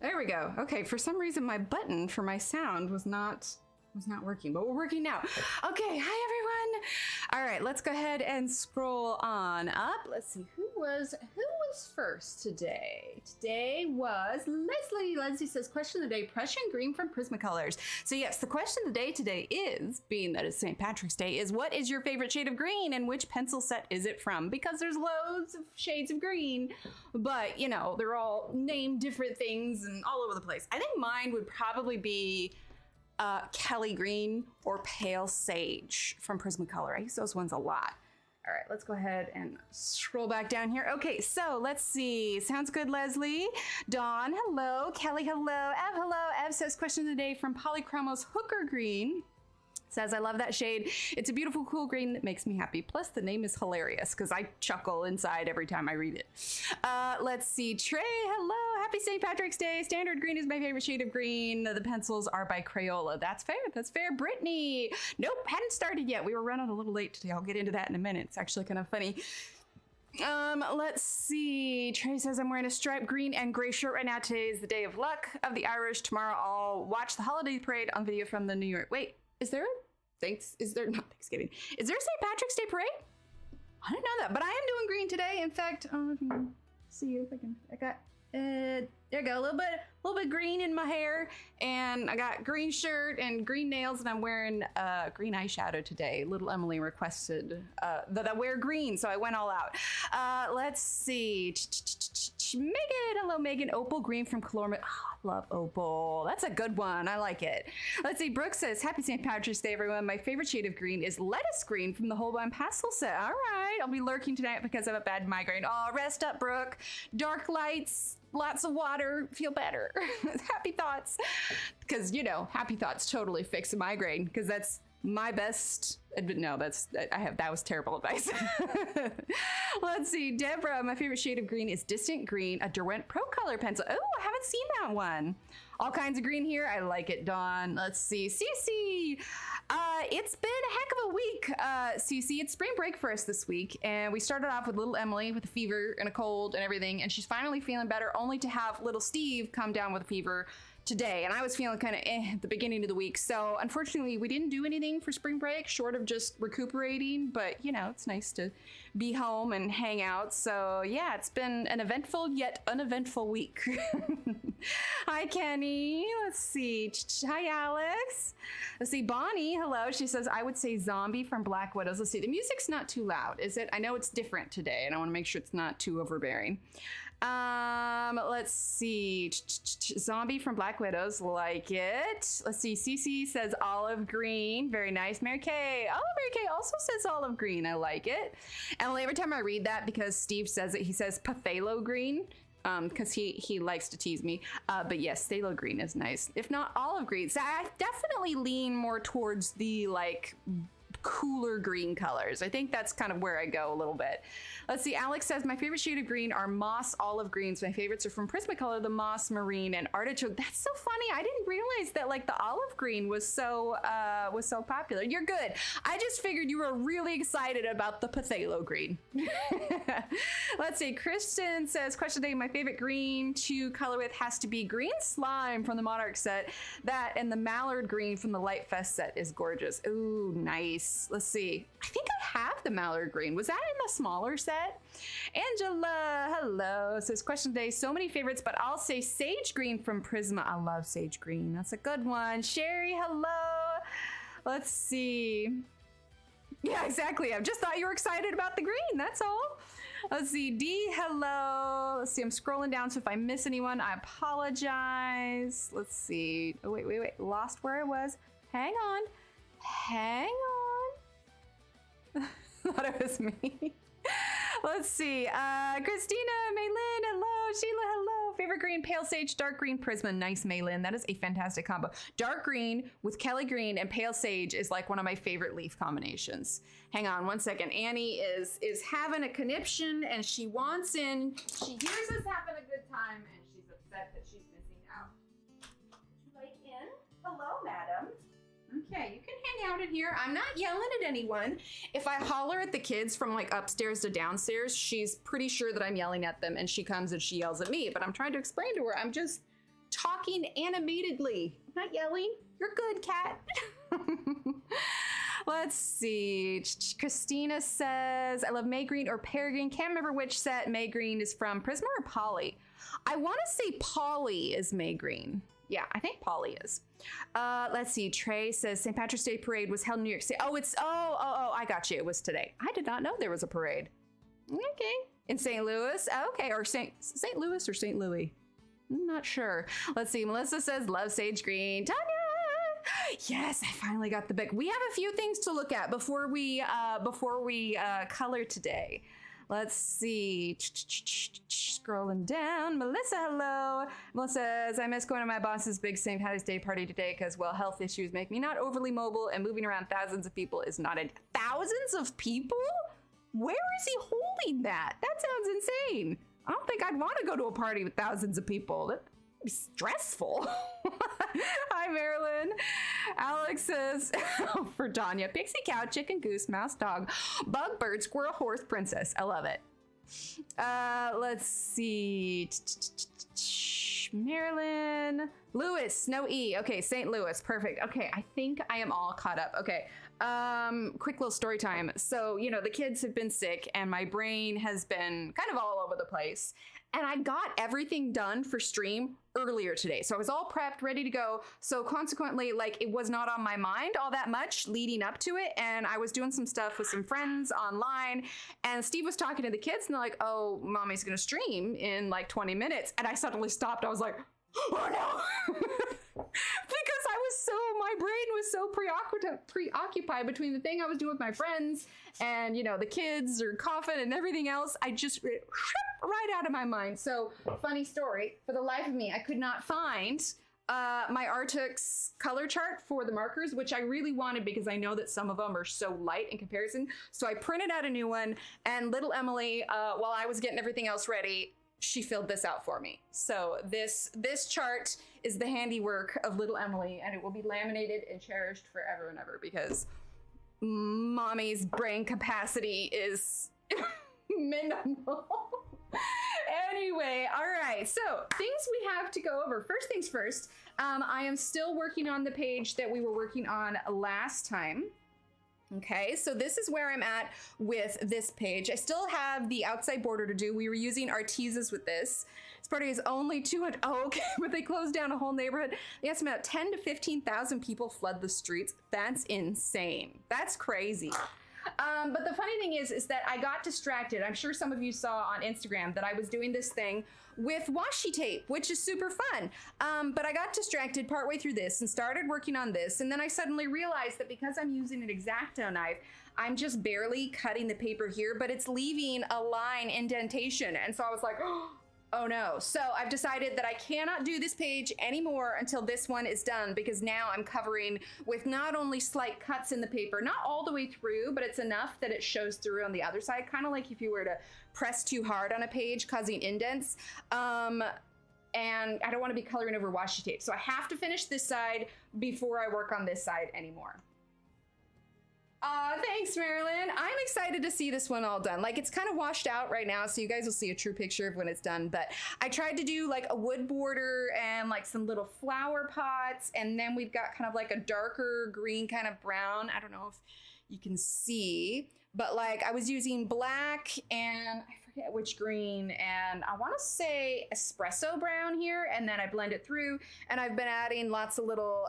There we go. Okay, for some reason my button for my sound was not working, but we're working now. Okay, hi everyone. All right, let's go ahead and scroll on up. Let's see, who was first today? Today was Leslie. Leslie says, question of the day, Prussian green from Prismacolors. So yes, the question of the day today is, being that it's St. Patrick's Day, is what is your favorite shade of green and which pencil set is it from? Because there's loads of shades of green, but you know, they're all named different things and all over the place. I think mine would probably be Kelly Green or Pale Sage from Prismacolor. I use those ones a lot. All right, let's go ahead and scroll back down here. Okay, so let's see. Sounds good, Leslie. Dawn, hello. Kelly, hello. Ev, hello. Ev says, question of the day from Polychromos Hooker Green. Says, I love that shade. It's a beautiful, cool green that makes me happy. Plus, the name is hilarious because I chuckle inside every time I read it. Let's see. Trey, hello. Happy St. Patrick's Day. Standard green is my favorite shade of green. The pencils are by Crayola. That's fair. That's fair. Brittany. Nope, hadn't started yet. We were running a little late today. I'll get into that in a minute. It's actually kind of funny. Let's see. Trey says, I'm wearing a striped green and gray shirt right now. Today is the day of luck of the Irish. Tomorrow I'll watch the holiday parade on video from the New York. Wait, is there not Thanksgiving? Is there a St. Patrick's Day parade? I didn't know that, but I am doing green today. In fact, if you can see if I can, I got, there you go, a little bit green in my hair, and I got green shirt and green nails, and I'm wearing green eyeshadow today. Little Emily requested that I wear green, so I went all out. Let's see. Megan, hello Megan. Opal green from Colorma. Oh, I love Opal. That's a good one. I like it. Let's see. Brooke says, happy St. Patrick's Day, everyone. My favorite shade of green is lettuce green from the Holbein Pastel set. All right. I'll be lurking tonight because I have a bad migraine. Oh, rest up, Brooke. Dark lights, lots of water, feel better. Happy thoughts. Because, you know, happy thoughts totally fix a migraine because that's my best. No, that was terrible advice. Let's see. Deborah, my favorite shade of green is Distant Green, a Derwent Pro Color pencil. Oh, I haven't seen that one. All kinds of green here. I like it, Dawn. Let's see. Cece, it's been a heck of a week. Cece, it's spring break for us this week, and we started off with little Emily with a fever and a cold and everything, and she's finally feeling better, only to have little Steve come down with a fever today, and I was feeling kind of at the beginning of the week. So unfortunately, we didn't do anything for spring break, short of just recuperating, but you know, it's nice to be home and hang out. So yeah, it's been an eventful yet uneventful week. Hi, Kenny. Let's see. Hi, Alex. Let's see. Bonnie, hello. She says, I would say Zombie from Black Widows. Let's see. The music's not too loud, is it? I know it's different today, and I want to make sure it's not too overbearing. Let's see. Zombie from Black Widows, like it. Let's see. Cece says olive green. Very nice. Mary Kay. Oh, Mary Kay also says olive green. I like it. Emily, every time I read that, because Steve says it, he says phthalo green. Because he likes to tease me. But yes, phthalo green is nice. If not olive green. So I definitely lean more towards the like cooler green colors. I think that's kind of where I go a little bit. Let's see. Alex says, my favorite shade of green are moss olive greens. My favorites are from Prismacolor, the moss marine and artichoke. That's so funny. I didn't realize that like the olive green was so popular. You're good. I just figured you were really excited about the phthalo green. Let's see. Kristen says, question day, my favorite green to color with has to be green slime from the Monarch set. That and the mallard green from the Light Fest set is gorgeous. Ooh, nice. Let's see. I think I have the mallard green. Was that in the smaller set? Angela, hello. Says, question today, so many favorites, but I'll say sage green from Prisma. I love sage green. That's a good one. Sherry, hello. Let's see. Yeah, exactly. I just thought you were excited about the green. That's all. Let's see. D, hello. Let's see. I'm scrolling down, so if I miss anyone, I apologize. Let's see. Oh, wait. Lost where I was. Hang on. Thought it was me. Let's see. Christina, Maylin, hello. Sheila, hello. Favorite green, pale sage, dark green, Prisma. Nice, Maylin. That is a fantastic combo. Dark green with Kelly green and pale sage is like one of my favorite leaf combinations. Hang on one second. Annie is having a conniption and she wants in. She hears us having a good time and she's upset that she's missing out. Would you like in? Hello, madam. Okay, you can hang out in here. I'm not yelling at anyone. If I holler at the kids from like upstairs to downstairs, she's pretty sure that I'm yelling at them and she comes and she yells at me. But I'm trying to explain to her, I'm just talking animatedly. I'm not yelling. You're good, cat. Let's see. Christina says, I love May Green or Peregrine. Can't remember which set May Green is from. Prisma or Polly? I want to say Polly is May Green. Yeah, I think Polly is. Let's see. Trey says St. Patrick's Day parade was held in New York City. Oh, I got you. It was today. I did not know there was a parade. Okay. In St. Louis? Okay. Or St. Louis or St. Louis? I'm not sure. Let's see. Melissa says love Sage Green. Tanya! Yes, I finally got the book. We have a few things to look at before we color today. Let's see. Scrolling down. Melissa, hello. Melissa says, I miss going to my boss's big St. Patty's Day party today because, well, health issues make me not overly mobile and moving around thousands of people is not a... Thousands of people? Where is he holding that? That sounds insane. I don't think I'd want to go to a party with thousands of people. That'd be stressful. Hi, Marilyn. Alex says, for Tanya, pixie, cow, chicken, goose, mouse, dog, bug, bird, squirrel, horse, princess. I love it. Let's see. Marilyn. Louis, no E. Okay, St. Louis. Perfect. Okay, I think I am all caught up. Okay. Quick little story time. So, you know, the kids have been sick and my brain has been kind of all over the place. And I got everything done for stream earlier today. So I was all prepped, ready to go. So consequently, like, it was not on my mind all that much leading up to it. And I was doing some stuff with some friends online. And Steve was talking to the kids and they're like, oh, mommy's gonna stream in like 20 minutes. And I suddenly stopped. I was like, oh no. Because my brain was so preoccupied between the thing I was doing with my friends and, you know, the kids or coughing and everything else. I just right out of my mind. So funny story, for the life of me, I could not find my Arrtx color chart for the markers, which I really wanted because I know that some of them are so light in comparison. So I printed out a new one, and little Emily, while I was getting everything else ready, she filled this out for me. So this chart is the handiwork of little Emily, and it will be laminated and cherished forever and ever because mommy's brain capacity is minimal. Anyway, all right, so things we have to go over. First things first, I am still working on the page that we were working on last time. Okay, so this is where I'm at with this page. I still have the outside border to do. We were using Arrtx with this. This party is only 200. Oh, okay, but they closed down a whole neighborhood. They estimate about 10 to 15,000 people flood the streets. That's insane. That's crazy. But the funny thing is that I got distracted. I'm sure some of you saw on Instagram that I was doing this thing with washi tape, which is super fun. But I got distracted partway through this and started working on this. And then I suddenly realized that because I'm using an X-Acto knife, I'm just barely cutting the paper here, but it's leaving a line indentation. And so I was like, oh no. So I've decided that I cannot do this page anymore until this one is done, because now I'm covering with not only slight cuts in the paper, not all the way through, but it's enough that it shows through on the other side, kind of like if you were to press too hard on a page, causing indents. And I don't want to be coloring over washi tape. So I have to finish this side before I work on this side anymore. Thanks, Marilyn. I'm excited to see this one all done. Like, it's kind of washed out right now, so you guys will see a true picture of when it's done. But I tried to do like a wood border and like some little flower pots. And then we've got kind of like a darker green kind of brown. I don't know if you can see, but like I was using black and I forget which green, and I want to say espresso brown here, and then I blend it through, and I've been adding lots of little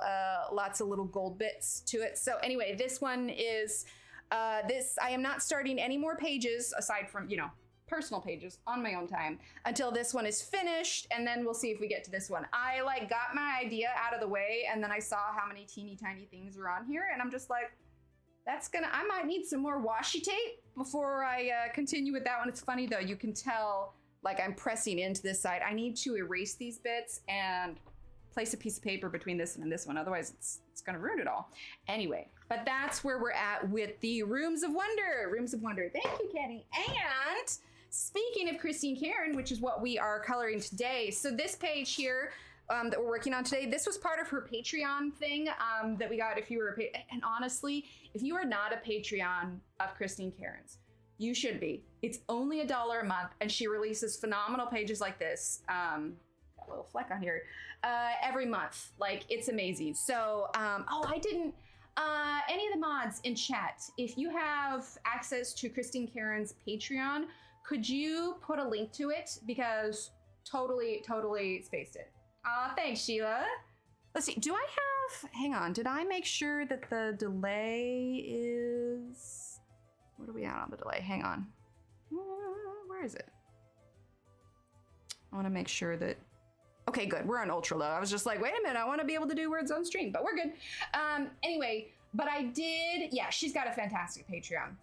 gold bits to it. So anyway, this one is this. I am not starting any more pages aside from, you know, personal pages on my own time until this one is finished, and then we'll see if we get to this one. I like got my idea out of the way, and then I saw how many teeny tiny things are on here, and I'm just like, I might need some more washi tape before I continue with that one. It's funny though, you can tell like I'm pressing into this side. I need to erase these bits and place a piece of paper between this one and this one. Otherwise it's gonna ruin it all. Anyway, but that's where we're at with the Rooms of Wonder. Rooms of Wonder, thank you, Kenny. And speaking of Christine Karron, which is what we are coloring today. So this page here, that we're working on today, this was part of her Patreon thing that we got. If you were and honestly, if you are not a Patreon of Christine Karron's, you should be. It's only $1 a month, and she releases phenomenal pages like this. little fleck on here, every month. Like, it's amazing. So, oh, I didn't, any of the mods in chat, if you have access to Christine Karron's Patreon, could you put a link to it? Because totally spaced it. Thanks, Sheila. Let's see, do I have, hang on, did I make sure that the delay is, what are we at on the delay? Hang on. Where is it? I want to make sure that, okay, good. We're on ultra low. I was just like, wait a minute, I want to be able to do words on stream, but we're good. Anyway, but I did, yeah, she's got a fantastic Patreon.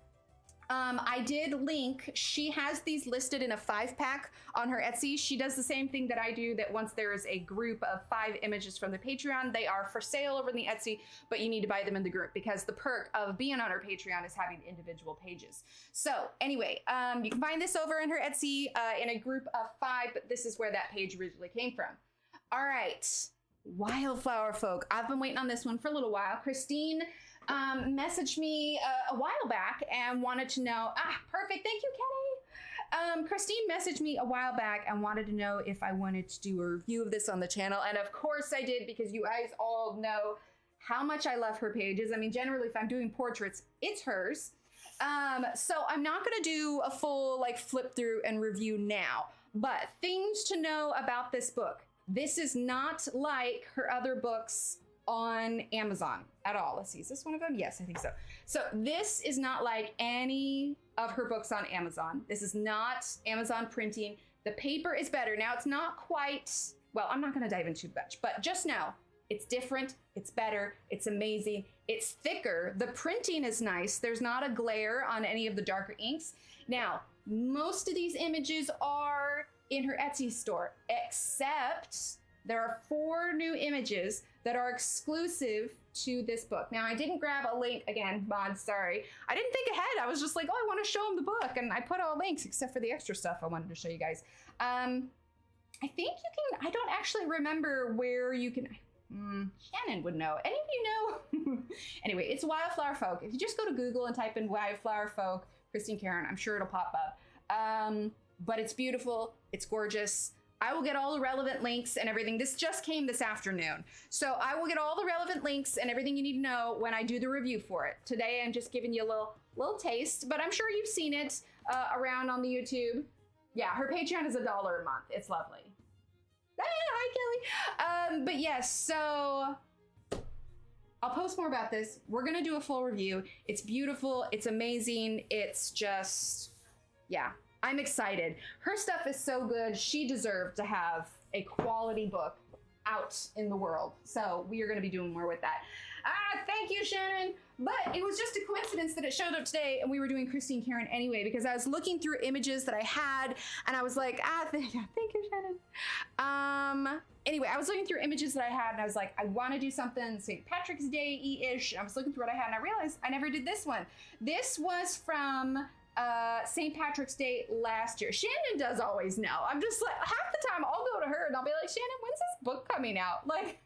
I did link, she has these listed in a 5-pack on her Etsy. She does the same thing that I do, that once there is a group of 5 images from the Patreon, they are for sale over in the Etsy, but you need to buy them in the group because the perk of being on her Patreon is having individual pages. So anyway, you can find this over in her Etsy in a group of 5, but this is where that page originally came from. All right, Wildflower Folk. I've been waiting on this one for a little while. Christine messaged me a while back and wanted to know, perfect, thank you, Kenny. Christine messaged me a while back and wanted to know if I wanted to do a review of this on the channel, and of course I did, because you guys all know how much I love her pages. I mean, generally if I'm doing portraits, it's hers. So I'm not gonna do a full like flip through and review now, but things to know about this book. This is not like her other books on Amazon at all. Let's see, is this one of them? Yes, I think so. So this is not like any of her books on Amazon. This is not Amazon printing. The paper is better. Now it's not quite, well, I'm not gonna dive into much, but just know it's different, it's better, it's amazing, it's thicker. The printing is nice. There's not a glare on any of the darker inks. Now, most of these images are in her Etsy store, except there are 4 new images that are exclusive to this book. Now, I didn't grab a link, again, mods, sorry. I didn't think ahead. I was just like, oh, I want to show them the book. And I put all links except for the extra stuff I wanted to show you guys. I think you can, I don't actually remember where you can, Shannon would know. Any of you know? Anyway, it's Wildflower Folk. If you just go to Google and type in Wildflower Folk, Christine Karron, I'm sure it'll pop up. But it's beautiful, it's gorgeous. I will get all the relevant links and everything. This just came this afternoon. So I will get all the relevant links and everything you need to know when I do the review for it. Today, I'm just giving you a little taste, but I'm sure you've seen it around on the YouTube. Yeah, her Patreon is $1 a month. It's lovely. Hi, Kelly. But yes, so I'll post more about this. We're gonna do a full review. It's beautiful, it's amazing. It's just, yeah. I'm excited. Her stuff is so good. She deserved to have a quality book out in the world. So we are going to be doing more with that. Thank you, Shannon. But it was just a coincidence that it showed up today and we were doing Christine Karron anyway, because I was looking through images that I had and I was like, thank you, Shannon. Anyway, I was looking through images that I had and I was like, I want to do something St. Patrick's Day-ish. I was looking through what I had and I realized I never did this one. This was from St. Patrick's Day last year. Shannon does always know. I'm just like, half the time I'll go to her and I'll be like, Shannon, when's this book coming out? Like,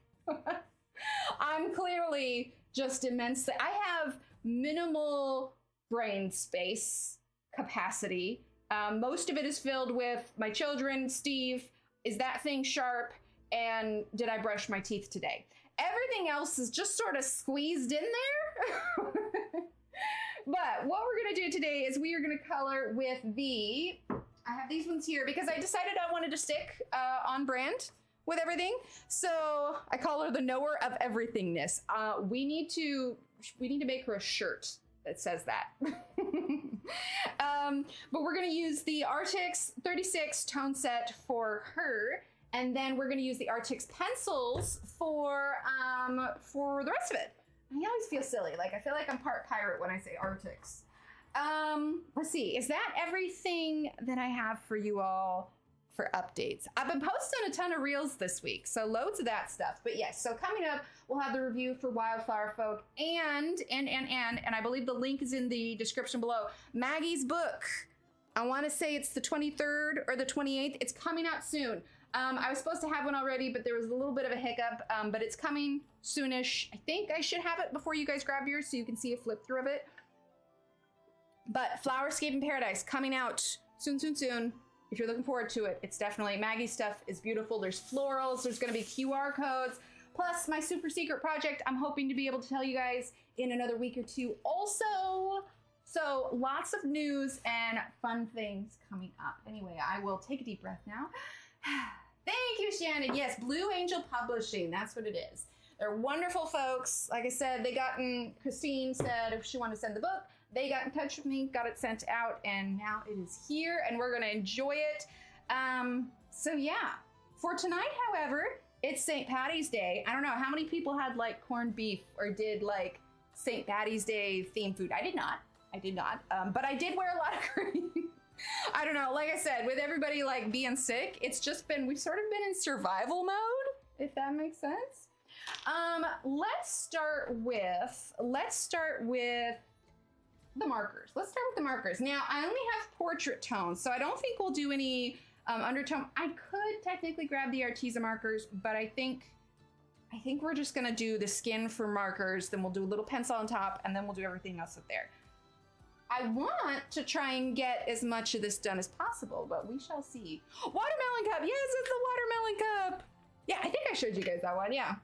I'm clearly just immensely, I have minimal brain space capacity. Most of it is filled with my children, Steve, is that thing sharp, and did I brush my teeth today? Everything else is just sort of squeezed in there. But what we're gonna do today is we are gonna color with I have these ones here because I decided I wanted to stick on brand with everything. So I call her the knower of everythingness. We need to make her a shirt that says that. But we're gonna use the Arrtx 36 tone set for her. And then we're gonna use the Arrtx pencils for the rest of it. I always feel silly. Like, I feel like I'm part pirate when I say Arrtx. Let's see. Is that everything that I have for you all for updates? I've been posting a ton of reels this week, so loads of that stuff. But yes, so coming up, we'll have the review for Wildflower Folk and I believe the link is in the description below, Maggie's book. I want to say it's the 23rd or the 28th. It's coming out soon. I was supposed to have one already, but there was a little bit of a hiccup, but it's coming soonish. I think I should have it before you guys grab yours so you can see a flip through of it. But Flowerscape in Paradise coming out soon. if you're looking forward to it, it's definitely, Maggie's stuff is beautiful. There's florals, there's gonna be QR codes, plus my super secret project I'm hoping to be able to tell you guys in another week or two also. So lots of news and fun things coming up. Anyway, I will take a deep breath now. Thank you, Shannon. Yes, Blue Angel Publishing, that's what it is. They're wonderful folks. Like I said, Christine said if she wanted to send the book, they got in touch with me, got it sent out, and now it is here, and we're gonna enjoy it. So yeah, for tonight, however, it's St. Patty's Day. I don't know how many people had like corned beef or did like St. Patty's Day themed food. I did not, but I did wear a lot of green. I don't know, like I said, with everybody like being sick, it's just been, we've sort of been in survival mode, if that makes sense. Let's start with the markers. Let's start with the markers. Now, I only have portrait tones, so I don't think we'll do any undertone. I could technically grab the Arrtx markers, but I think we're just gonna do the skin for markers, then we'll do a little pencil on top, and then we'll do everything else up there. I want to try and get as much of this done as possible, but we shall see. Watermelon cup, yes, it's the watermelon cup. Yeah, I think I showed you guys that one, yeah.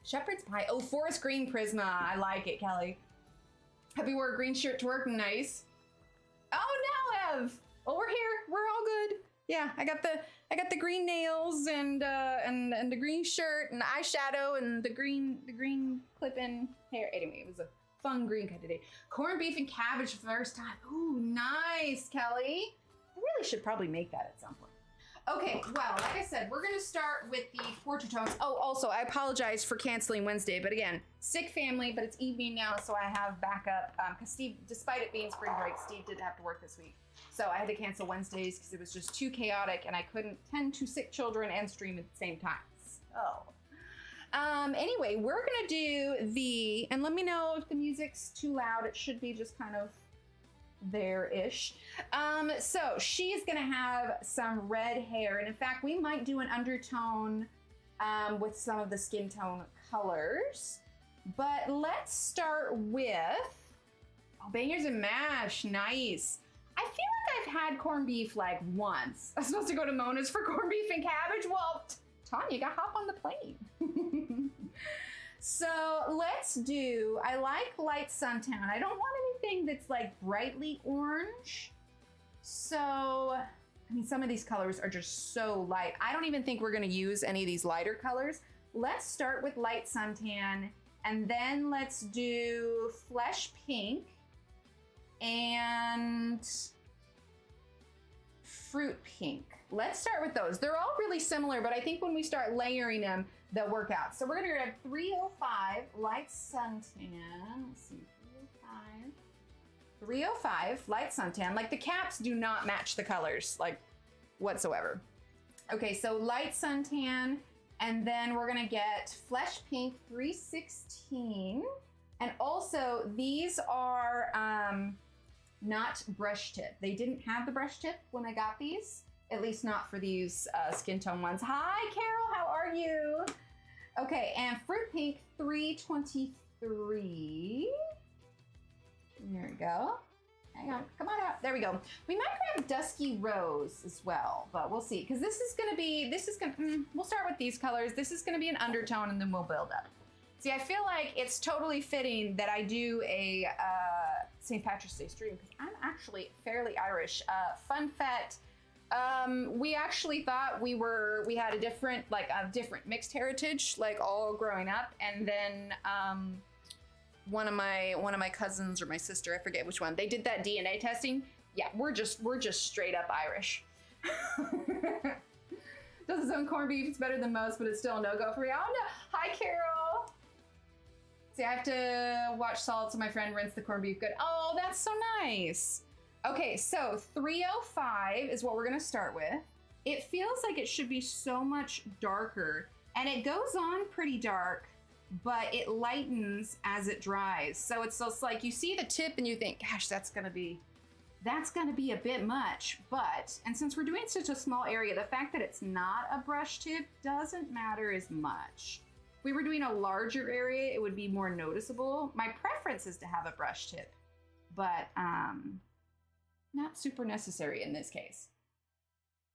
Shepherd's pie, oh, forest green Prisma, I like it, Kelly. Happy wore a green shirt to work, nice. Oh, now Ev, well, we're here, we're all good. Yeah, I got the green nails and the green shirt and the eyeshadow and the green clip-in hair. Anyway, it was a fun green cut today. Corned beef and cabbage for the first time. Ooh, nice, Kelly. I really should probably make that at some point. Okay, well, like I said, we're gonna start with the portrait tones. Oh, also, I apologize for canceling Wednesday, but again, sick family, but it's evening now, so I have backup. Because Steve, despite it being spring break, Steve didn't have to work this week. So I had to cancel Wednesdays because it was just too chaotic and I couldn't tend to sick children and stream at the same time. So, anyway, we're gonna do and let me know if the music's too loud. It should be just kind of there-ish. So she's gonna have some red hair, and in fact, we might do an undertone with some of the skin tone colors. But let's start with bangers and mash. Nice. I feel like I've had corned beef like once. I was supposed to go to Mona's for corned beef and cabbage. Well, Tanya, you gotta hop on the plane. So let's do, I like light suntan. I don't want anything that's like brightly orange. So, I mean, some of these colors are just so light. I don't even think we're gonna use any of these lighter colors. Let's start with light suntan, and then let's do flesh pink and fruit pink. Let's start with those. They're all really similar, but I think when we start layering them, they'll work out. So we're gonna grab 305 light suntan. Let's see, 305 light suntan. Like the caps do not match the colors, like whatsoever. Okay, so light suntan, and then we're gonna get flesh pink 316. And also these are not brush tip. They didn't have the brush tip when I got these. At least not for these skin tone ones. Hi, Carol, how are you? Okay, and fruit pink 323. There we go. Hang on, come on out. There we go. We might grab dusky rose as well, but we'll see. Because we'll start with these colors. This is gonna be an undertone and then we'll build up. See, I feel like it's totally fitting that I do a St. Patrick's Day stream because I'm actually fairly Irish. Fun fact, we actually thought we had a different mixed heritage, like all growing up, and then one of my cousins or my sister, I forget which one, they did that DNA testing. Yeah, we're just straight up Irish. Does its own corned beef, it's better than most, but it's still a no-go for me. Oh no, hi Carol. See, I have to watch Solid so my friend rinse the corned beef good. Oh, that's so nice. Okay, so 305 is what we're gonna start with. It feels like it should be so much darker, and it goes on pretty dark, but it lightens as it dries. So it's just like you see the tip and you think, gosh, that's gonna be a bit much. But, and since we're doing such a small area, the fact that it's not a brush tip doesn't matter as much. If we were doing a larger area, it would be more noticeable. My preference is to have a brush tip, but not super necessary in this case.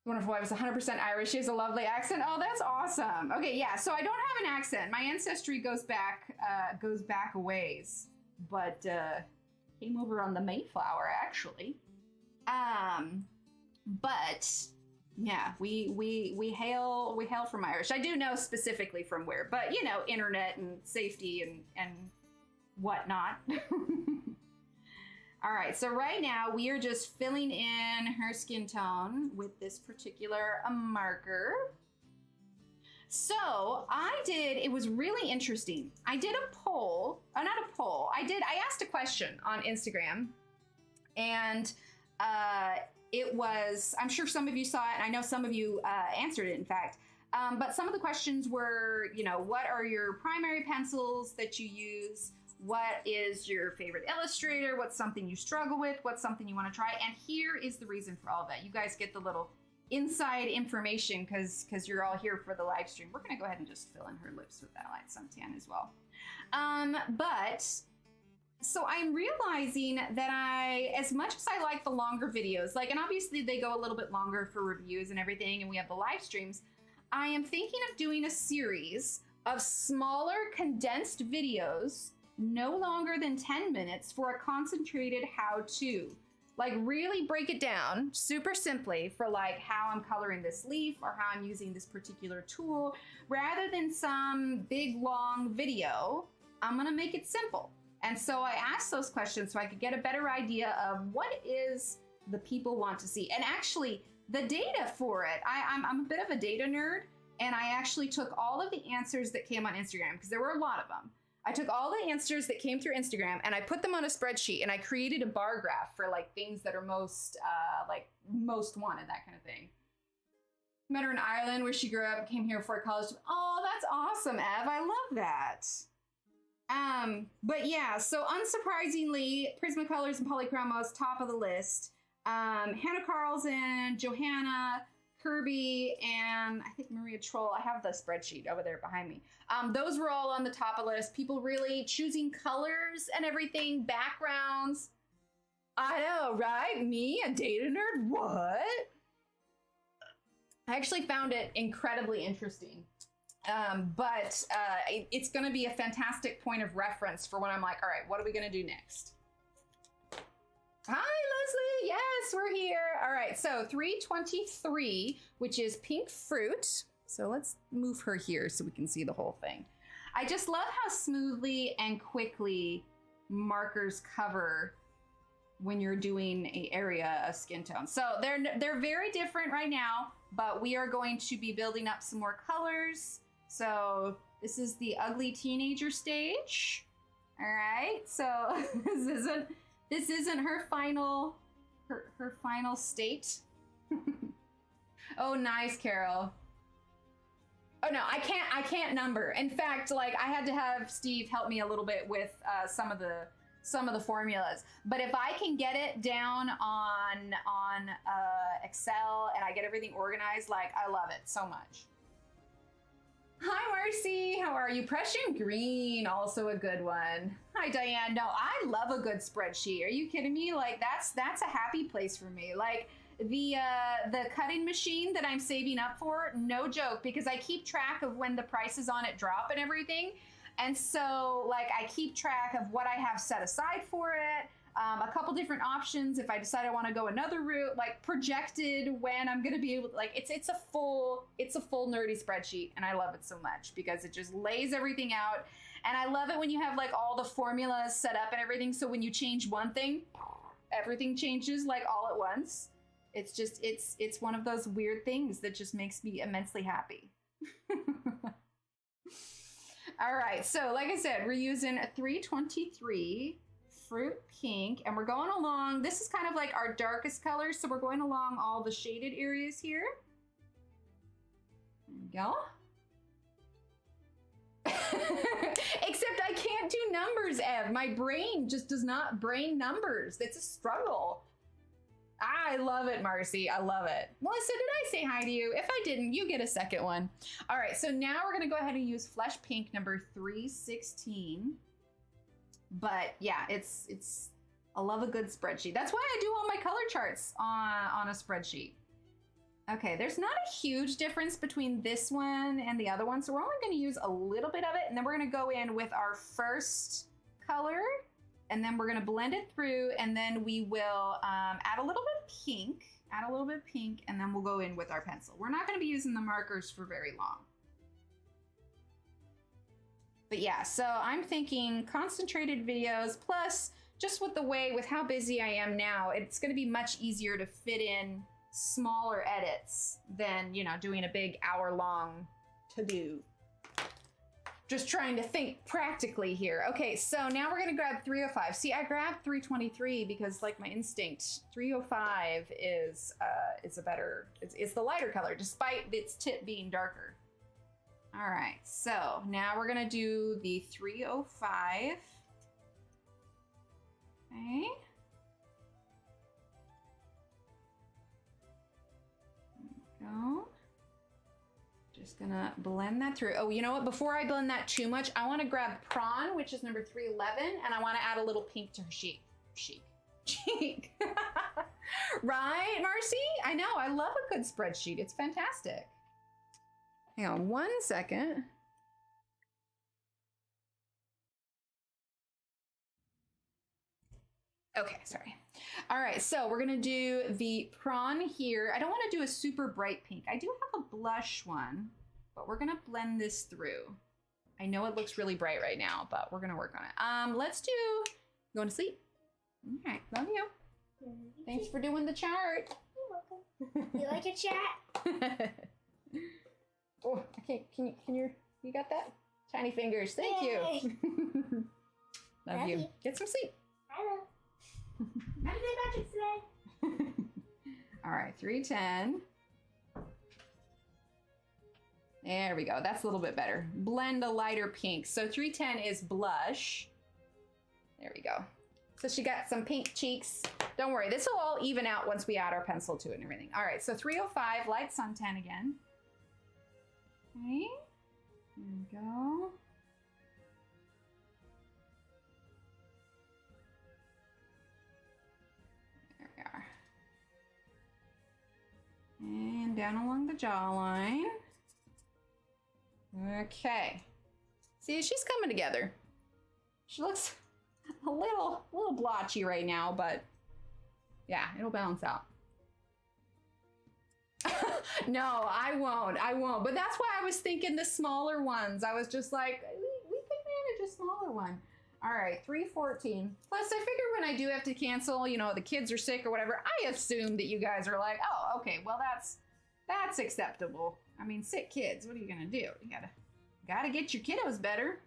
Wonderful wife is 100% Irish. She has a lovely accent. Oh, that's awesome. Okay, yeah. So I don't have an accent. My ancestry goes back a ways, but came over on the Mayflower actually. But yeah, we hail from Irish. I do know specifically from where, but you know, internet and safety and whatnot. All right, so right now we are just filling in her skin tone with this particular marker. So it was really interesting. I did a poll, not a poll, I asked a question on Instagram, and it was, I'm sure some of you saw it, and I know some of you answered it, in fact. But some of the questions were, you know, what are your primary pencils that you use? What is your favorite illustrator? What's something you struggle with? What's something you want to try? And here is the reason for all of that. You guys get the little inside information because you're all here for the live stream. We're going to go ahead and just fill in her lips with that light suntan as well. So I'm realizing that as much as I like the longer videos, like, and obviously they go a little bit longer for reviews and everything, and we have the live streams, I am thinking of doing a series of smaller condensed videos, no longer than 10 minutes, for a concentrated how-to. Like, really break it down super simply for like how I'm coloring this leaf or how I'm using this particular tool. Rather than some big long video, I'm gonna make it simple. And so I asked those questions so I could get a better idea of what is the people want to see. And actually, the data for it, I'm a bit of a data nerd, and I actually took all of the answers that came on Instagram, because there were a lot of them. I took all the answers that came through Instagram and I put them on a spreadsheet, and I created a bar graph for like things that are most wanted, that kind of thing. Met her in Ireland where she grew up, came here for college. Oh, that's awesome, Ev. I love that. But yeah, so unsurprisingly, Prismacolors and Polychromos, top of the list. Hannah Carlson, Johanna, Kirby, and I think Maria Troll. I have the spreadsheet over there behind me. Those were all on the top of the list. People really choosing colors and everything, backgrounds. I know, right? Me, a data nerd? What? I actually found it incredibly interesting. But it's going to be a fantastic point of reference for when I'm like, all right, what are we going to do next? Hi, Leslie. Yes, we're here. All right, so 323, which is pink fruit. So let's move her here so we can see the whole thing. I just love how smoothly and quickly markers cover when you're doing an area of skin tone. So they're very different right now, but we are going to be building up some more colors. So this is the ugly teenager stage. All right, so this isn't her final state. Oh, nice, Carol. Oh no, I can't number. In fact, like, I had to have Steve help me a little bit with some of the formulas. But if I can get it down on Excel and I get everything organized, like, I love it so much. Hi, Marcy. How are you? Prussian green, also a good one. Hi, Diane. No, I love a good spreadsheet. Are you kidding me? Like, that's a happy place for me. Like, the cutting machine that I'm saving up for, no joke, because I keep track of when the prices on it drop and everything. And so, like, I keep track of what I have set aside for it. A couple different options if I decide I want to go another route, like projected when I'm going to be able to, like, it's a full nerdy spreadsheet, and I love it so much because it just lays everything out. And I love it when you have like all the formulas set up and everything, so when you change one thing, everything changes like all at once. It's just it's one of those weird things that just makes me immensely happy. All right, so like I said, we're using a 323 fruit pink, and we're going along. This is kind of like our darkest color, so we're going along all the shaded areas here. There we go. Except I can't do numbers, Ev. My brain just does not brain numbers. It's a struggle. I love it, Marcy. I love it. Melissa, did I say hi to you? If I didn't, you get a second one. All right, so now we're gonna go ahead and use Flesh Pink number 316. But yeah, it's I love a good spreadsheet. That's why I do all my color charts on a spreadsheet. Okay, there's not a huge difference between this one and the other one, so we're only going to use a little bit of it, and then we're going to go in with our first color, and then we're going to blend it through, and then we will add a little bit of pink, and then we'll go in with our pencil. We're not going to be using the markers for very long. But yeah, so I'm thinking concentrated videos, plus just with how busy I am now, it's going to be much easier to fit in smaller edits than, you know, doing a big hour-long to-do. Just trying to think practically here. Okay, so now we're gonna grab 305. See, I grabbed 323 because, like, my instinct, 305 is a better, it's the lighter color, despite its tip being darker. All right, so now we're gonna do the 305. Okay. Go. Just gonna blend that through. Oh, you know what? Before I blend that too much, I want to grab prawn, which is number 311, and I want to add a little pink to her cheek. Right, Marcy? I know. I love a good spreadsheet. It's fantastic. Hang on 1 second. Okay, sorry. All right, so we're gonna do the prawn here. I don't wanna do a super bright pink. I do have a blush one, but we're gonna blend this through. I know it looks really bright right now, but we're gonna work on it. Let's do, going to sleep? All right, love you. Thanks for doing the chart. You're welcome. You like your chat? Oh, okay, can you got that? Tiny fingers, thank you. Love you. Get some sleep. I will. Happy St. Patrick's Day. All right, 310. There we go. That's a little bit better. Blend a lighter pink. So 310 is blush. There we go. So she got some pink cheeks. Don't worry, this will all even out once we add our pencil to it and everything. All right, so 305, light suntan again. Okay, there we go. There we are. And down along the jawline. Okay. See, she's coming together. She looks a little blotchy right now, but yeah, it'll balance out. No, I won't. But that's why I was thinking the smaller ones. I was just like, we can manage a smaller one. All right, 314. Plus, I figure when I do have to cancel, you know, the kids are sick or whatever, I assume that you guys are like, oh, okay, well, that's acceptable. I mean, sick kids, what are you gonna do? You gotta get your kiddos better.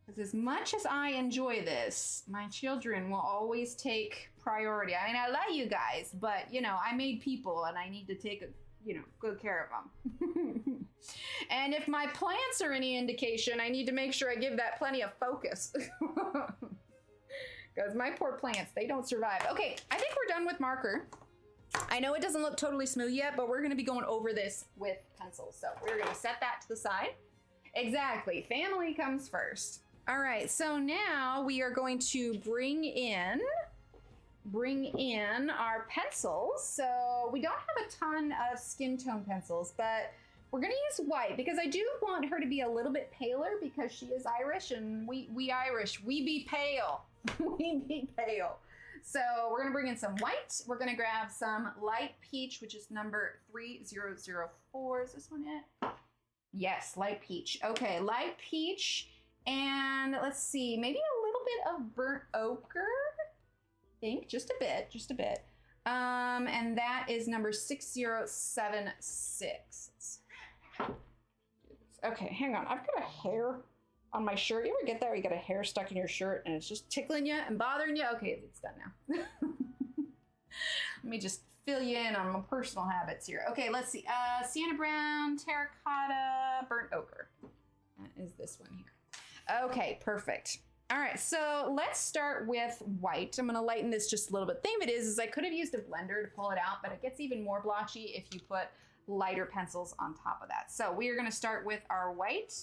Because as much as I enjoy this, my children will always take priority. I mean, I love you guys, but, you know, I made people and I need to take, good care of them. And if my plants are any indication, I need to make sure I give that plenty of focus. Because my poor plants, they don't survive. Okay, I think we're done with marker. I know it doesn't look totally smooth yet, but we're gonna be going over this with pencils. So we're gonna set that to the side. Exactly, family comes first. All right, so now we are going to bring in our pencils. So we don't have a ton of skin tone pencils, but we're gonna use white because I do want her to be a little bit paler because she is Irish and we Irish, we be pale. We be pale. So we're gonna bring in some white. We're gonna grab some light peach, which is number 3004. Is this one it? Yes, light peach. Okay, light peach. And let's see, maybe a little bit of burnt ochre. I think just a bit. And that is number 6076. Okay, hang on. I've got a hair on my shirt. You ever get that where you got a hair stuck in your shirt and it's just tickling you and bothering you? Okay, it's done now. Let me just fill you in on my personal habits here. Okay, let's see. Sienna brown, terracotta, burnt ochre. That is this one here. Okay, perfect. All right, so let's start with white. I'm gonna lighten this just a little bit. Thing of it is I could have used a blender to pull it out, but it gets even more blotchy if you put lighter pencils on top of that. So we are gonna start with our white.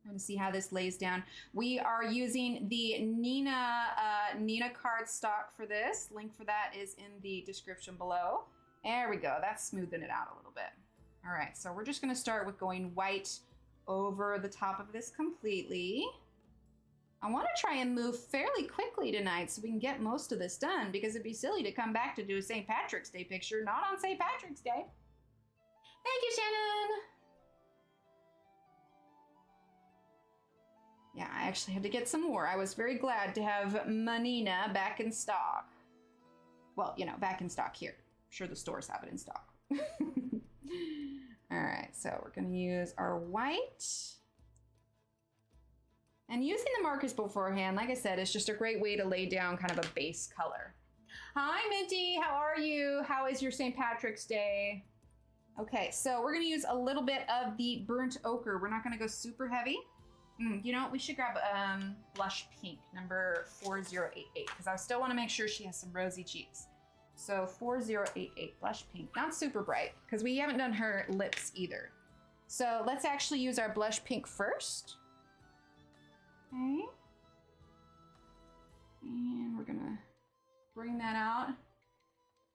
I'm gonna see how this lays down. We are using the Nina cardstock for this. Link for that is in the description below. There we go, that's smoothing it out a little bit. All right, so we're just gonna start with going white over the top of this completely. I wanna try and move fairly quickly tonight so we can get most of this done, because it'd be silly to come back to do a St. Patrick's Day picture, not on St. Patrick's Day. Thank you, Shannon. Yeah, I actually had to get some more. I was very glad to have Manina back in stock. Well, you know, back in stock here. I'm sure the stores have it in stock. All right, so we're gonna use our white. And using the markers beforehand, like I said, is just a great way to lay down kind of a base color. Hi, Minty, how are you? How is your St. Patrick's Day? Okay, so we're gonna use a little bit of the burnt ochre. We're not gonna go super heavy. You know what, we should grab blush pink, number 4088, because I still wanna make sure she has some rosy cheeks. So 4088, blush pink, not super bright, because we haven't done her lips either. So let's actually use our blush pink first. Okay. And we're gonna bring that out.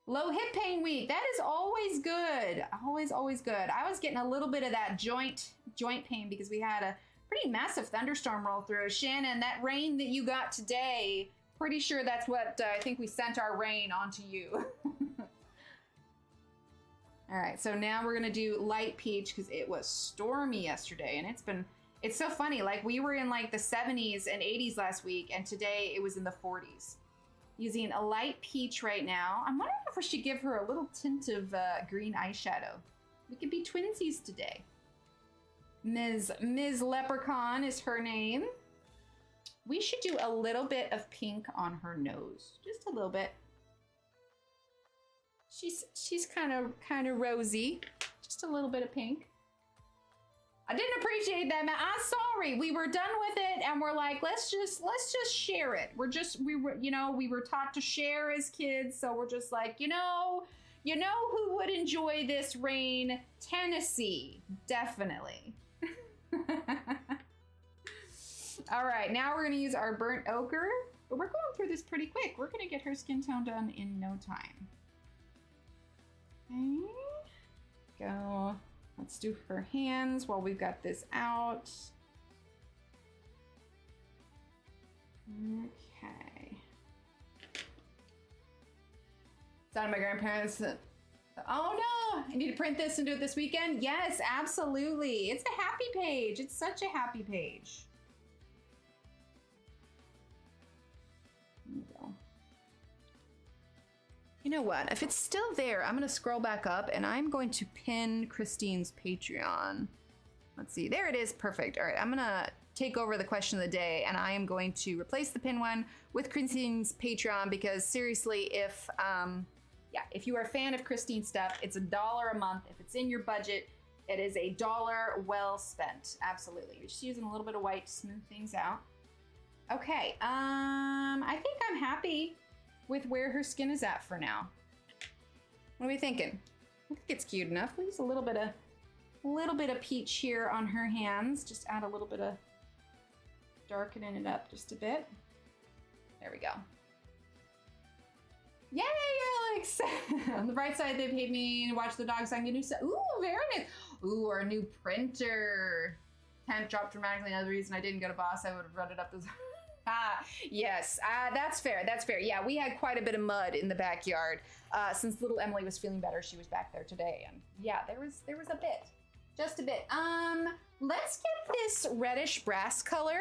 Low hip pain week, that is always good. Always, always good. I was getting a little bit of that joint pain because we had a pretty massive thunderstorm roll through. Shannon, that rain that you got today, pretty sure that's what I think we sent our rain onto you. All right, so now we're gonna do light peach because it was stormy yesterday, and it's so funny. Like, we were in like the 70s and 80s last week, and today it was in the 40s. Using a light peach right now. I'm wondering if we should give her a little tint of green eyeshadow. We could be twinsies today. Ms. Leprechaun is her name. We should do a little bit of pink on her nose, just a little bit. She's kind of rosy, just a little bit of pink. I didn't appreciate that, man. I'm sorry. We were done with it, and we're like, let's just share it. We were taught to share as kids, so we're just like, you know who would enjoy this rain? Tennessee, definitely. All right, now we're gonna use our burnt ochre, but we're going through this pretty quick. We're gonna get her skin tone done in no time. Okay, go. Let's do her hands while we've got this out. Okay. It's out of my grandparents. Oh no, I need to print this and do it this weekend? Yes, absolutely. It's a happy page. It's such a happy page. There we go. You know what? If it's still there, I'm going to scroll back up and I'm going to pin Christine's Patreon. Let's see. There it is. Perfect. All right. I'm going to take over the question of the day and I am going to replace the pin one with Christine's Patreon because seriously, if you are a fan of Christine's stuff, it's $1 a month. If it's in your budget, it is $1 well spent. Absolutely. You're just using a little bit of white to smooth things out. Okay. I think I'm happy with where her skin is at for now. What are we thinking? I think it's cute enough. We'll use a little bit of peach here on her hands. Just add a little bit of darkening it up just a bit. There we go. Yay, Alex! On the bright side, they paid me to watch the dog sign a new set. Ooh, very nice. Ooh, our new printer. Temp dropped dramatically. Another reason I didn't go to Boss, I would have run it up as yes, that's fair. That's fair. Yeah, we had quite a bit of mud in the backyard. Since little Emily was feeling better, she was back there today, and yeah, there was a bit, just a bit. Let's get this reddish brass color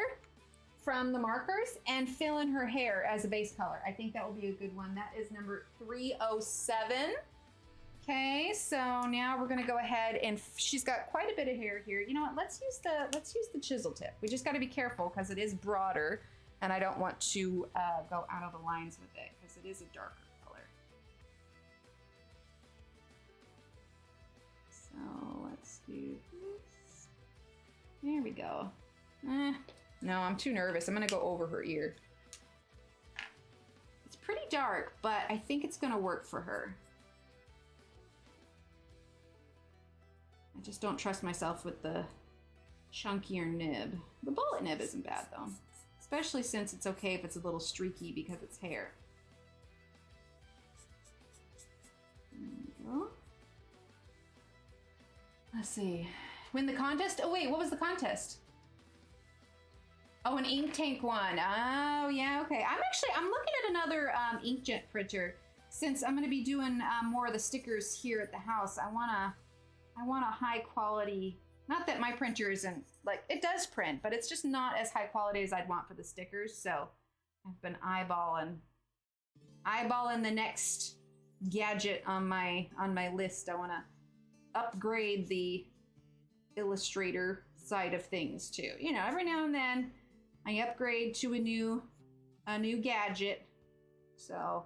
from the markers and fill in her hair as a base color. I think that will be a good one. That is number 307. Okay, so now we're gonna go ahead and she's got quite a bit of hair here. You know what? Let's use the chisel tip. We just got to be careful because it is broader. And I don't want to go out of the lines with it because it is a darker color. So let's do this. There we go. No, I'm too nervous. I'm gonna go over her ear. It's pretty dark, but I think it's gonna work for her. I just don't trust myself with the chunkier nib. The bullet nib isn't bad though, especially since it's okay if it's a little streaky because it's hair. There we go. Let's see. Win the contest? Oh wait, what was the contest? Oh, an ink tank one. Oh yeah, okay. I'm looking at another inkjet printer since I'm gonna be doing more of the stickers here at the house. I want a high quality. Not that my printer isn't like it does print, but it's just not as high quality as I'd want for the stickers. So I've been eyeballing the next gadget on my list. I want to upgrade the Illustrator side of things too. You know, every now and then I upgrade to a new gadget. So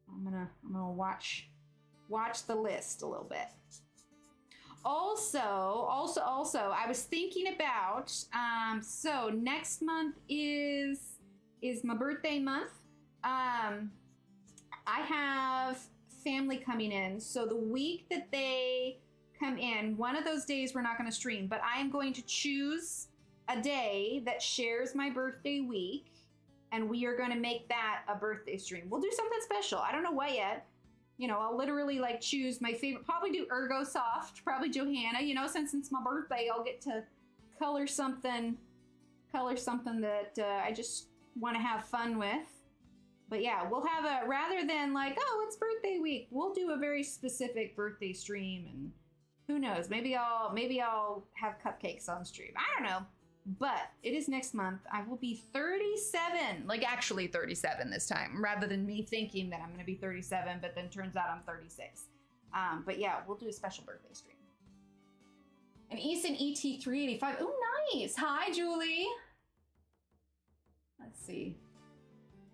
I'm gonna watch the list a little bit. Also, I was thinking about so next month is my birthday month. I have family coming in, so the week that they come in, one of those days we're not going to stream, but I am going to choose a day that shares my birthday week, and we are going to make that a birthday stream. We'll do something special. I don't know what yet. You know, I'll literally like choose my favorite, probably do Ergo Soft, probably Johanna, you know, since it's my birthday, I'll get to color something that I just want to have fun with. But yeah, we'll have a, rather than like, oh, it's birthday week, we'll do a very specific birthday stream, and who knows, maybe I'll have cupcakes on stream. I don't know, but it is next month. I will be 37, like actually 37 this time, rather than me thinking that I'm going to be 37, but then turns out I'm 36. But yeah, we'll do a special birthday stream. An Eason ET385. Oh, nice. Hi, Julie. Let's see.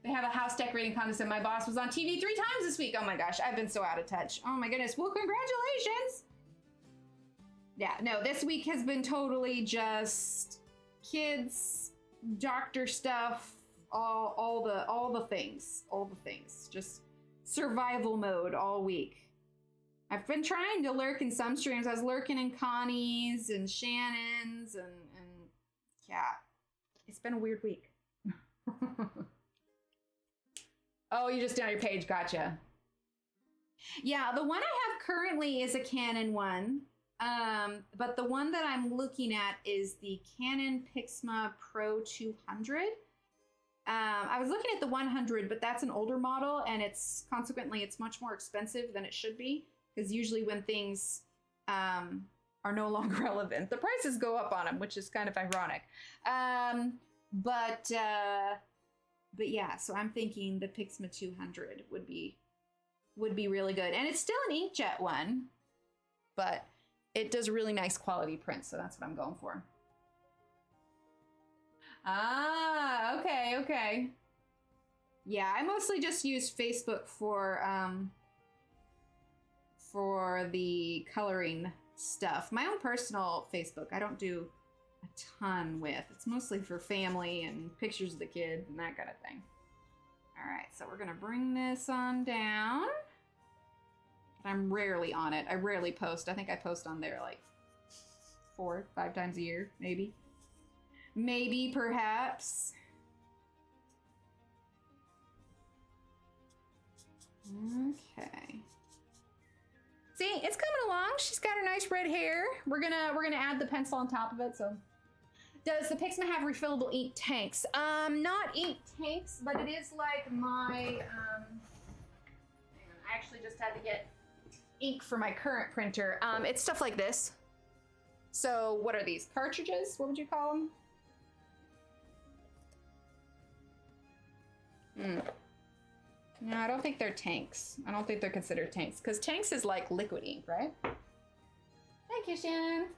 They have a house decorating contest and my boss was on TV 3 times this week. Oh my gosh, I've been so out of touch. Oh my goodness. Well, congratulations. Yeah, no, this week has been totally just kids, doctor stuff, all the things, just survival mode all week. I've been trying to lurk in some streams. I was lurking in Connie's and Shannon's and yeah, it's been a weird week. Oh, you just did on your page, gotcha. Yeah, the one I have currently is a Canon one. But the one that I'm looking at is the Canon Pixma Pro 200. I was looking at the 100, but that's an older model, and it's consequently it's much more expensive than it should be, because usually when things are no longer relevant, the prices go up on them, which is kind of ironic. But yeah, so I'm thinking the Pixma 200 would be really good, and it's still an inkjet one, but it does really nice quality print, so that's what I'm going for. Ah, okay. Yeah, I mostly just use Facebook for the coloring stuff. My own personal Facebook, I don't do a ton with. It's mostly for family and pictures of the kids and that kind of thing. All right, so we're gonna bring this on down. I'm rarely on it. I rarely post. I think I post on there like 4 or 5 times a year, maybe. Maybe, perhaps. Okay. See, it's coming along. She's got her nice red hair. We're gonna add the pencil on top of it. So, does the Pixma have refillable ink tanks? Not ink tanks, but it is like my. Hang on, I actually just had to get ink for my current printer. It's stuff like this. So, what are these? Cartridges? What would you call them? No, I don't think they're tanks. I don't think they're considered tanks, because tanks is like liquid ink, right? Thank you, Shannon.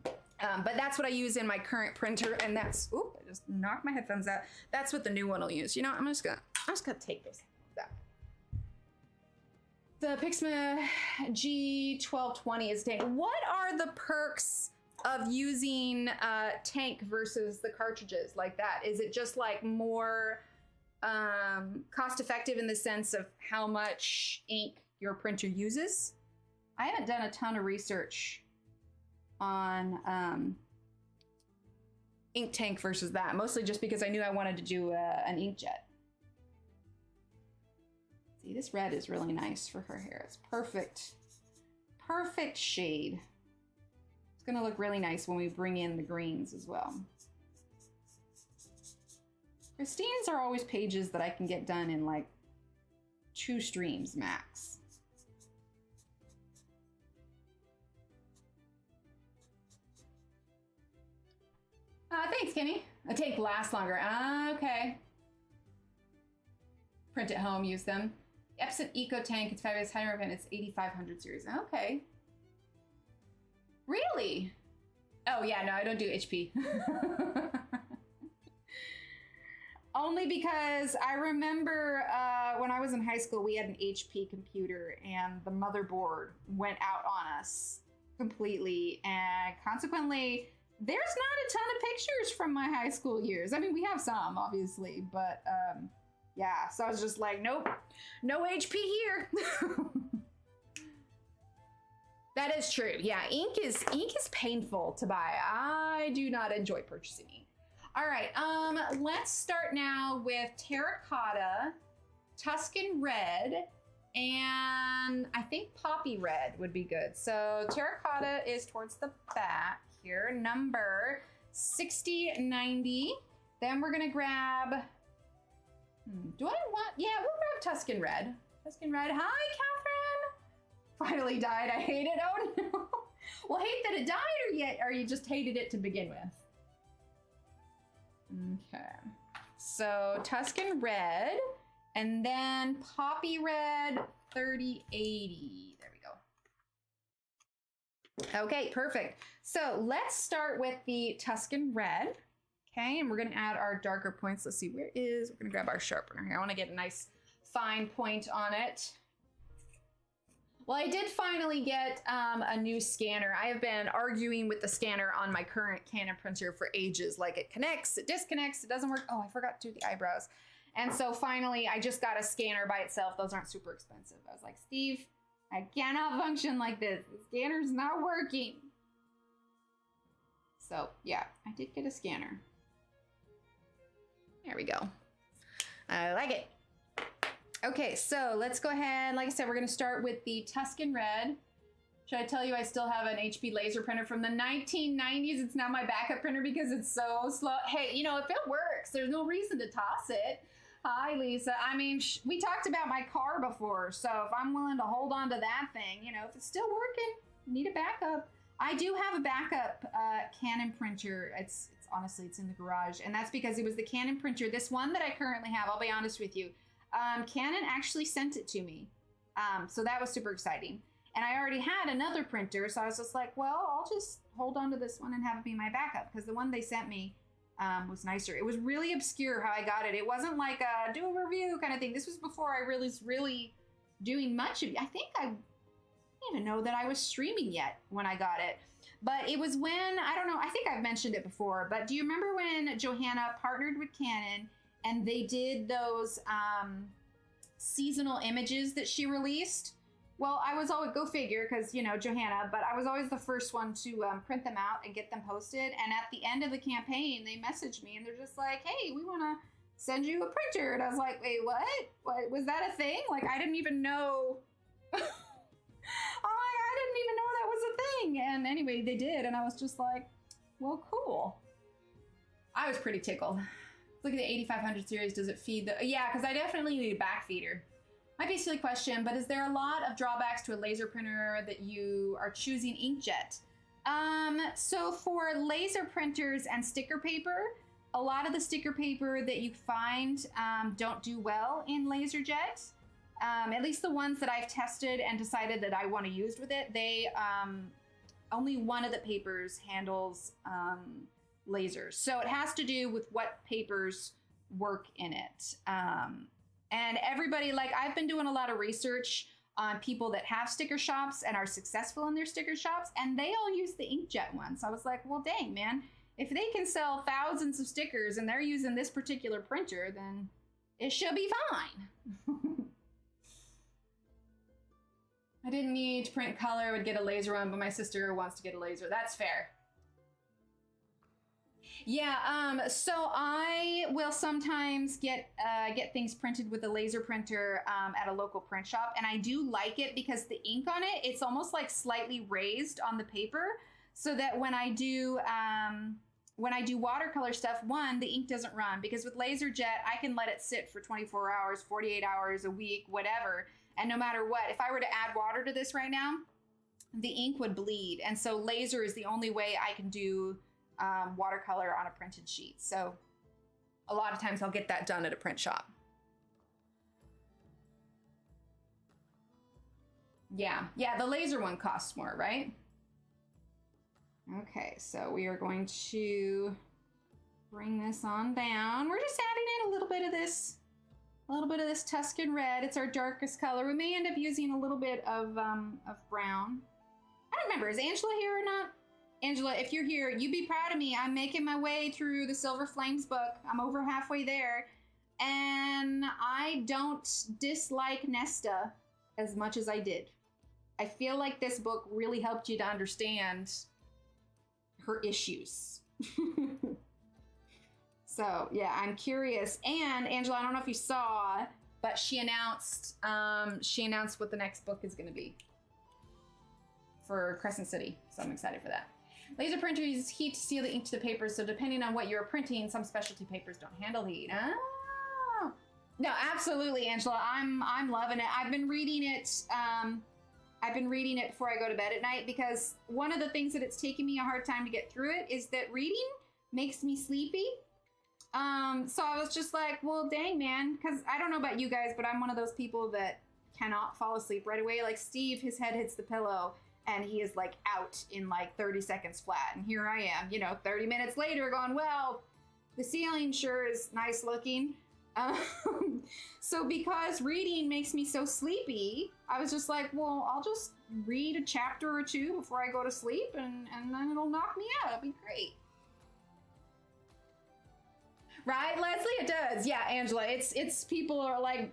But that's what I use in my current printer, and that's, oop, I just knocked my headphones out. That's what the new one will use. You know, I'm just gonna take this out. The Pixma G1220 is tank. What are the perks of using tank versus the cartridges like that? Is it just like more cost effective in the sense of how much ink your printer uses? I haven't done a ton of research on ink tank versus that, mostly just because I knew I wanted to do an inkjet. See, this red is really nice for her hair. It's perfect. Perfect shade. It's gonna look really nice when we bring in the greens as well. Christine's are always pages that I can get done in like 2 streams max. Thanks, Kenny. A tank lasts longer. Okay. Print at home, use them. Epson Eco Tank, it's fabulous. High event, it's 8500 series. Okay. Really? Oh yeah, no, I don't do HP. Only because I remember when I was in high school, we had an HP computer and the motherboard went out on us completely. And consequently, there's not a ton of pictures from my high school years. I mean, we have some, obviously, but yeah, so I was just like, nope, no HP here. That is true. Yeah, ink is painful to buy. I do not enjoy purchasing ink. All right, let's start now with terracotta, Tuscan red, and I think poppy red would be good. So terracotta is towards the back here, number 6090. Then we're gonna grab, do I want, yeah, we'll grab Tuscan red. Tuscan red, hi Catherine. Finally died, I hate it, oh no. Well, hate that it died or you just hated it to begin with? Okay, so Tuscan red, and then poppy red 3080. There we go. Okay, perfect. So let's start with the Tuscan red. Okay, and we're gonna add our darker points. Let's see, we're gonna grab our sharpener here. I wanna get a nice fine point on it. Well, I did finally get a new scanner. I have been arguing with the scanner on my current Canon printer for ages. Like, it connects, it disconnects, it doesn't work. Oh, I forgot to do the eyebrows. And so finally, I just got a scanner by itself. Those aren't super expensive. I was like, Steve, I cannot function like this. The scanner's not working. So yeah, I did get a scanner. There we go. I like it. Okay, so let's go ahead. Like I said, we're gonna start with the Tuscan red. Should I tell you I still have an HP laser printer from the 1990s? It's now my backup printer because it's so slow. Hey, you know, if it works, there's no reason to toss it. Hi, Lisa. I mean, we talked about my car before, so if I'm willing to hold on to that thing, you know, if it's still working, need a backup. I do have a backup Canon printer. It's honestly, it's in the garage, and that's because it was the Canon printer. This one that I currently have, I'll be honest with you, Canon actually sent it to me. So that was super exciting. And I already had another printer, so I was just like, well, I'll just hold on to this one and have it be my backup, because the one they sent me was nicer. It was really obscure how I got it. It wasn't like a do a review kind of thing. This was before I was really doing much of it. I think I didn't even know that I was streaming yet when I got it. But it was when, I don't know, I think I've mentioned it before, but do you remember when Johanna partnered with Canon and they did those seasonal images that she released? Well, I was always, go figure, because, you know, Johanna, but I was always the first one to print them out and get them posted. And at the end of the campaign, they messaged me and they're just like, hey, we want to send you a printer. And I was like, wait, what? What was that a thing? Like, I didn't even know. I didn't even know that was a thing. And anyway, they did. And I was just like, well, cool. I was pretty tickled. Look at the 8500 series. Does it feed the, yeah, because I definitely need a back feeder. Might be a silly question, but is there a lot of drawbacks to a laser printer that you are choosing inkjet? So for laser printers and sticker paper, a lot of the sticker paper that you find don't do well in LaserJet. At least the ones that I've tested and decided that I want to use with it, they only one of the papers handles lasers. So it has to do with what papers work in it. And everybody, like, I've been doing a lot of research on people that have sticker shops and are successful in their sticker shops, and they all use the inkjet one. So I was like, well, dang, man, if they can sell thousands of stickers and they're using this particular printer, then it should be fine. I didn't need to print color, would get a laser one, but my sister wants to get a laser. That's fair. Yeah, so I will sometimes get things printed with a laser printer at a local print shop, and I do like it because the ink on it, it's almost like slightly raised on the paper, so that when I do watercolor stuff, one, the ink doesn't run, because with laser jet, I can let it sit for 24 hours, 48 hours, a week, whatever, and no matter what, if I were to add water to this right now, the ink would bleed, and so laser is the only way I can do watercolor on a printed sheet. So a lot of times I'll get that done at a print shop. Yeah, the laser one costs more, right? Okay, so we are going to bring this on down. We're just adding in a little bit of this Tuscan red. It's our darkest color. We may end up using a little bit of brown. I don't remember, is Angela here or not? Angela, if you're here, you be proud of me. I'm making my way through the Silver Flames book. I'm over halfway there. And I don't dislike Nesta as much as I did. I feel like this book really helped you to understand her issues. So, yeah, I'm curious. And Angela, I don't know if you saw, but she announced what the next book is going to be for Crescent City. So I'm excited for that. Laser printer uses heat to seal the ink to the paper, so depending on what you're printing, some specialty papers don't handle heat. Oh. No, absolutely, Angela. I'm loving it. I've been reading it before I go to bed at night, because one of the things that it's taken me a hard time to get through it is that reading makes me sleepy. So I was just like, well, dang, man, because I don't know about you guys, but I'm one of those people that cannot fall asleep right away. Like Steve, his head hits the pillow and he is like out in like 30 seconds flat. And here I am, 30 minutes later going, well, the ceiling sure is nice looking. So because reading makes me so sleepy, I was just like, well, I'll just read a chapter or two before I go to sleep, and then it'll knock me out. It'll be great. Right, Leslie? It does. Yeah, Angela, it's people are like,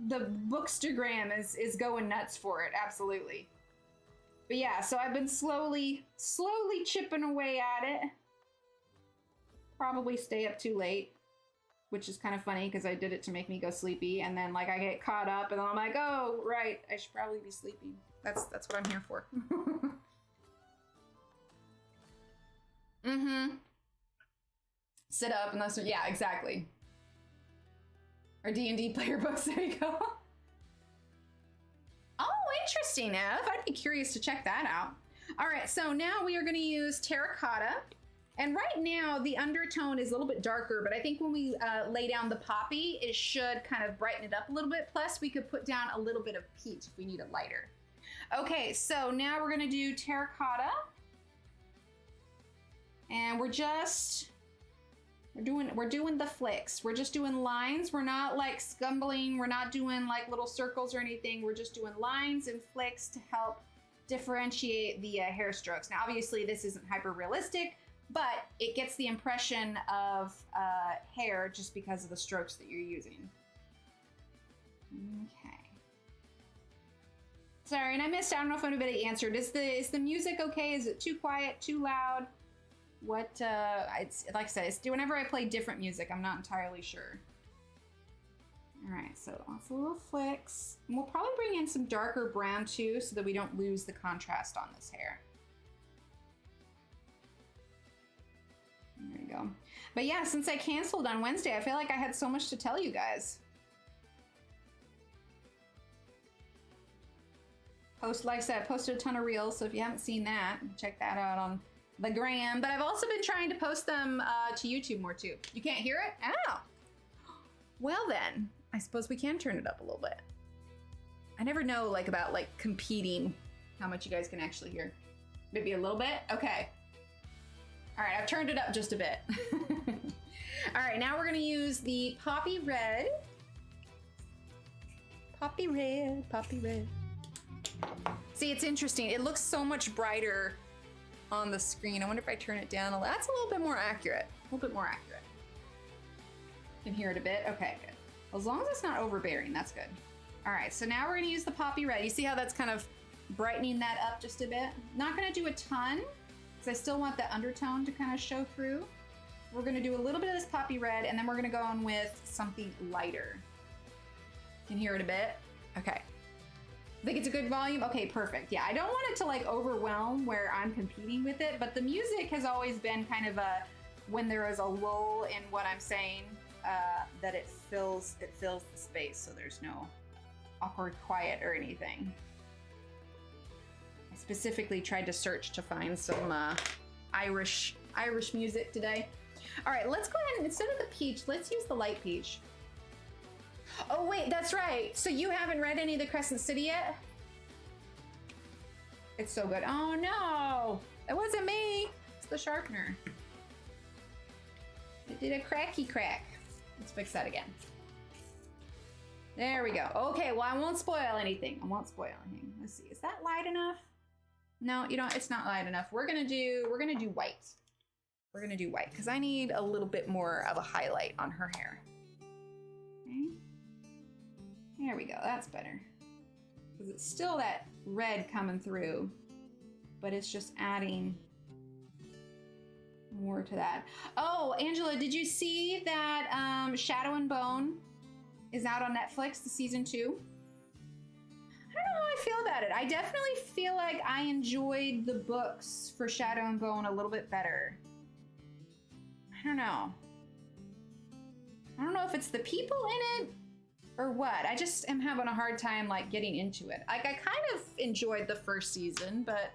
the Bookstagram is going nuts for it. Absolutely. But yeah, so I've been slowly chipping away at it. Probably stay up too late, which is kind of funny because I did it to make me go sleepy, and then like I get caught up and then I'm like, oh, right, I should probably be sleeping. That's what I'm here for. Mm-hmm. Sit up and that's what, yeah, exactly. Or D&D player books, there you go. Oh, interesting, Ev. I'd be curious to check that out. All right, so now we are going to use terracotta. And right now, the undertone is a little bit darker, but I think when we lay down the poppy, it should kind of brighten it up a little bit. Plus, we could put down a little bit of peach if we need it lighter. Okay, so now we're going to do terracotta. And we're doing the flicks. We're just doing lines. We're not like scumbling. We're not doing like little circles or anything. We're just doing lines and flicks to help differentiate the hair strokes. Now, obviously, this isn't hyper realistic, but it gets the impression of hair just because of the strokes that you're using. Okay. Sorry, and I missed, I don't know if anybody answered. Is the music okay? Is it too quiet, too loud? What, it's, like I said, it's whenever I play different music, I'm not entirely sure. All right, so lots of little flicks. And we'll probably bring in some darker brown too, so that we don't lose the contrast on this hair. There you go. But yeah, since I canceled on Wednesday, I feel like I had so much to tell you guys. Like I said, I posted a ton of reels, so if you haven't seen that, check that out on the gram. But I've also been trying to post them to YouTube more too. You can't hear it? Oh. Well then, I suppose we can turn it up a little bit. I never know like about like competing, how much you guys can actually hear. Maybe a little bit? Okay. All right, I've turned it up just a bit. All right, now we're gonna use the Poppy Red. Poppy Red, Poppy Red. See, it's interesting. It looks so much brighter on the screen. I wonder if I turn it down a little. That's a little bit more accurate. A little bit more accurate. Can hear it a bit? Okay, good. As long as it's not overbearing, that's good. All right, so now we're gonna use the Poppy Red. You see how that's kind of brightening that up just a bit? Not gonna do a ton, because I still want that undertone to kind of show through. We're gonna do a little bit of this poppy red, and then we're gonna go on with something lighter. Can hear it a bit? Okay. Think it's a good volume? Okay, perfect. Yeah, I don't want it to like overwhelm where I'm competing with it, but the music has always been kind of a, when there is a lull in what I'm saying, that it fills the space, so there's no awkward quiet or anything. I specifically tried to search to find some Irish music today. All right, let's go ahead and instead of the peach, let's use the light peach. Oh wait, that's right. So you haven't read any of the Crescent City yet? It's so good. Oh no, it wasn't me. It's the sharpener. It did a cracky crack. Let's fix that again. There we go. Okay, well I won't spoil anything. I won't spoil anything. Let's see, is that light enough? No, you don't. It's not light enough. We're gonna do white. We're gonna do white because I need a little bit more of a highlight on her hair. Okay. There we go. That's better. Because it's still that red coming through, but it's just adding more to that. Oh, Angela, did you see that Shadow and Bone is out on Netflix, the season 2? I don't know how I feel about it. I definitely feel like I enjoyed the books for Shadow and Bone a little bit better. I don't know. I don't know if it's the people in it or what. I just am having a hard time like getting into it. Like I kind of enjoyed the first season, but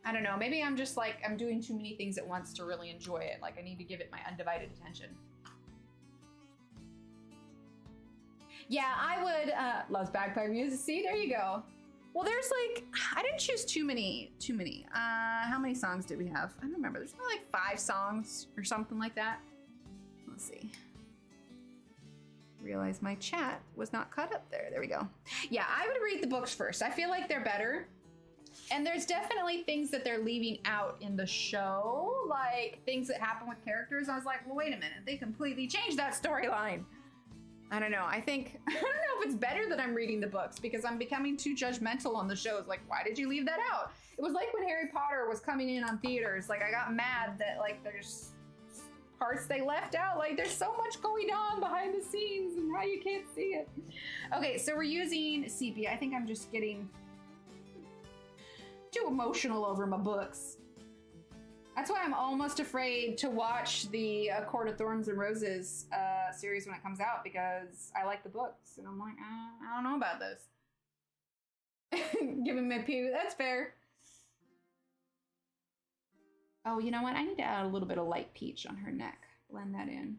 I don't know. Maybe I'm just like, I'm doing too many things at once to really enjoy it. Like I need to give it my undivided attention. Yeah, I would, loves bagpipe music. See, there you go. Well, there's like, I didn't choose too many. How many songs did we have? I don't remember. There's probably like 5 songs or something like that. Let's see. Realize my chat was not cut up there. There we go. Yeah, I would read the books first. I feel like they're better. And there's definitely things that they're leaving out in the show, like things that happen with characters. I was like, well, wait a minute. They completely changed that storyline. I don't know. I don't know if it's better that I'm reading the books because I'm becoming too judgmental on the shows. Like, why did you leave that out? It was like when Harry Potter was coming in on theaters. Like, I got mad that like there's parts they left out. Like, there's so much going on behind the scenes and now you can't see it. Okay, so we're using sepia. I think I'm just getting too emotional over my books. That's why I'm almost afraid to watch the Court of Thorns and Roses series when it comes out because I like the books and I'm like, I don't know about this. Giving me a pew, that's fair. Oh, you know what? I need to add a little bit of light peach on her neck. Blend that in.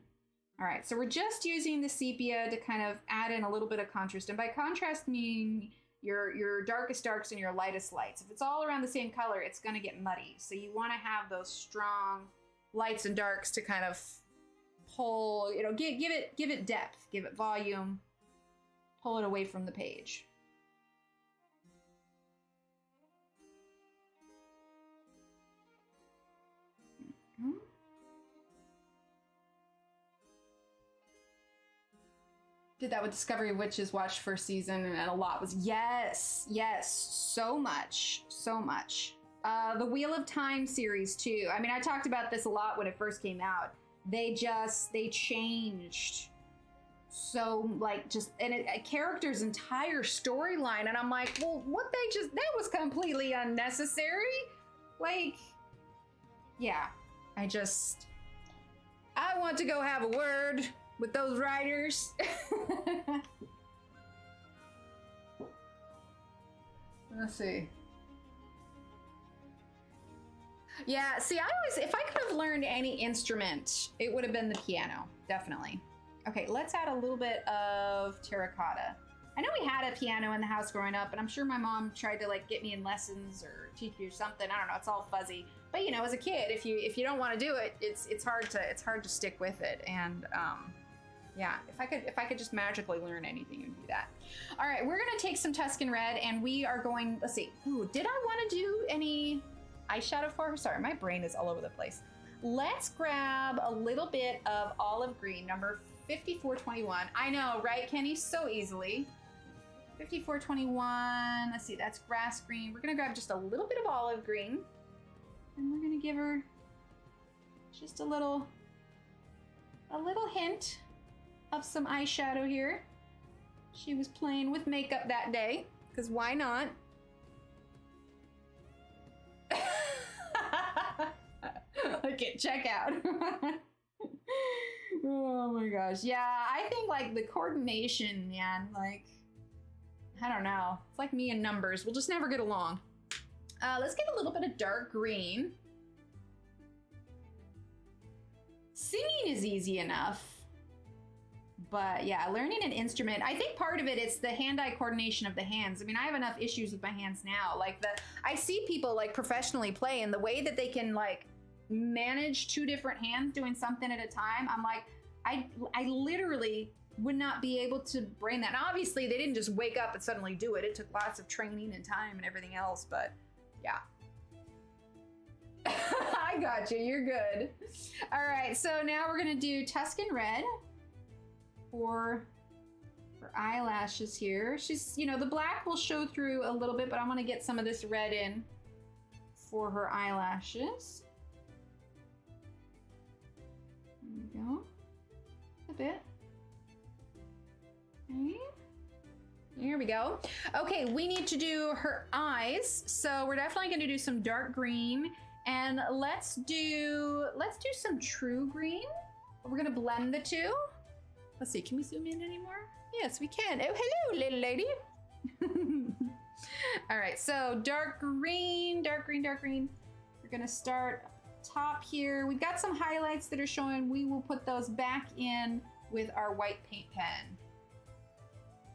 All right, so we're just using the sepia to kind of add in a little bit of contrast. And by contrast, meaning your darkest darks and your lightest lights. If it's all around the same color, it's gonna get muddy. So you wanna have those strong lights and darks to kind of pull, you know, give it depth, give it volume, pull it away from the page. Did that with Discovery Witches, watched first season, and a lot was, yes, so much. The Wheel of Time series too. I mean, I talked about this a lot when it first came out. They changed so like just, and a character's entire storyline, and I'm like, well, that was completely unnecessary. Like, yeah, I want to go have a word with those writers. Let's see. Yeah, see, if I could have learned any instrument, it would have been the piano, definitely. Okay, let's add a little bit of terracotta. I know we had a piano in the house growing up, and I'm sure my mom tried to like get me in lessons or teach me something. I don't know, it's all fuzzy. But you know, as a kid, if you don't want to do it, it's hard to stick with it. And yeah, if I could just magically learn anything, it would be that. All right, we're gonna take some Tuscan Red, and we are going. Let's see. Ooh, did I want to do any eyeshadow for her? Sorry, my brain is all over the place. Let's grab a little bit of olive green, number 5421. I know, right, Kenny? So easily. 5421. Let's see, that's grass green. We're gonna grab just a little bit of olive green, and we're gonna give her just a little a little hint of some eyeshadow here. She was playing with makeup that day, because why not? Okay, check out. Oh my gosh. Yeah, I think like the coordination, man, like, I don't know. It's like me and numbers. We'll just never get along. Let's get a little bit of dark green. Singing is easy enough. But yeah, learning an instrument, I think part of it is the hand-eye coordination of the hands. I mean, I have enough issues with my hands now. Like I see people like professionally play, and the way that they can like manage two different hands doing something at a time, I'm like, I literally would not be able to brain that. Now, obviously, they didn't just wake up and suddenly do it. It took lots of training and time and everything else, but yeah. I got you, you're good. All right, so now we're gonna do Tuscan Red for eyelashes here. She's, you know, the black will show through a little bit, but I'm gonna get some of this red in for her eyelashes. There we go. A bit. Okay. Here we go. Okay, we need to do her eyes. So we're definitely gonna do some dark green, and let's do some true green. We're gonna blend the two. Let's see, can we zoom in anymore? Yes, we can. Oh, hello, little lady. All right, so dark green, dark green, dark green. We're gonna start top here. We've got some highlights that are showing. We will put those back in with our white paint pen.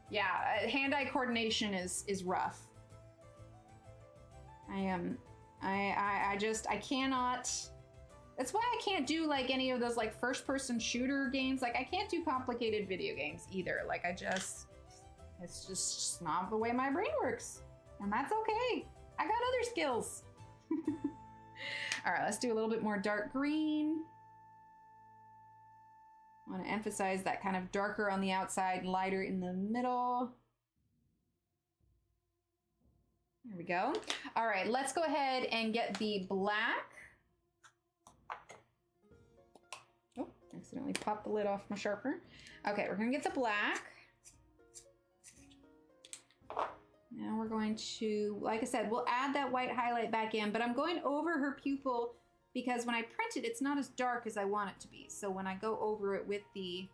Yeah, hand-eye coordination is rough. I cannot. That's why I can't do like any of those like first-person shooter games. Like I can't do complicated video games either. Like it's just not the way my brain works. And that's okay. I got other skills. All right, let's do a little bit more dark green. I want to emphasize that kind of darker on the outside, lighter in the middle. There we go. All right, let's go ahead and get the black. Oh, accidentally popped the lid off my sharpener. Okay, we're gonna get the black. Now we're going to, like I said, we'll add that white highlight back in, but I'm going over her pupil because when I print it, it's not as dark as I want it to be. So when I go over it with the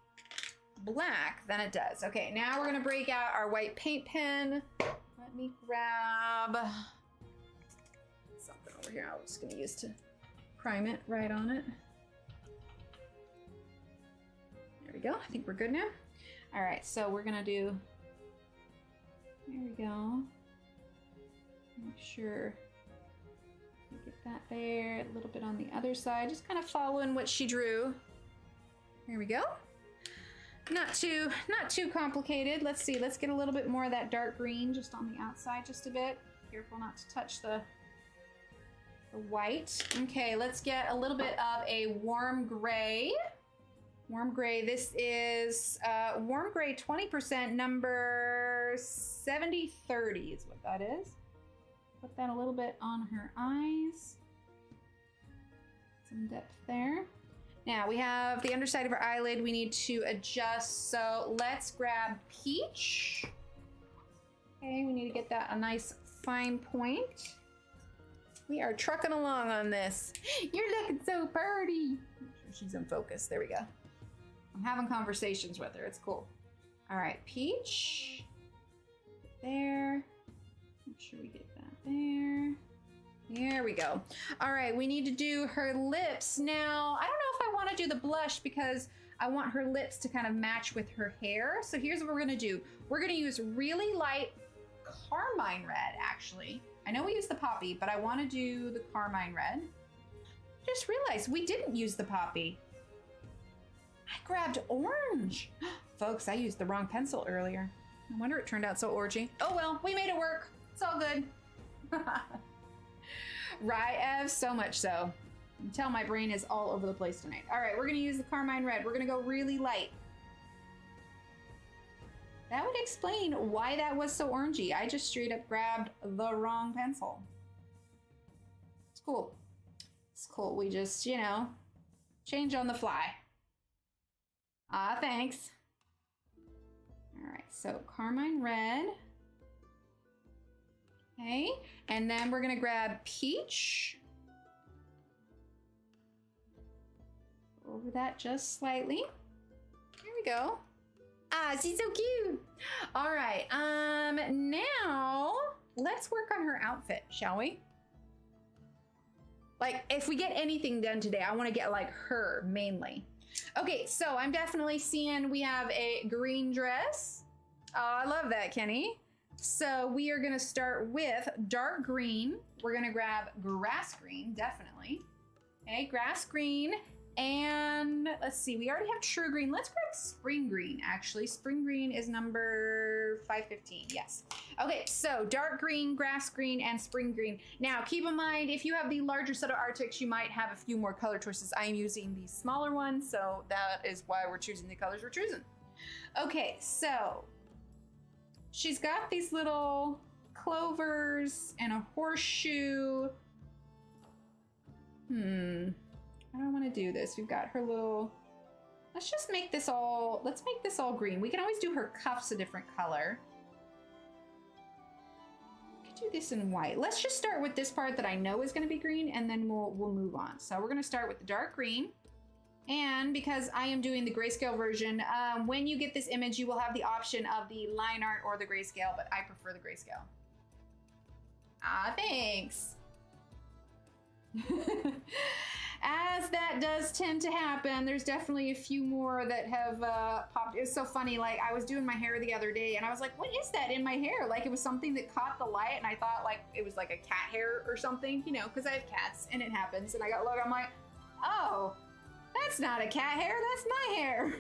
black, then it does. Okay, now we're gonna break out our white paint pen. Let me grab something over here. I'm just gonna use to prime it right on it. There we go, I think we're good now. All right, so we're gonna do, there we go. Make sure we get that there, a little bit on the other side, just kind of following what she drew. There we go. Not too complicated. Let's see, let's get a little bit more of that dark green just on the outside, just a bit. Careful not to touch the white. Okay, let's get a little bit of a warm gray. Warm gray, this is warm gray 20%, number 7030 is what that is. Put that a little bit on her eyes. Some depth there. Now we have the underside of her eyelid we need to adjust, so let's grab peach. Okay, we need to get that a nice fine point. We are trucking along on this. You're looking so pretty. Make sure she's in focus, there we go. I'm having conversations with her, it's cool. All right, peach. There. Make sure we get that there. There we go. All right, we need to do her lips. Now, I don't know if I want to do the blush because I want her lips to kind of match with her hair. So here's what we're gonna do. We're gonna use really light carmine red, actually. I know we used the poppy, but I want to do the carmine red. Just realized we didn't use the poppy. I grabbed orange. Folks, I used the wrong pencil earlier. No wonder it turned out so orangey. Oh well, we made it work. It's all good. Right, Ev? So much so. You can tell my brain is all over the place tonight. All right, we're gonna use the carmine red. We're gonna go really light. That would explain why that was so orangey. I just straight up grabbed the wrong pencil. It's cool. It's cool. We just, you know, change on the fly. Ah, thanks. All right, so carmine red. Okay, and then we're gonna grab peach. Over that just slightly. Here we go. Ah, she's so cute. All right, now let's work on her outfit, shall we? Like, if we get anything done today, I want to get like her mainly. Okay, so I'm definitely seeing we have a green dress. Oh, I love that, Kenny. So we are gonna start with dark green. We're gonna grab grass green, definitely. Okay, grass green. And let's see, we already have true green. Let's grab spring green, actually. Spring green is number 515, yes. Okay, so dark green, grass green, and spring green. Now, keep in mind, if you have the larger set of Arrtx, you might have a few more color choices. I am using the smaller one, so that is why we're choosing the colors we're choosing. Okay, so she's got these little clovers and a horseshoe. I don't want to do this. We've got her little, let's just make this all, let's make this all green. We can always do her cuffs a different color. We could do this in white. Let's just start with this part that I know is going to be green, and then we'll move on. So we're going to start with the dark green. And because I am doing the grayscale version, when you get this image, you will have the option of the line art or the grayscale, but I prefer the grayscale. Ah, thanks. As that does tend to happen, there's definitely a few more that have popped. It's so funny, like I was doing my hair the other day and I was like, what is that in my hair? Like it was something that caught the light and I thought like it was like a cat hair or something, you know, because I have cats and it happens. And I got look, I'm like, oh, that's not a cat hair, that's my hair.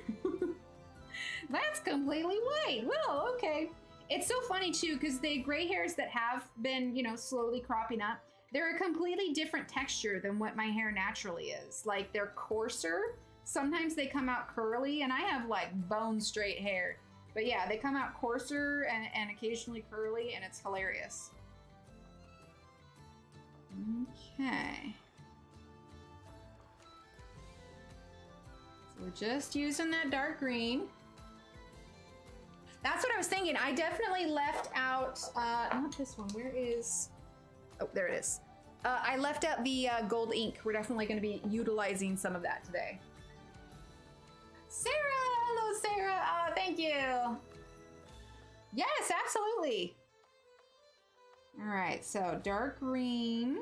That's completely white. Well, okay. It's so funny too, because the gray hairs that have been, you know, slowly cropping up, they're a completely different texture than what my hair naturally is. Like they're coarser. Sometimes they come out curly and I have like bone straight hair. But yeah, they come out coarser and occasionally curly and it's hilarious. Okay. So we're just using that dark green. That's what I was thinking. I definitely left out, not this one, where is... Oh, there it is. I left out the gold ink. We're definitely going to be utilizing some of that today. Sarah! Hello, Sarah! Oh, thank you! Yes, absolutely! All right, so dark green.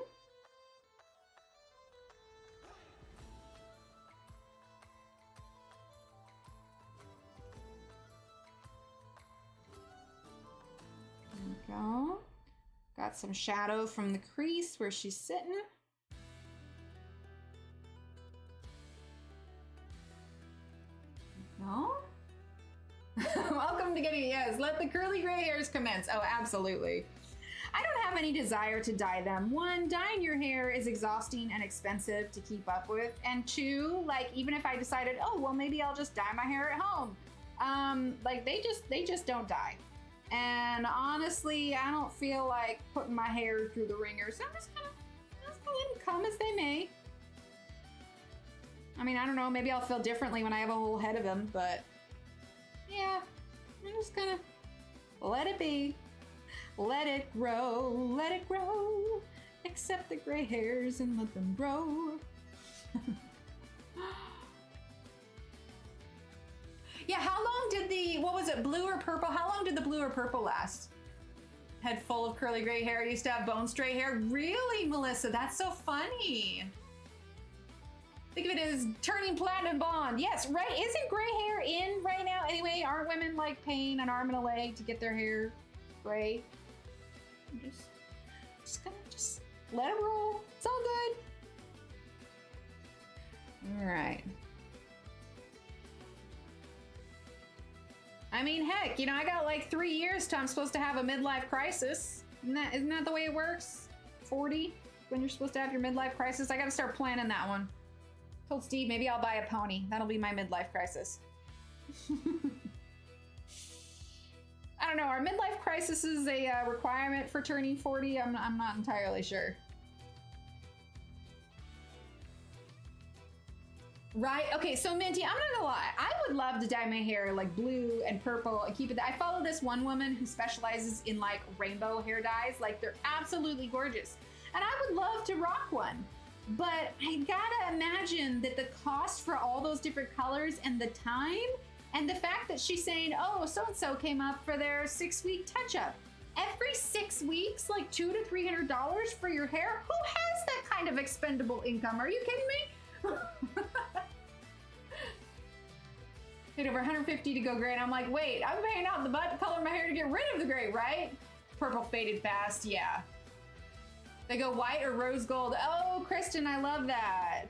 There we go. Got some shadow from the crease where she's sitting. No? Welcome to getting, yes, let the curly gray hairs commence. Oh, absolutely. I don't have any desire to dye them. One, dyeing your hair is exhausting and expensive to keep up with. And two, like even if I decided, oh, well, maybe I'll just dye my hair at home. Like they just don't dye. And honestly, I don't feel like putting my hair through the ringer, so I'm just gonna let them come as they may. I mean, I don't know, maybe I'll feel differently when I have a whole head of them, but yeah, I'm just gonna let it be. Let it grow, accept the gray hairs and let them grow. Yeah, how long did the, what was it, blue or purple? How long did the blue or purple last? Head full of curly gray hair, used to have bone straight hair. Really, Melissa? That's so funny. Think of it as turning platinum blonde. Yes, right? Isn't gray hair in right now anyway? Aren't women like paying an arm and a leg to get their hair gray? I'm just gonna let it roll. It's all good. All right. I mean, heck, you know, I got like 3 years till I'm supposed to have a midlife crisis. Isn't that the way it works? 40, when you're supposed to have your midlife crisis. I gotta start planning that one. Told Steve, maybe I'll buy a pony. That'll be my midlife crisis. I don't know, are midlife crises a requirement for turning 40? I'm not entirely sure. Right? Okay, so Minty, I'm not gonna lie. I would love to dye my hair like blue and purple and keep it. I follow this one woman who specializes in like rainbow hair dyes. Like they're absolutely gorgeous. And I would love to rock one. But I gotta imagine that the cost for all those different colors and the time and the fact that she's saying, oh, so-and-so came up for their 6-week touch-up. Every 6 weeks, like $200 to $300 for your hair? Who has that kind of expendable income? Are you kidding me? Hit over 150 to go gray, and I'm like, wait, I'm paying out the butt to color my hair to get rid of the gray, right? Purple faded fast, yeah. They go white or rose gold. Oh, Kristen, I love that.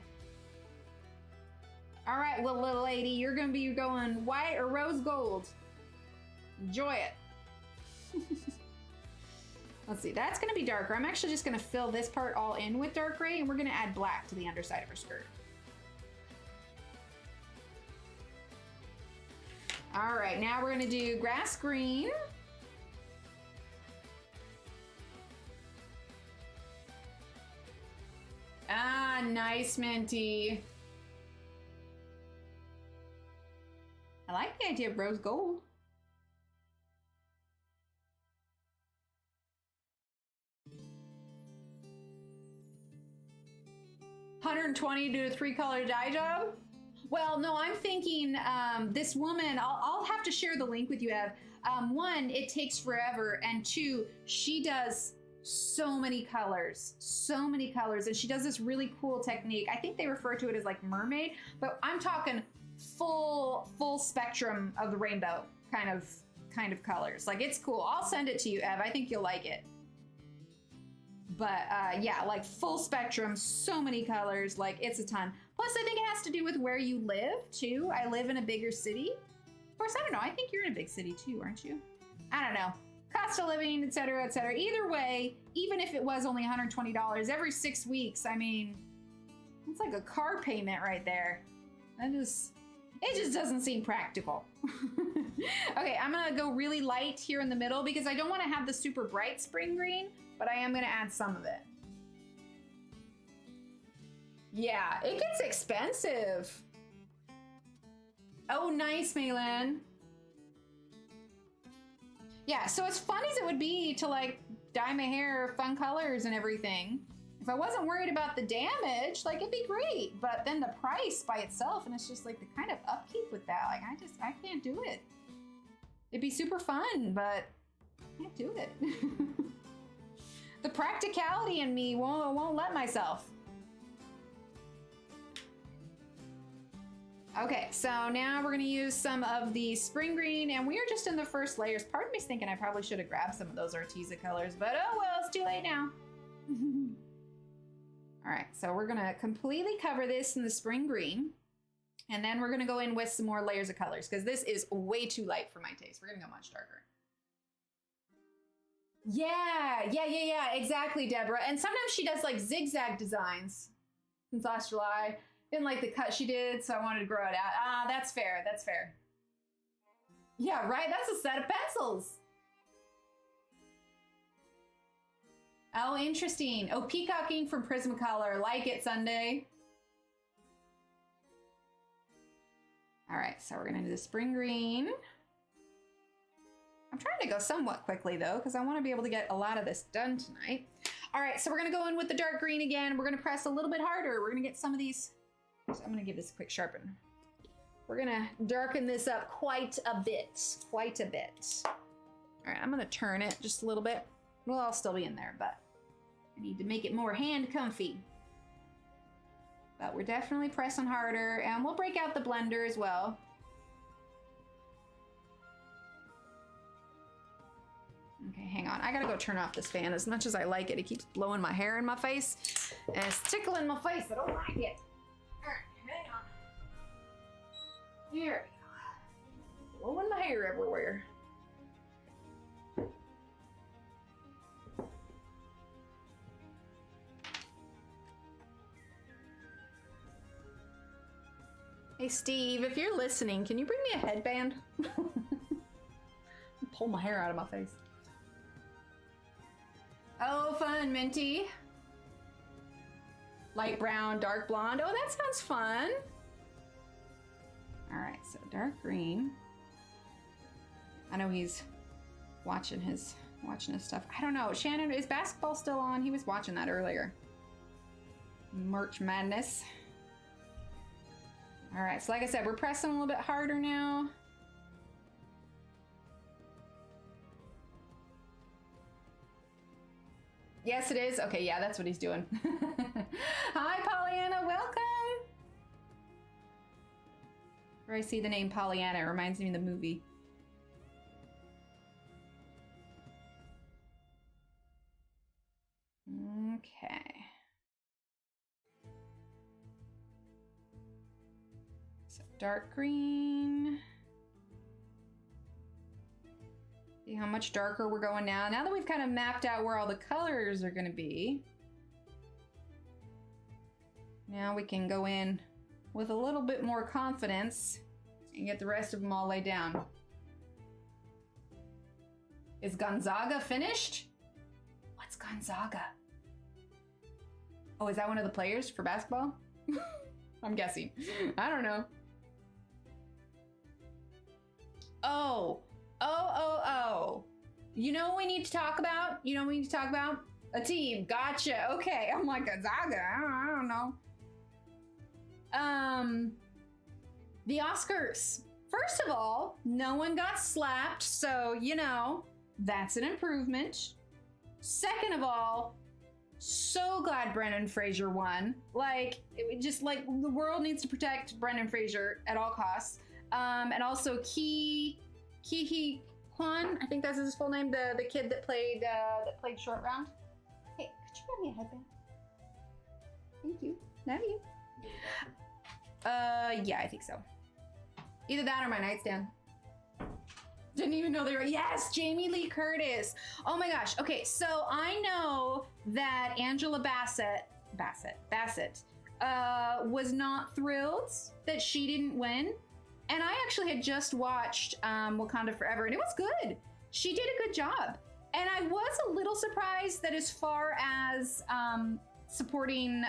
All right, well, little lady, you're gonna be going white or rose gold. Enjoy it. Let's see, that's gonna be darker. I'm actually just gonna fill this part all in with dark gray, and we're gonna add black to the underside of her skirt. All right, now we're gonna do grass green. Ah, nice, Minty. I like the idea of rose gold. $120 to do a 3-color dye job? Well, no, I'm thinking this woman, I'll have to share the link with you, Ev. One, it takes forever, and two, she does so many colors, and she does this really cool technique. I think they refer to it as like mermaid, but I'm talking full spectrum of the rainbow kind of colors. Like, it's cool. I'll send it to you, Ev. I think you'll like it. But yeah, like full spectrum, so many colors, like it's a ton. Plus, I think it has to do with where you live too. I live in a bigger city. Of course, I don't know. I think you're in a big city too, aren't you? I don't know. Cost of living, et cetera, et cetera. Either way, even if it was only $120 every 6 weeks, I mean, it's like a car payment right there. It just doesn't seem practical. Okay, I'm gonna go really light here in the middle because I don't want to have the super bright spring green, but I am gonna add some of it. Yeah, it gets expensive. Oh, nice, Malin. Yeah, so as fun as it would be to like dye my hair fun colors and everything, if I wasn't worried about the damage, like it'd be great. But then the price by itself, and it's just like the kind of upkeep with that, like I can't do it. It'd be super fun, but I can't do it. The practicality in me won't let myself. Okay, so now we're gonna use some of the spring green, and we are just in the first layers. Part of me's thinking I probably should have grabbed some of those Arrtx colors, but oh well, it's too late now. All right, so we're gonna completely cover this in the spring green, and then we're gonna go in with some more layers of colors because this is way too light for my taste. We're gonna go much darker. Yeah, exactly, Deborah. And sometimes she does like zigzag designs since last July. Didn't like the cut she did, so I wanted to grow it out. Ah, that's fair, that's fair. Yeah, right, that's a set of pencils. Oh, interesting. Oh, peacocking from Prismacolor. Like it, Sunday. All right, so we're gonna do the spring green. I'm trying to go somewhat quickly though, because I want to be able to get a lot of this done tonight. All right, so we're gonna go in with the dark green again. We're gonna press a little bit harder. We're gonna get some of these. So I'm gonna give this a quick sharpen. We're gonna darken this up quite a bit, All right, I'm gonna turn it just a little bit. Well, I'll still be in there, but I need to make it more hand comfy. But we're definitely pressing harder, and we'll break out the blender as well. Okay, hang on. I gotta go turn off this fan. As much as I like it, it keeps blowing my hair in my face, and it's tickling my face. I don't like it. All right, hang on. Here we go. Blowing my hair everywhere. Hey Steve, if you're listening, can you bring me a headband? Pull my hair out of my face. Oh, fun, Minty. Light brown, dark blonde. Oh, that sounds fun. All right, so dark green. I know he's watching his stuff. I don't know. Shannon, is basketball still on? He was watching that earlier. March Madness. All right, so like I said, we're pressing a little bit harder now. Yes, it is. Okay, yeah, that's what he's doing. Hi, Pollyanna, welcome. Where I see the name Pollyanna, it reminds me of the movie. Okay. So dark green. See how much darker we're going now. Now that we've kind of mapped out where all the colors are going to be, now we can go in with a little bit more confidence and get the rest of them all laid down. Is Gonzaga finished? What's Gonzaga? Oh, is that one of the players for basketball? I'm guessing. I don't know. Oh. You know what we need to talk about? You know what we need to talk about? A team. Gotcha. Okay. I'm like, Gonzaga. I don't know. The Oscars. First of all, no one got slapped, so, you know, that's an improvement. Second of all, so glad Brendan Fraser won. Like, it just like the world needs to protect Brendan Fraser at all costs. And also Ki Kwan, I think that's his full name, the kid that played Short Round. Hey, could you grab me a headband? Thank you. Love you. Yeah, I think so. Either that or my nightstand. Didn't even know they were. Yes, Jamie Lee Curtis. Oh my gosh. Okay, so I know that Angela Bassett was not thrilled that she didn't win. And I actually had just watched Wakanda Forever, and it was good. She did a good job. And I was a little surprised that as far as supporting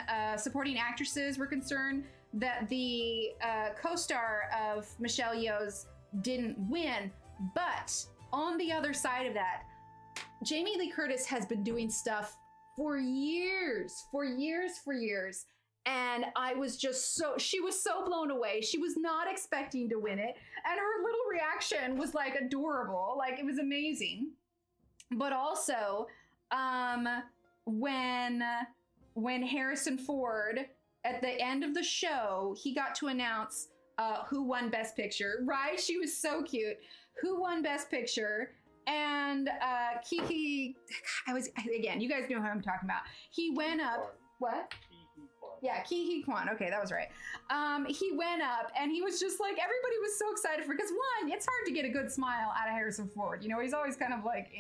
actresses were concerned, that the co-star of Michelle Yeoh's didn't win. But on the other side of that, Jamie Lee Curtis has been doing stuff for years. And I was just she was so blown away. She was not expecting to win it. And her little reaction was like adorable. Like, it was amazing. But also, when Harrison Ford, at the end of the show, he got to announce who won Best Picture, right? She was so cute. Who won Best Picture? And Kiki, again, you guys know who I'm talking about. He went up, what? Yeah, Ki Kwan. Okay, that was right. He went up and he was just like, everybody was so excited because one, it's hard to get a good smile out of Harrison Ford. You know, he's always kind of like,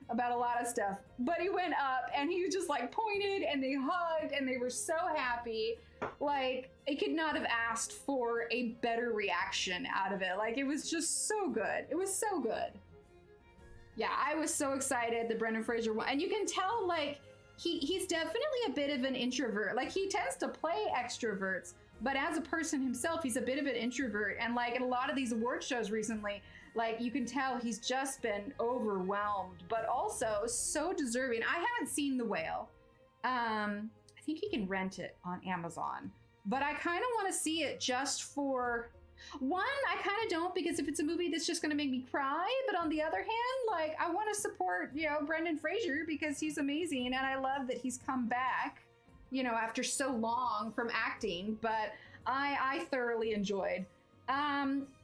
about a lot of stuff. But he went up and he was just like pointed and they hugged and they were so happy. Like, I could not have asked for a better reaction out of it. Like, it was just so good. It was so good. Yeah, I was so excited that Brendan Fraser won. And you can tell, like, he's definitely a bit of an introvert. Like, he tends to play extroverts, but as a person himself, he's a bit of an introvert. And like in a lot of these award shows recently, like you can tell he's just been overwhelmed, but also so deserving. I haven't seen The Whale. I think you can rent it on Amazon, but I kind of want to see it just for one. I kind of don't, because if it's a movie that's just going to make me cry, but on the other hand, like I want to support, you know, Brendan Fraser because he's amazing. And I love that he's come back, you know, after so long from acting, but I thoroughly enjoyed.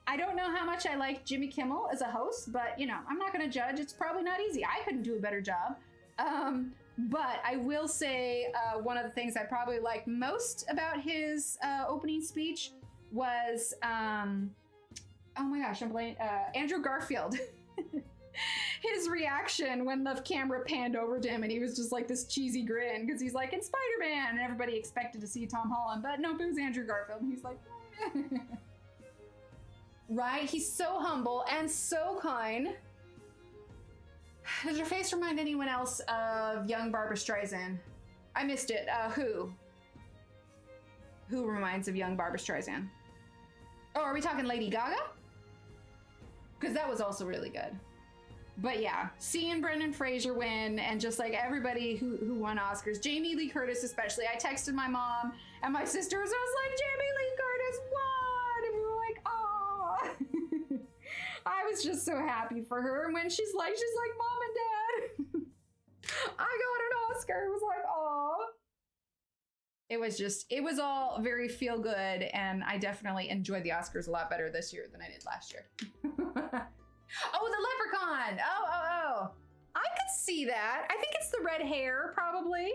I don't know how much I like Jimmy Kimmel as a host, but you know, I'm not going to judge. It's probably not easy. I couldn't do a better job. But I will say one of the things I probably liked most about his opening speech was, oh my gosh, I'm blanking, Andrew Garfield. His reaction when the camera panned over to him and he was just like this cheesy grin because he's like, in Spider-Man, and everybody expected to see Tom Holland, but nope, it was Andrew Garfield, and he's like, right? He's so humble and so kind. Does your face remind anyone else of young Barbra Streisand? I missed it. Who reminds of young Barbra Streisand? Oh, are we talking Lady Gaga? Because that was also really good. But yeah, seeing Brendan Fraser win and just like everybody who won Oscars, Jamie Lee Curtis especially. I texted my mom and my sisters. I was like, Jamie Lee Curtis won, and we were like, oh. I was just so happy for her. And when she's like, Mom and Dad, I got an Oscar. It was like, oh. It was all very feel good, and I definitely enjoyed the Oscars a lot better this year than I did last year. Oh, the Leprechaun. Oh. I could see that. I think it's the red hair, probably.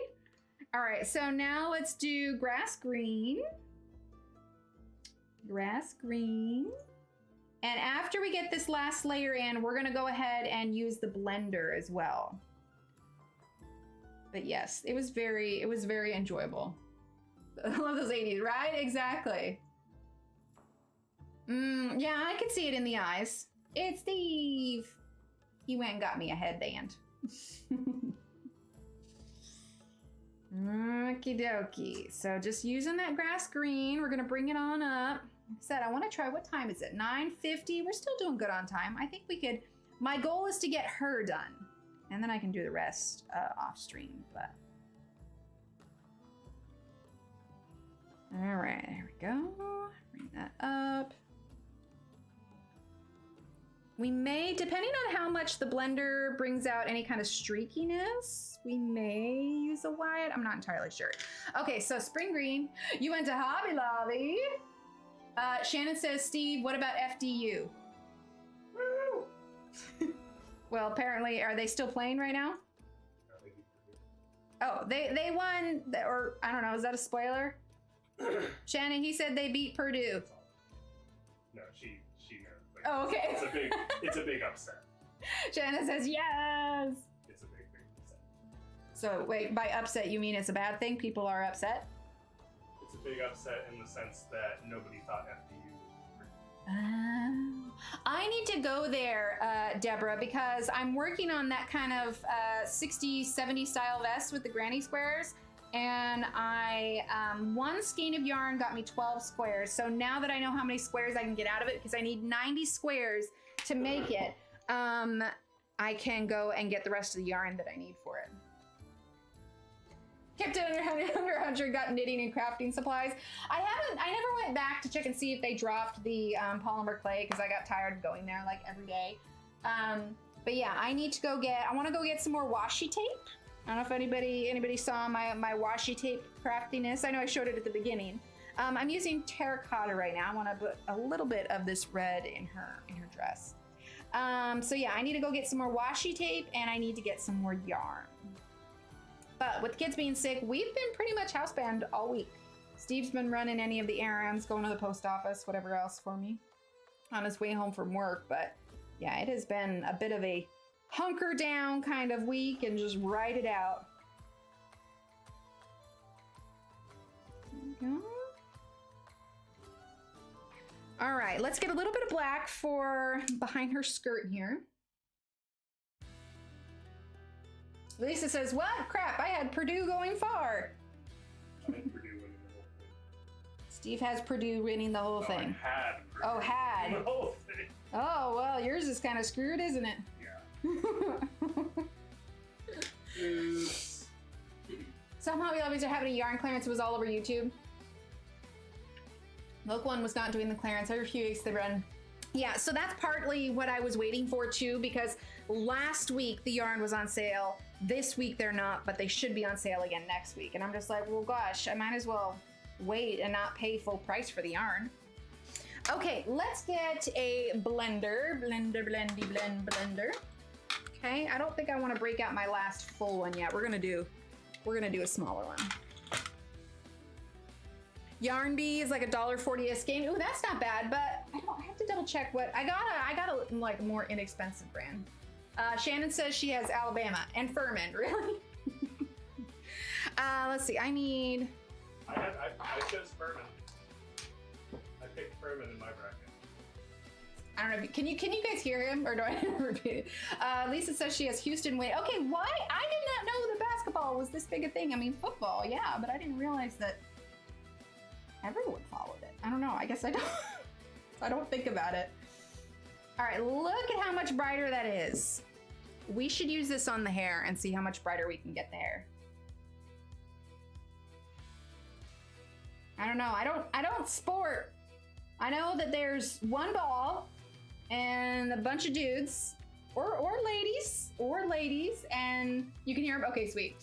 All right, so now let's do grass green. Grass green. And after we get this last layer in, we're gonna go ahead and use the blender as well. But yes, it was very enjoyable. I love those 80s, right? Exactly. Yeah, I could see it in the eyes. It's Steve. He went and got me a headband. Okie dokie. So just using that grass green, we're gonna bring it on up. Like I said, I want to try. What time is it? 9:50. We're still doing good on time. I think we could. My goal is to get her done, and then I can do the rest off stream. But all right, there we go. Bring that up. We may, depending on how much the blender brings out any kind of streakiness, we may use a white. I'm not entirely sure. Okay, so spring green. You went to Hobby Lobby. Shannon says, Steve, what about FDU? Well, apparently, are they still playing right now? Oh, they won, or I don't know, is that a spoiler? Shannon, he said they beat Purdue. No, she knows. Like, Oh, okay. It's a big upset. Shannon says yes. It's a big upset. So wait, by upset you mean it's a bad thing? People are upset? It's a big upset in the sense that nobody thought FDU was I need to go there, Deborah, because I'm working on that kind of 60s, 70s style vest with the granny squares. And one skein of yarn got me 12 squares. So now that I know how many squares I can get out of it, because I need 90 squares to make it, I can go and get the rest of the yarn that I need for it. Kept it under 100, got knitting and crafting supplies. I never went back to check and see if they dropped the polymer clay, because I got tired of going there like every day. But yeah, I want to go get some more washi tape. I don't know if anybody saw my washi tape craftiness. I know I showed it at the beginning. I'm using terracotta right now. I want to put a little bit of this red in her dress. So yeah, I need to go get some more washi tape, and I need to get some more yarn. But with the kids being sick, we've been pretty much housebound all week. Steve's been running any of the errands, going to the post office, whatever else for me on his way home from work. But yeah, it has been a bit of a hunker down kind of week and just ride it out. There we go. All right, let's get a little bit of black for behind her skirt here. Lisa says, what? Crap, I had Purdue going far. I had Purdue winning the whole thing. Steve has Purdue winning the whole thing. I had Purdue had. winning the whole thing. Oh, well, yours is kind of screwed, isn't it? Yeah. Somehow we always are having a yarn clearance. It was all over YouTube. Milk One was not doing the clearance. Every few weeks they run. Yeah, so that's partly what I was waiting for too, because last week the yarn was on sale. This week they're not, but they should be on sale again next week. And I'm just like, well, gosh, I might as well wait and not pay full price for the yarn. Okay, let's get a blender. Blender. Okay, I don't think I want to break out my last full one yet. We're gonna do a smaller one. Yarn Bee is like $1.40 a skein. Ooh, that's not bad, but I have to double check what I got a like more inexpensive brand. Shannon says she has Alabama and Furman. Really? Let's see. I chose Furman. I picked Furman in my bracket. I don't know. Can you guys hear him, or do I repeat it? Lisa says she has Houston win. Okay, why? I did not know that basketball was this big a thing. I mean, football, yeah, but I didn't realize that everyone followed it. I don't know. I guess I don't. I don't think about it. All right, look at how much brighter that is. We should use this on the hair and see how much brighter we can get the hair. I don't know. I don't sport. I know that there's one ball and a bunch of dudes or ladies, and you can hear them. Okay, sweet.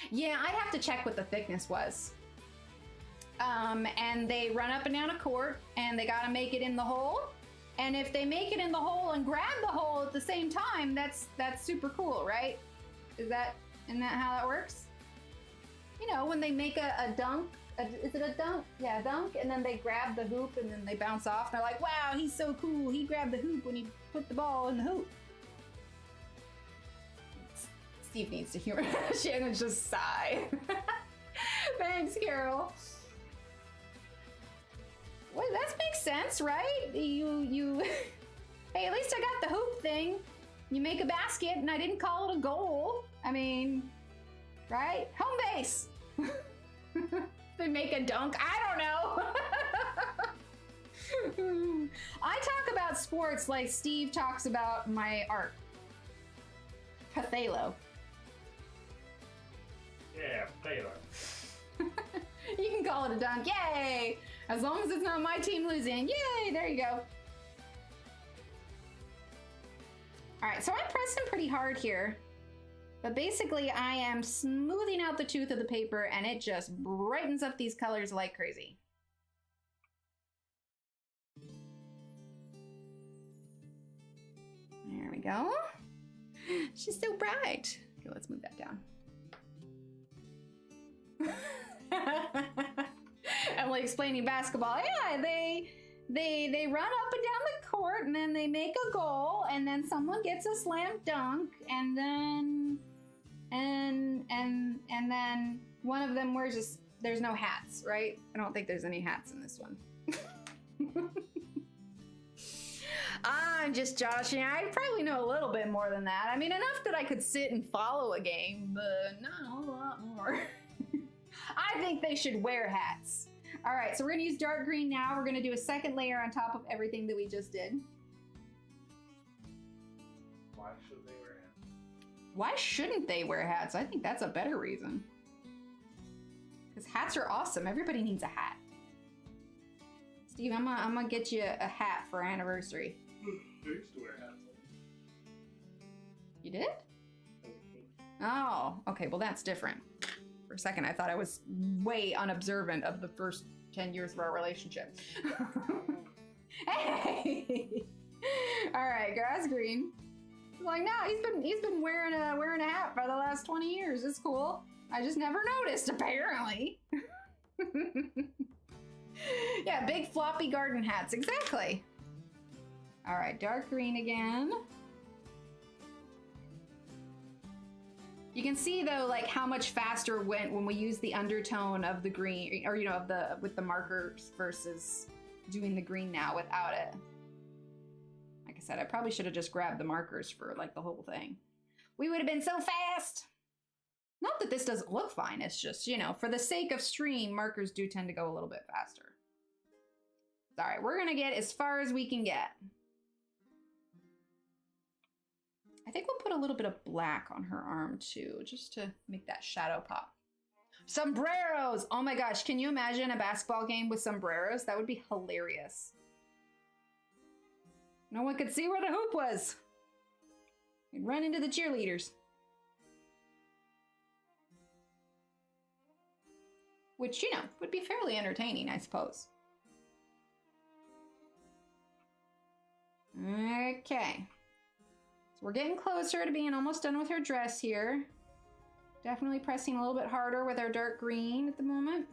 Yeah, I'd have to check what the thickness was. And they run up and down a court, and they gotta make it in the hole. And if they make it in the hole and grab the hole at the same time, that's super cool, right? Isn't that how that works? You know, when they make a dunk, is it a dunk? Yeah, a dunk, and then they grab the hoop and then they bounce off. And they're like, wow, he's so cool. He grabbed the hoop when he put the ball in the hoop. Steve needs to humor. Shannon's just sigh. Thanks, Carol. Well, that makes sense, right? You. Hey, at least I got the hoop thing. You make a basket, and I didn't call it a goal. I mean, right? Home base. They make a dunk. I don't know. I talk about sports like Steve talks about my art. Pathalo. Yeah, Taylor. You can call it a dunk. Yay! As long as it's not my team losing. Yay! There you go. All right, so I'm pressing pretty hard here. But basically, I am smoothing out the tooth of the paper, and it just brightens up these colors like crazy. There we go. She's so bright. Okay, let's move that down. Emily explaining basketball. Yeah, they run up and down the court, and then they make a goal, and then someone gets a slam dunk, and then one of them wears just, there's no hats, right? I don't think there's any hats in this one. I'm just joshing. I probably know a little bit more than that. I mean, enough that I could sit and follow a game, but not a whole lot more. I think they should wear hats. All right, so we're gonna use dark green now. We're gonna do a second layer on top of everything that we just did. Why should they wear hats? Why shouldn't they wear hats? I think that's a better reason. Because hats are awesome. Everybody needs a hat. Steve, I'm gonna get you a hat for our anniversary. I used to wear hats. You did? Oh, okay, well that's different. For a second, I thought I was way unobservant of the first 10 years of our relationship. Hey! All right, grass green. Like, no, he's been wearing a hat for the last 20 years. It's cool. I just never noticed, apparently. Yeah, big floppy garden hats, exactly. All right, dark green again. You can see though, like how much faster it went when we use the undertone of the green, or you know, with the markers versus doing the green now without it. Like I said, I probably should have just grabbed the markers for like the whole thing. We would have been so fast. Not that this doesn't look fine. It's just, you know, for the sake of stream, markers do tend to go a little bit faster. All right, we're gonna get as far as we can get. I think we'll put a little bit of black on her arm too, just to make that shadow pop. Sombreros! Oh my gosh, can you imagine a basketball game with sombreros? That would be hilarious. No one could see where the hoop was. We'd run into the cheerleaders. Which, you know, would be fairly entertaining, I suppose. Okay. We're getting closer to being almost done with her dress here. Definitely pressing a little bit harder with our dark green at the moment.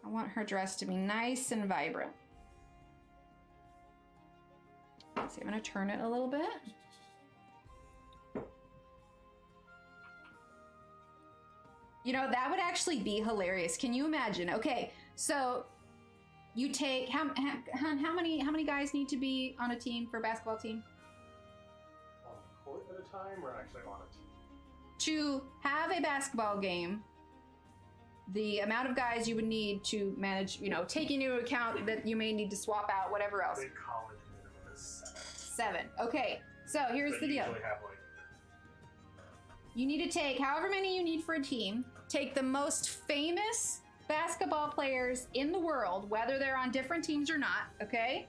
I want her dress to be nice and vibrant. Let's see, I'm gonna turn it a little bit. You know, that would actually be hilarious. Can you imagine? Okay, so you take, how many guys need to be on a team for a basketball team? On the court at a time, or actually on a team? To have a basketball game, the amount of guys you would need to manage, you know, taking into account that you may need to swap out whatever else. The college minimum is 7. Okay, so here's But the you deal. usually have like You need to take however many you need for a team, take the most famous basketball players in the world, whether they're on different teams or not, okay?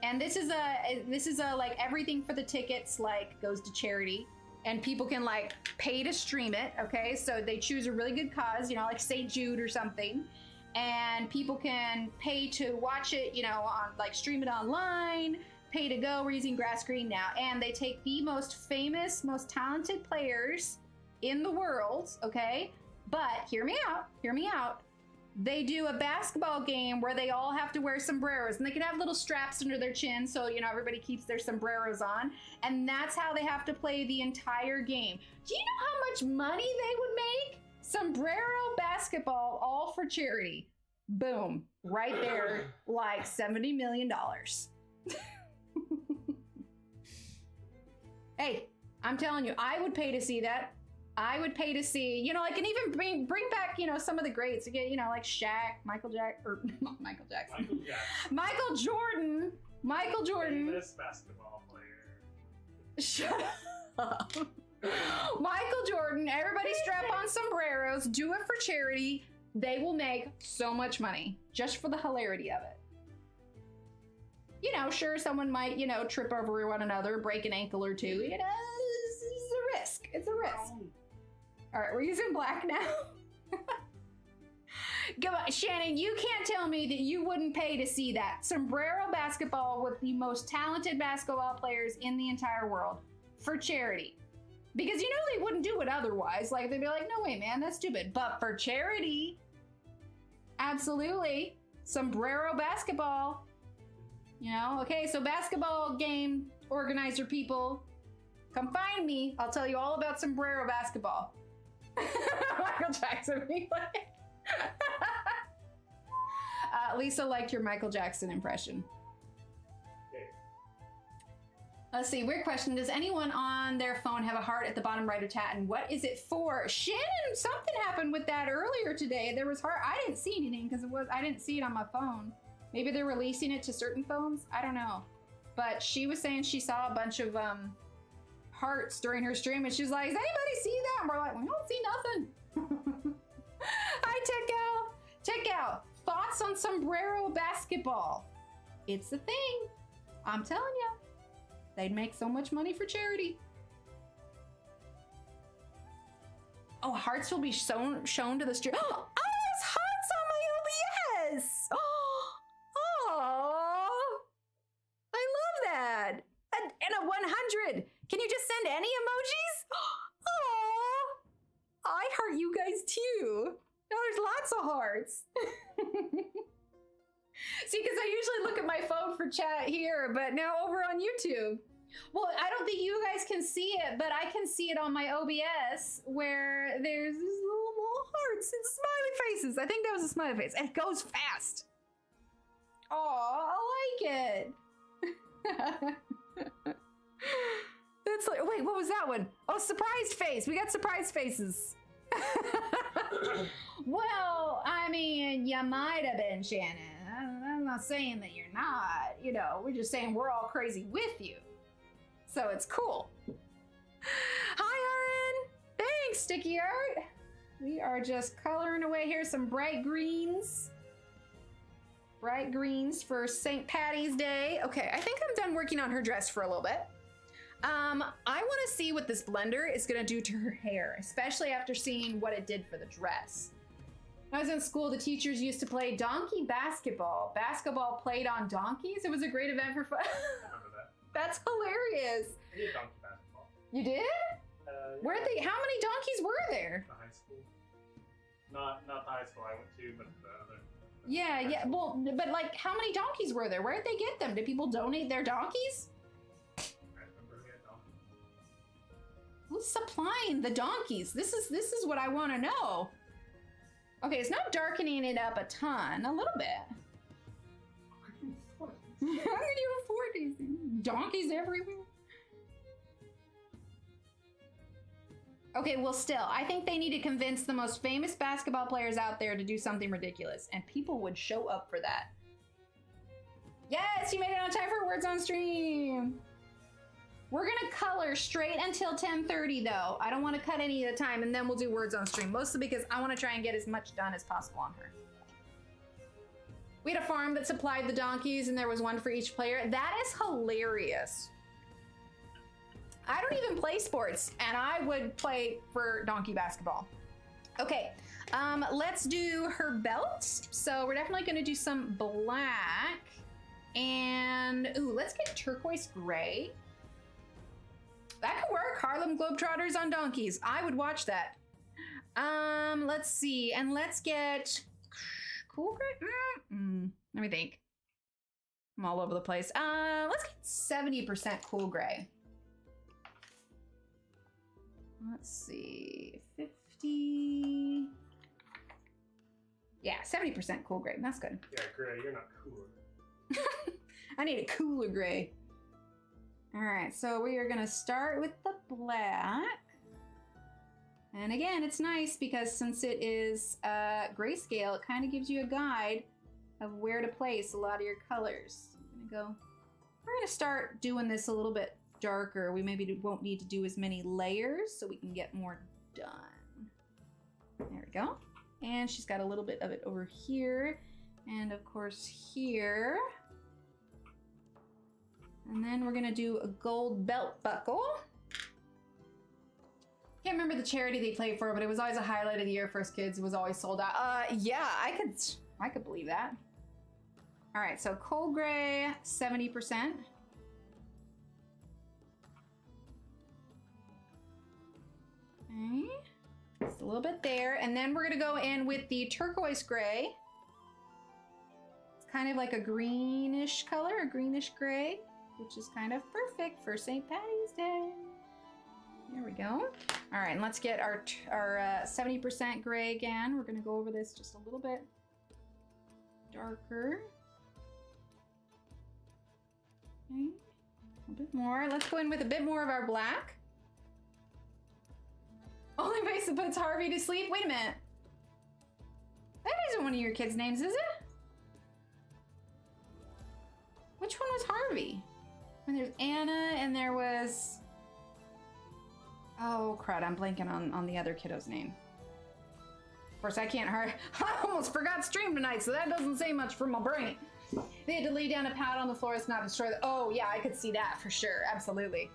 And this is a like everything for the tickets like goes to charity, and people can like pay to stream it, okay? So they choose a really good cause, you know, like St. Jude or something, and people can pay to watch it, you know, on like stream it online, pay to go. We're using grass screen now, and they take the most famous, most talented players in the world, okay? But hear me out. They do a basketball game where they all have to wear sombreros, and they can have little straps under their chin so, you know, everybody keeps their sombreros on, and that's how they have to play the entire game. Do you know how much money they would make? Sombrero basketball, all for charity. Boom, right there, like $70 million. Hey, I'm telling you, I would pay to see that. I would pay to see, you know, like, and even bring back, you know, some of the greats again, you know, like Shaq, Michael Jordan. Michael Jordan. famous basketball player. Shut up. Michael Jordan. Everybody strap on sombreros. Do it for charity. They will make so much money just for the hilarity of it. You know, sure, someone might, you know, trip over one another, break an ankle or two. You know, it's a risk. It's a risk. All right, we're using black now. Come on, Shannon, you can't tell me that you wouldn't pay to see that. Sombrero basketball with the most talented basketball players in the entire world for charity. Because you know they wouldn't do it otherwise. Like, they'd be like, no way, man, that's stupid. But for charity, absolutely. Sombrero basketball. You know, okay, so basketball game organizer people, come find me. I'll tell you all about sombrero basketball. Michael Jackson. Lisa liked your Michael Jackson impression. Okay. Let's see, weird question. Does anyone on their phone have a heart at the bottom right of chat, and what is it for? Shannon, something happened with that earlier today. There was heart. I didn't see anything because I didn't see it on my phone. Maybe they're releasing it to certain phones. I don't know. But she was saying she saw a bunch of hearts during her stream, and she's like, does anybody see that? And we're like, we don't see nothing. Hi, Check out. Thoughts on sombrero basketball? It's the thing. I'm telling you. They'd make so much money for charity. Oh, hearts will be shown to the stream. Oh, there's hearts on my OBS. Oh, I love that. And a 100. Can you just send any emojis? Oh, I heart you guys too. No, there's lots of hearts. See, because I usually look at my phone for chat here, but now over on YouTube. Well, I don't think you guys can see it, but I can see it on my OBS where there's these little hearts and smiley faces. I think that was a smiley face. And it goes fast. Oh, I like it. That's like, wait, what was that one? Oh, surprised face. We got surprise faces. Well, I mean, you might have been, Shannon. I'm not saying that you're not. You know, we're just saying we're all crazy with you. So it's cool. Hi, Aaron. Thanks, Sticky Art. We are just coloring away here some bright greens. Bright greens for St. Patty's Day. Okay, I think I'm done working on her dress for a little bit. I want to see what this blender is going to do to her hair, especially after seeing what it did for the dress. When I was in school, the teachers used to play donkey basketball. Basketball played on donkeys. It was a great event for fun. I remember that. That's hilarious. I did donkey basketball. You did? Yeah. Where they? How many donkeys were there? The high school. Not the high school I went to, but the other. Yeah. Well, but like, how many donkeys were there? Where did they get them? Did people donate their donkeys? I remember we had donkeys. Who's supplying the donkeys? This is what I want to know. Okay, it's not darkening it up a ton, a little bit. How can you afford these donkeys everywhere? Okay, well, still, I think they need to convince the most famous basketball players out there to do something ridiculous, and people would show up for that. Yes, you made it on time for Words on Stream. We're gonna color straight until 10:30 though. I don't want to cut any of the time, and then we'll do Words on Stream, mostly because I want to try and get as much done as possible on her. We had a farm that supplied the donkeys, and there was one for each player. That is hilarious. I don't even play sports, and I would play for donkey basketball. Okay, let's do her belt. So we're definitely gonna do some black, and ooh, let's get turquoise gray. That could work. Harlem Globetrotters on donkeys. I would watch that. Let's see, and let's get cool gray. Let me think. I'm all over the place. Let's get 70% cool gray. Let's see, 50. Yeah, 70% cool gray. That's good. Yeah, Gray, you're not cool. I need a cooler gray. All right, so we are gonna start with the black. And again, it's nice because since it is grayscale, it kind of gives you a guide of where to place a lot of your colors. We're gonna start doing this a little bit darker. We maybe won't need to do as many layers so we can get more done. There we go. And she's got a little bit of it over here. And of course here. And then we're gonna do a gold belt buckle. Can't remember the charity they played for, but it was always a highlight of the year. First Kids, it was always sold out. Yeah, I could believe that. All right, so coal gray, 70%. Okay, just a little bit there. And then we're gonna go in with the turquoise gray. It's kind of like a greenish color, a greenish gray, which is kind of perfect for St. Patty's Day. There we go. All right, and let's get our 70% gray again. We're gonna go over this just a little bit darker. Okay, a bit more. Let's go in with a bit more of our black. Only place that puts Harvey to sleep? Wait a minute. That isn't one of your kids' names, is it? Which one was Harvey? And there's Anna, and there was... Oh, crud, I'm blanking on the other kiddo's name. Of course, I can't hurry. I almost forgot stream tonight, so that doesn't say much for my brain. They had to lay down a pad on the floor to not destroy the... Oh, yeah, I could see that for sure. Absolutely.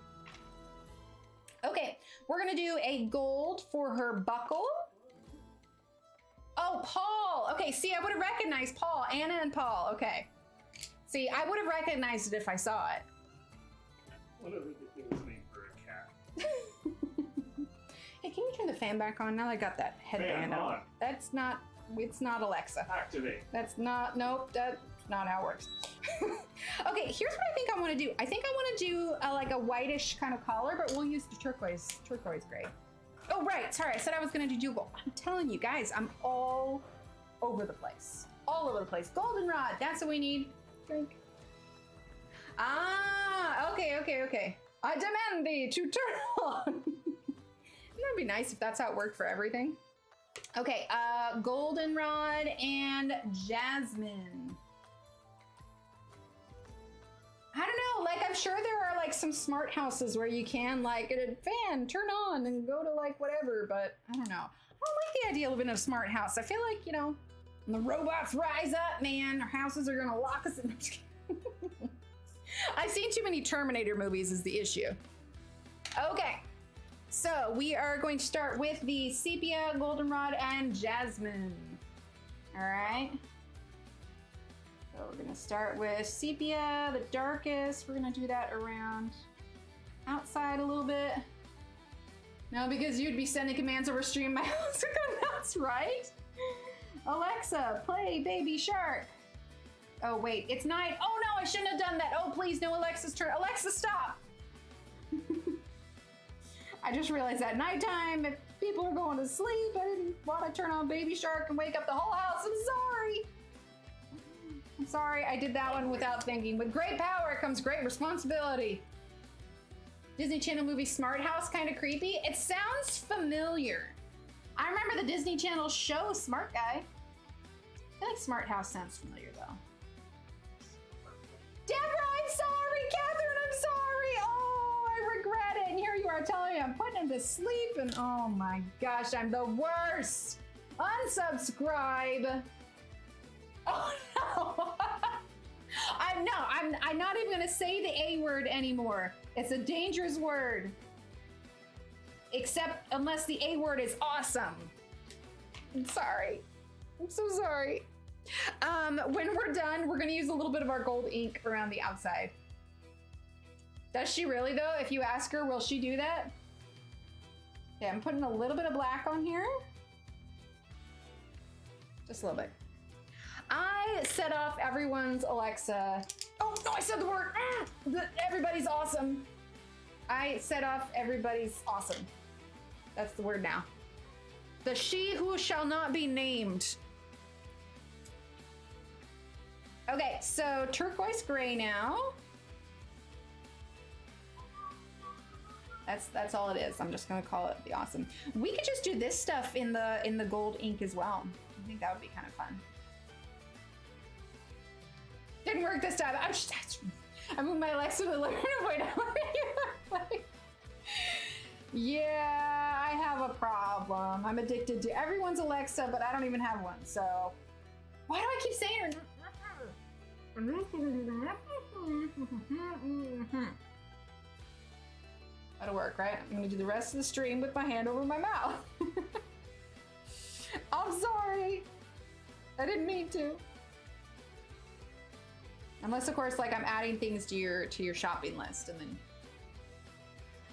Okay, we're gonna do a gold for her buckle. Oh, Paul. Okay, see, I would have recognized Paul. Anna and Paul. Okay. See, I would have recognized it if I saw it. What a ridiculous name for a cat. Hey, can you turn the fan back on now that I got that headband Fan on? on. That's not, it's not Alexa. Activate. That's not, nope, that's not how it works. Okay, here's what I think I want to do. I think I want to do like a whitish kind of collar, but we'll use the turquoise gray. Oh, right, sorry, I said I was going to do gold. I'm telling you guys, I'm all over the place. All over the place. Goldenrod, that's what we need. Drink. Ah, okay. I demand thee to turn on. That'd be nice if that's how it worked for everything. Okay, goldenrod and jasmine. I don't know, like I'm sure there are like some smart houses where you can like get a fan, turn on and go to like whatever, but I don't know. I don't like the idea of living in a smart house. I feel like, you know, when the robots rise up, man, our houses are gonna lock us in. I'm just kidding. I've seen too many Terminator movies is the issue. Okay, so we are going to start with the sepia, goldenrod, and jasmine. All right. So we're gonna start with sepia, the darkest. We're gonna do that around outside a little bit. No, because you'd be sending commands over stream. My house would go nuts, right? Alexa, play Baby Shark. Oh wait, it's night. Oh no, I shouldn't have done that. Oh please, no, Alexa's turn. Alexa, stop. I just realized at nighttime, if people are going to sleep, I didn't want to turn on Baby Shark and wake up the whole house. I'm sorry. I'm sorry, I did that one without thinking. With great power comes great responsibility. Disney Channel movie Smart House kind of creepy? It sounds familiar. I remember the Disney Channel show Smart Guy. I feel like Smart House sounds familiar though. Deborah, I'm sorry. Catherine, I'm sorry. Oh, I regret it. And here you are telling me I'm putting him to sleep, and oh my gosh, I'm the worst. Unsubscribe. Oh no. I'm not even gonna say the A word anymore. It's a dangerous word. Except unless the A word is awesome. I'm sorry. I'm so sorry. When we're done, we're gonna use a little bit of our gold ink around the outside. Does she really though? If you ask her, will she do that? Yeah, I'm putting a little bit of black on here. Just a little bit. I set off everyone's Alexa. Oh no, I said the word. Everybody's awesome. I set off everybody's awesome. That's the word now. The she who shall not be named. Okay, so turquoise gray now. That's all it is. I'm just gonna call it the awesome. We could just do this stuff in the gold ink as well. I think that would be kind of fun. Didn't work this time. I moved my Alexa to the living room. Wait, yeah, I have a problem. I'm addicted to everyone's Alexa, but I don't even have one. So why do I keep saying it? That'll work, right? I'm gonna do the rest of the stream with my hand over my mouth. I'm sorry. I didn't mean to. Unless, of course, like I'm adding things to your shopping list, and then.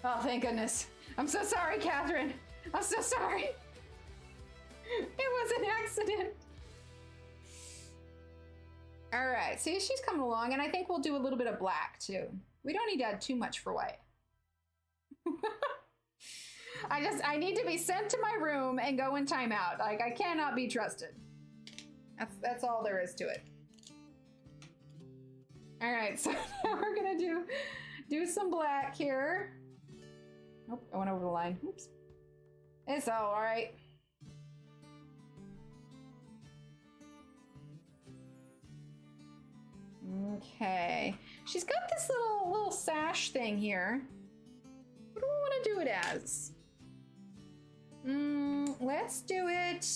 Oh, thank goodness! I'm so sorry, Catherine. I'm so sorry. It was an accident. All right, see, she's coming along, and I think we'll do a little bit of black too. We don't need to add too much for white. I need to be sent to my room and go in timeout. Like, I cannot be trusted. That's all there is to it. All right, so now we're gonna do some black here. Nope, I went over the line. Oops. It's all right. Okay, she's got this little sash thing here. What do we want to do it as? Let's do it.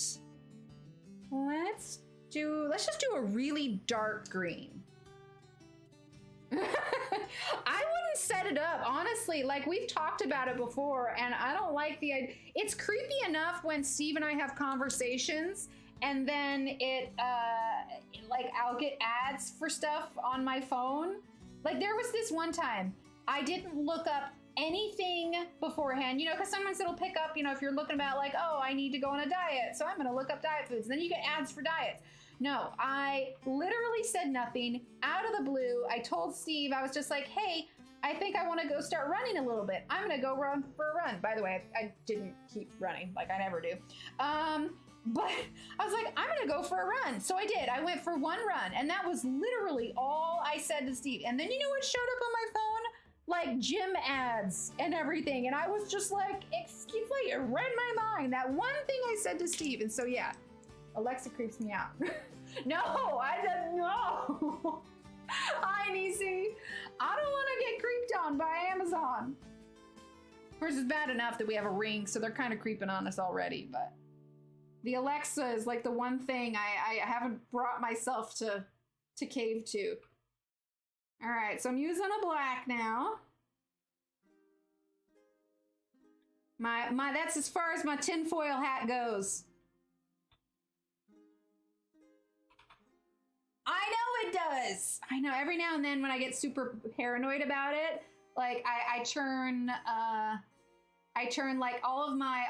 Let's just do a really dark green. I wouldn't set it up, honestly. Like, we've talked about it before, and I don't like the idea. It's creepy enough when Steve and I have conversations, and then like, I'll get ads for stuff on my phone. Like, there was this one time I didn't look up anything beforehand, you know, because sometimes it'll pick up, you know, if you're looking about like, oh, I need to go on a diet, so I'm gonna look up diet foods, and then you get ads for diets. No, I literally said nothing. Out of the blue, I told Steve, I was just like, hey, I think I want to go start running a little bit. I'm gonna go run for a run. By the way, I didn't keep running, like I never do. But I was like, I'm gonna go for a run. So I did. I went for one run, and that was literally all I said to Steve. And then you know what showed up on my phone? Like gym ads and everything. And I was just like, excuse me, it read my mind. That one thing I said to Steve. And so yeah, Alexa creeps me out. No, I said no. Hi, Nisi. I don't want to get creeped on by Amazon. Of course, it's bad enough that we have a ring, so they're kind of creeping on us already, but the Alexa is like the one thing I haven't brought myself to cave to. All right, so I'm using a black now. That's as far as my tinfoil hat goes. I know it does. I know every now and then when I get super paranoid about it, like I turn like all of my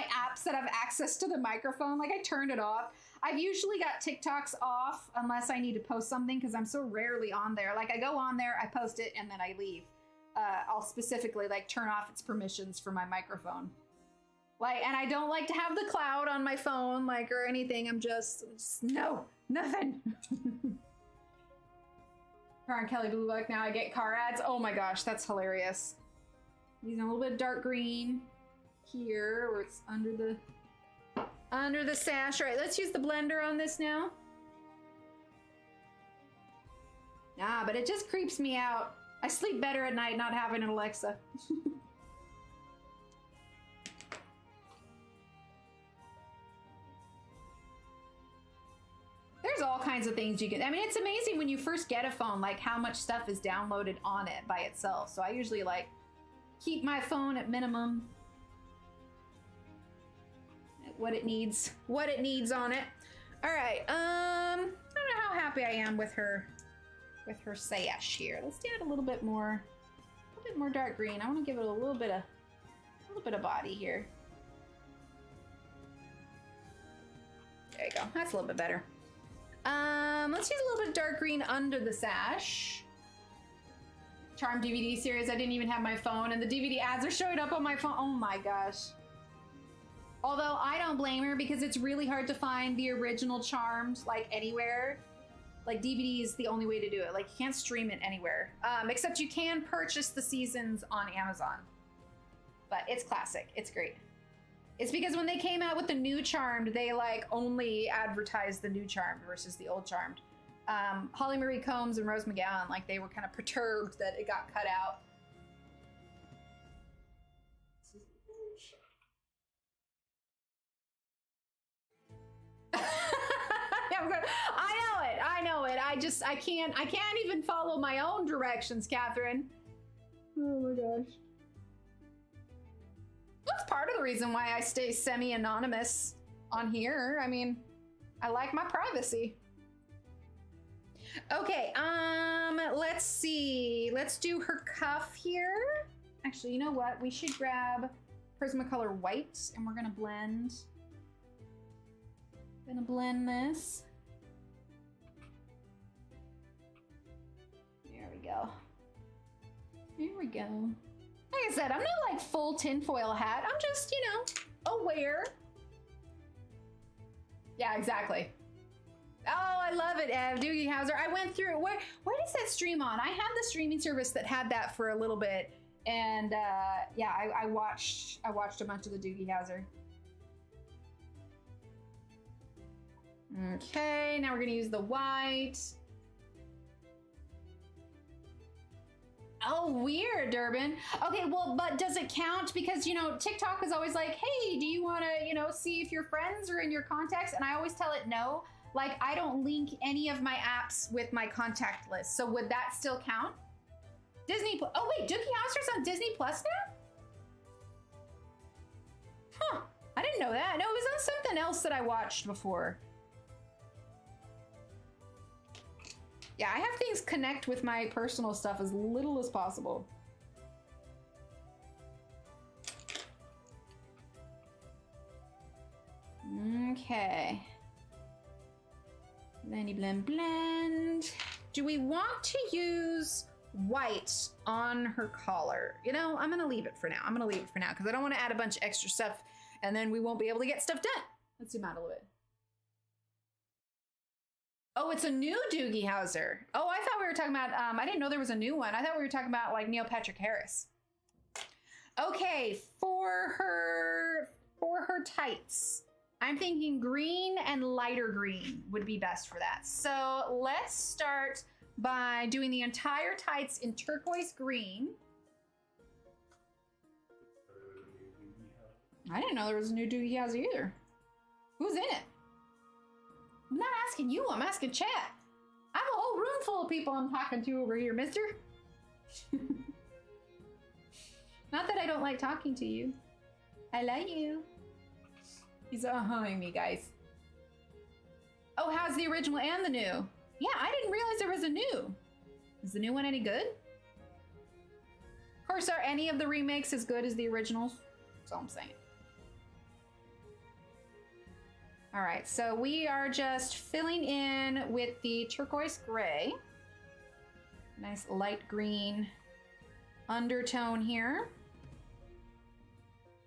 apps that have access to the microphone, like I turned it off. I've usually got TikToks off unless I need to post something because I'm so rarely on there. Like I go on there, I post it, and then I leave. I'll specifically like turn off its permissions for my microphone. Like, and I don't like to have the cloud on my phone, like, or anything. I'm just no, nothing. Car and Kelly Blue Book, now I get car ads. Oh my gosh, that's hilarious. Using a little bit of dark green here, where it's under the sash. All right, let's use the blender on this now. Nah, but it just creeps me out. I sleep better at night not having an Alexa. There's all kinds of things you can, I mean, it's amazing when you first get a phone, like how much stuff is downloaded on it by itself. So I usually like keep my phone at minimum. What it needs on it. All right, I don't know how happy I am with her sash here. Let's add a little bit more dark green. I want to give it a little bit of body here. There you go. That's a little bit better. Let's use a little bit of dark green under the sash. Charm DVD series. I didn't even have my phone, and the DVD ads are showing up on my phone. Oh my gosh. Although I don't blame her, because it's really hard to find the original Charmed like anywhere. Like DVD is the only way to do it. Like you can't stream it anywhere. Except you can purchase the seasons on Amazon. But it's classic. It's great. It's because when they came out with the new Charmed, they like only advertised the new Charmed versus the old Charmed. Holly Marie Combs and Rose McGowan, like they were kind of perturbed that it got cut out. I know it. I can't even follow my own directions, Catherine. Oh my gosh. That's part of the reason why I stay semi-anonymous on here. I mean, I like my privacy. Okay, let's see. Let's do her cuff here. Actually, you know what? We should grab Prismacolor white, and we're gonna blend. Gonna blend this. There we go. There we go. Like I said, I'm not like full tinfoil hat. I'm just, you know, aware. Yeah, exactly. Oh, I love it, Ev. Doogie Howser. I went through, where does that stream on? I had the streaming service that had that for a little bit. And yeah, I watched a bunch of the Doogie Howser. Okay, now we're gonna use the white. Oh, weird, Durban. Okay, well, but does it count? Because, you know, TikTok is always like, hey, do you want to, you know, see if your friends are in your contacts? And I always tell it no. Like, I don't link any of my apps with my contact list. So would that still count? Disney, oh wait, Doogie Howser's on Disney Plus now? Huh, I didn't know that. No, it was on something else that I watched before. Yeah, I have things connect with my personal stuff as little as possible. Okay. Blendy blend blend. Do we want to use white on her collar? You know, I'm gonna leave it for now. Because I don't want to add a bunch of extra stuff and then we won't be able to get stuff done. Let's zoom out a little bit. Oh, it's a new Doogie Howser. Oh, I thought we were talking about, I didn't know there was a new one. I thought we were talking about like Neil Patrick Harris. Okay, for her tights, I'm thinking green and lighter green would be best for that. So let's start by doing the entire tights in turquoise green. I didn't know there was a new Doogie Howser either. Who's in it? I'm not asking you, I'm asking chat. I have a whole room full of people I'm talking to over here, mister. Not that I don't like talking to you. I love you. He's uh-humming me, guys. Oh, how's the original and the new? Yeah, I didn't realize there was a new. Is the new one any good? Of course, are any of the remakes as good as the originals? That's all I'm saying. All right, so we are just filling in with the turquoise gray. Nice light green undertone here.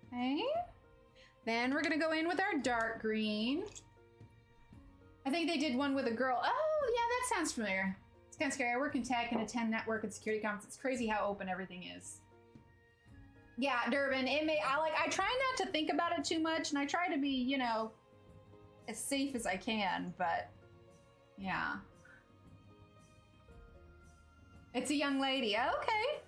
Okay. Then we're gonna go in with our dark green. I think they did one with a girl. Oh, yeah, that sounds familiar. It's kind of scary. I work in tech and attend network and security conferences. It's crazy how open everything is. Yeah, Durbin. I try not to think about it too much, and I try to be, you know, as safe as I can. But yeah, it's a young lady. Okay.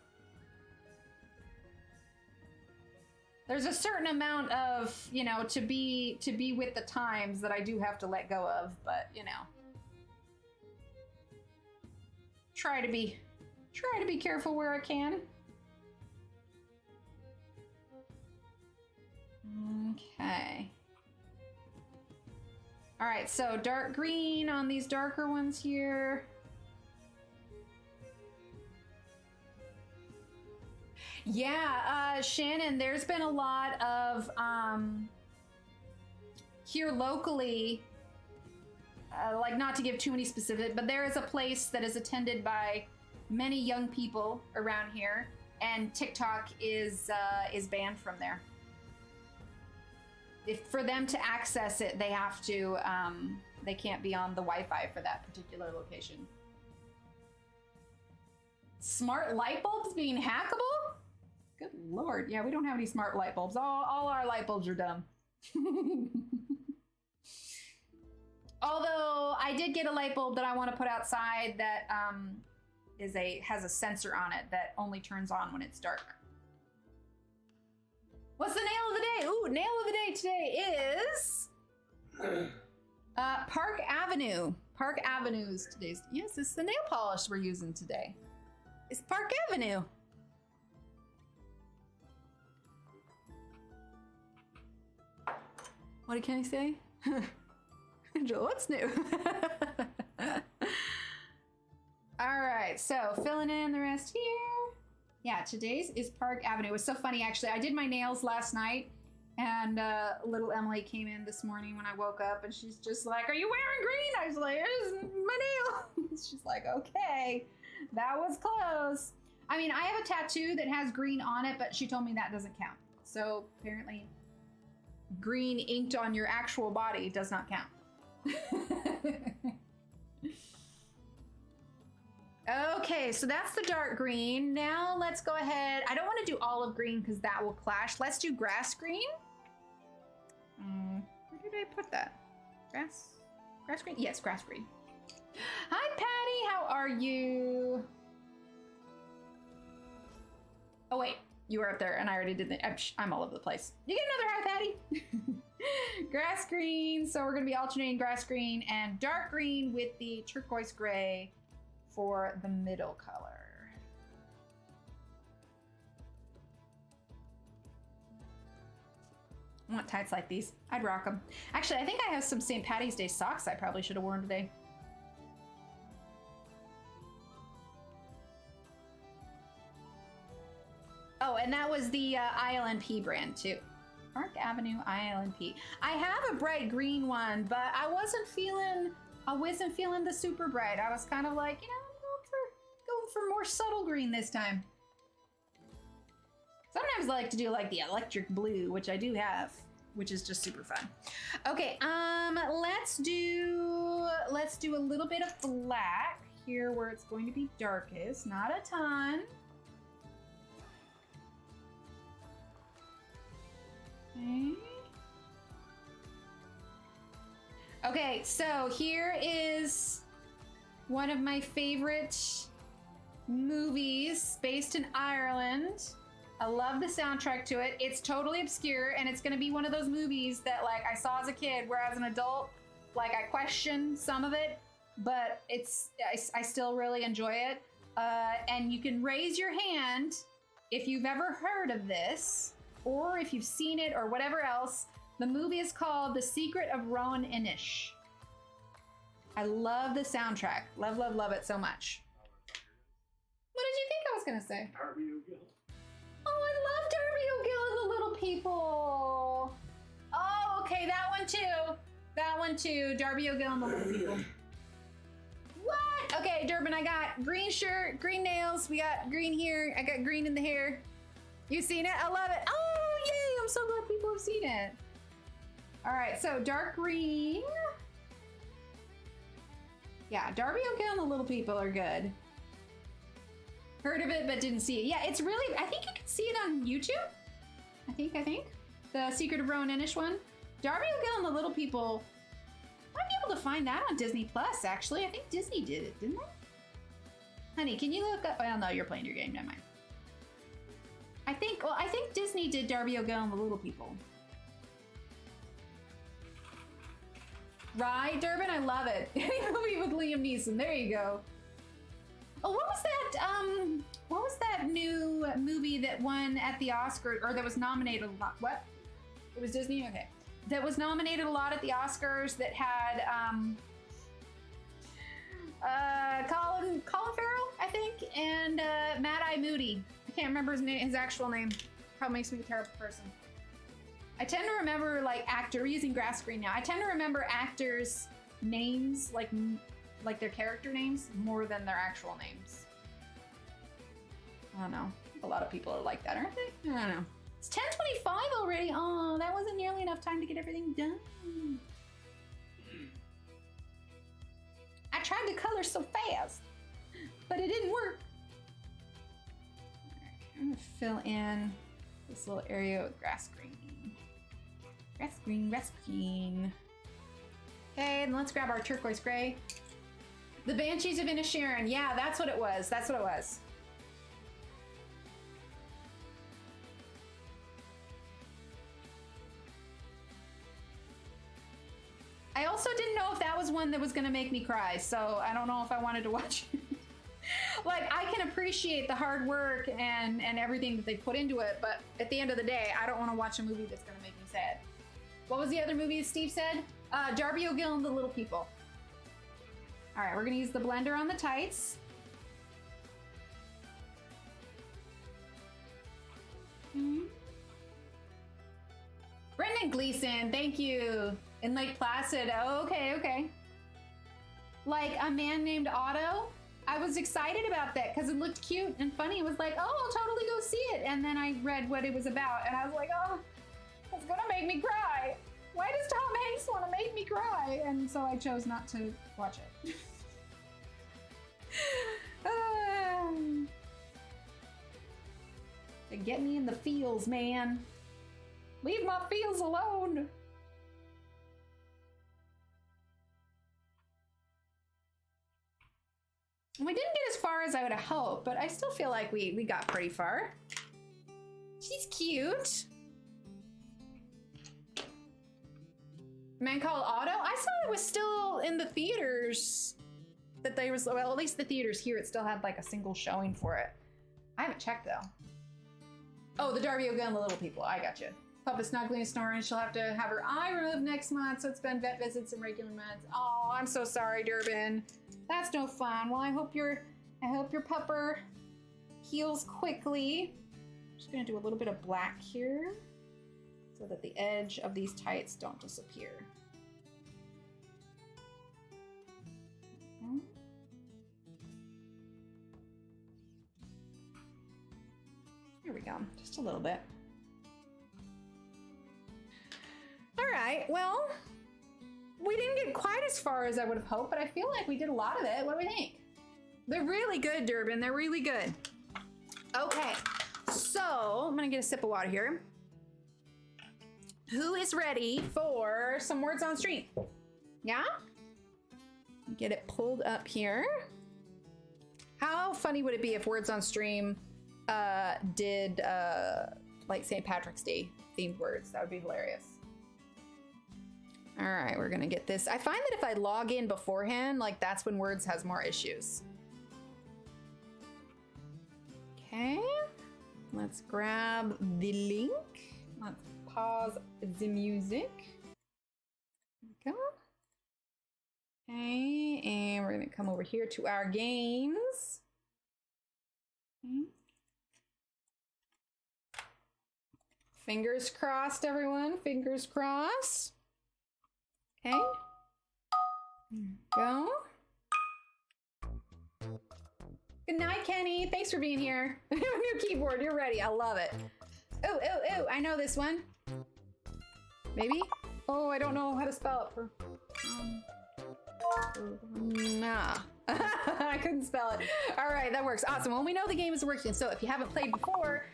There's a certain amount of, you know, to be with the times that I do have to let go of, but you know, try to be careful where I can. Okay. All right, so dark green on these darker ones here. Yeah, Shannon, there's been a lot of, here locally, like not to give too many specific, but there is a place that is attended by many young people around here, and TikTok is banned from there. For them to access it, they have to, they can't be on the Wi-Fi for that particular location. Smart light bulbs being hackable? Good Lord. Yeah, we don't have any smart light bulbs. All our light bulbs are dumb. Although I did get a light bulb that I want to put outside that has a sensor on it that only turns on when it's dark. What's the nail of the day? Ooh, nail of the day today is Park Avenue. Park Avenue's today's. Yes, it's the nail polish we're using today. It's Park Avenue. What did Kenny say? Angela, what's new? All right, so filling in the rest here. Yeah, today's is Park Avenue. It was so funny, actually. I did my nails last night, and little Emily came in this morning when I woke up, and she's just like, "Are you wearing green?" I was like, "It's my nail." She's like, "Okay, that was close." I mean, I have a tattoo that has green on it, but she told me that doesn't count. So apparently, green inked on your actual body does not count. Okay, so that's the dark green. Now let's go ahead. I don't want to do olive green because that will clash. Let's do grass green. Where did I put that? Grass green? Yes, grass green. Hi, Patty. How are you? Oh, wait. You were up there and I already did the... I'm all over the place. You get another hi, Patty. Grass green. So we're going to be alternating grass green and dark green with the turquoise gray for the middle color. I want tights like these. I'd rock them. Actually, I think I have some St. Patty's Day socks I probably should have worn today. Oh, and that was the ILNP brand too. Park Avenue ILNP. I have a bright green one, but I wasn't feeling the super bright. I was kind of like, you know, going for more subtle green this time. Sometimes I like to do like the electric blue, which I do have, which is just super fun. Okay, let's do a little bit of black here where it's going to be darkest, not a ton. Okay, so here is one of my favorite movies based in Ireland. I love the soundtrack to it. It's totally obscure, and it's gonna be one of those movies that like I saw as a kid, where as an adult, like I question some of it, but I still really enjoy it. And you can raise your hand if you've ever heard of this, or if you've seen it, or whatever else. The movie is called The Secret of Rowan Inish. I love the soundtrack. Love, love, love it so much. What did you think I was gonna say? Darby O'Gill. Oh, I love Darby O'Gill and the Little People. Oh, okay, that one too. That one too. Darby O'Gill and the Little People. What? Okay, Durbin, I got green shirt, green nails. We got green here. I got green in the hair. You seen it? I love it. Oh, yay! I'm so glad people have seen it. All right, so dark green. Yeah, Darby O'Gill and the Little People are good. Heard of it, but didn't see it. Yeah, it's really, I think you can see it on YouTube. I think. The Secret of Ronan-ish one. Darby O'Gill and the Little People. I might be able to find that on Disney Plus, actually. I think Disney did it, didn't they? Honey, can you look up? Well, no, you're playing your game. Never mind. I think Disney did Darby O'Gill and the Little People. Right, Durbin? I love it. Any movie with Liam Neeson. There you go. Oh, what was that new movie that won at the Oscars, or that was nominated a lot? What? It was Disney? Okay. That was nominated a lot at the Oscars that had Colin Farrell, I think, and Mad-Eye Moody. I can't remember his actual name. Probably makes me a terrible person. I tend to remember we're using grass screen now. I tend to remember actors' names, like their character names, more than their actual names. I don't know. A lot of people are like that, aren't they? I don't know. It's 10:25 already. Oh, that wasn't nearly enough time to get everything done. I tried to color so fast, but it didn't work. Alright, I'm gonna fill in this little area with grass green. Grass green. Okay, and let's grab our turquoise gray. The Banshees of Inisherin. Yeah, that's what it was. That's what it was. I also didn't know if that was one that was gonna make me cry, so I don't know if I wanted to watch it. I can appreciate the hard work and everything that they put into it, but at the end of the day, I don't want to watch a movie that's gonna make me sad. What was the other movie Steve said? Darby O'Gill and the Little People. All right, we're gonna use the blender on the tights. Brendan Gleeson, thank you. In Lake Placid. Oh, okay. Like A Man Named Otto. I was excited about that because it looked cute and funny. It was like, oh, I'll totally go see it. And then I read what it was about, and I was like, oh, it's gonna make me cry. Why does Tom Hanks want to make me cry? And so I chose not to watch it. They get me in the feels, man. Leave my feels alone. We didn't get as far as I would have hoped, but I still feel like we got pretty far. She's cute. Man Called Otto? I saw it was still in the theaters. That they was, well, at least the theaters here, it still had like a single showing for it. I haven't checked though. Oh, the Darby O'Gill and the Little People. I got you. Puppa snuggling and snoring. She'll have to have her eye removed next month, so it's been vet visits and regular meds. Oh, I'm so sorry, Durbin. That's no fun. Well, I hope your pupper heals quickly. I'm just gonna do a little bit of black here so that the edge of these tights don't disappear. Okay. Here we go, just a little bit. All right, well, we didn't get quite as far as I would have hoped, but I feel like we did a lot of it. What do we think? They're really good, Durbin. They're really good. Okay, so I'm gonna get a sip of water here. Who is ready for some words on stream? Yeah? Get it pulled up here. How funny would it be if Words on Stream did like St. Patrick's Day themed words? That would be hilarious. All right, we're gonna get this. I find that if I log in beforehand, like that's when Words has more issues. Okay, let's grab the link. Let's pause the music. There we go. Okay, and we're gonna come over here to our games. Okay. Fingers crossed, everyone. Fingers crossed. Okay. There we go. Good night, Kenny. Thanks for being here. New keyboard. You're ready. I love it. Oh, oh, oh. I know this one. Maybe? Oh, I don't know how to spell it for. Nah. I couldn't spell it. All right, that works. Awesome. Well, we know the game is working. So if you haven't played before,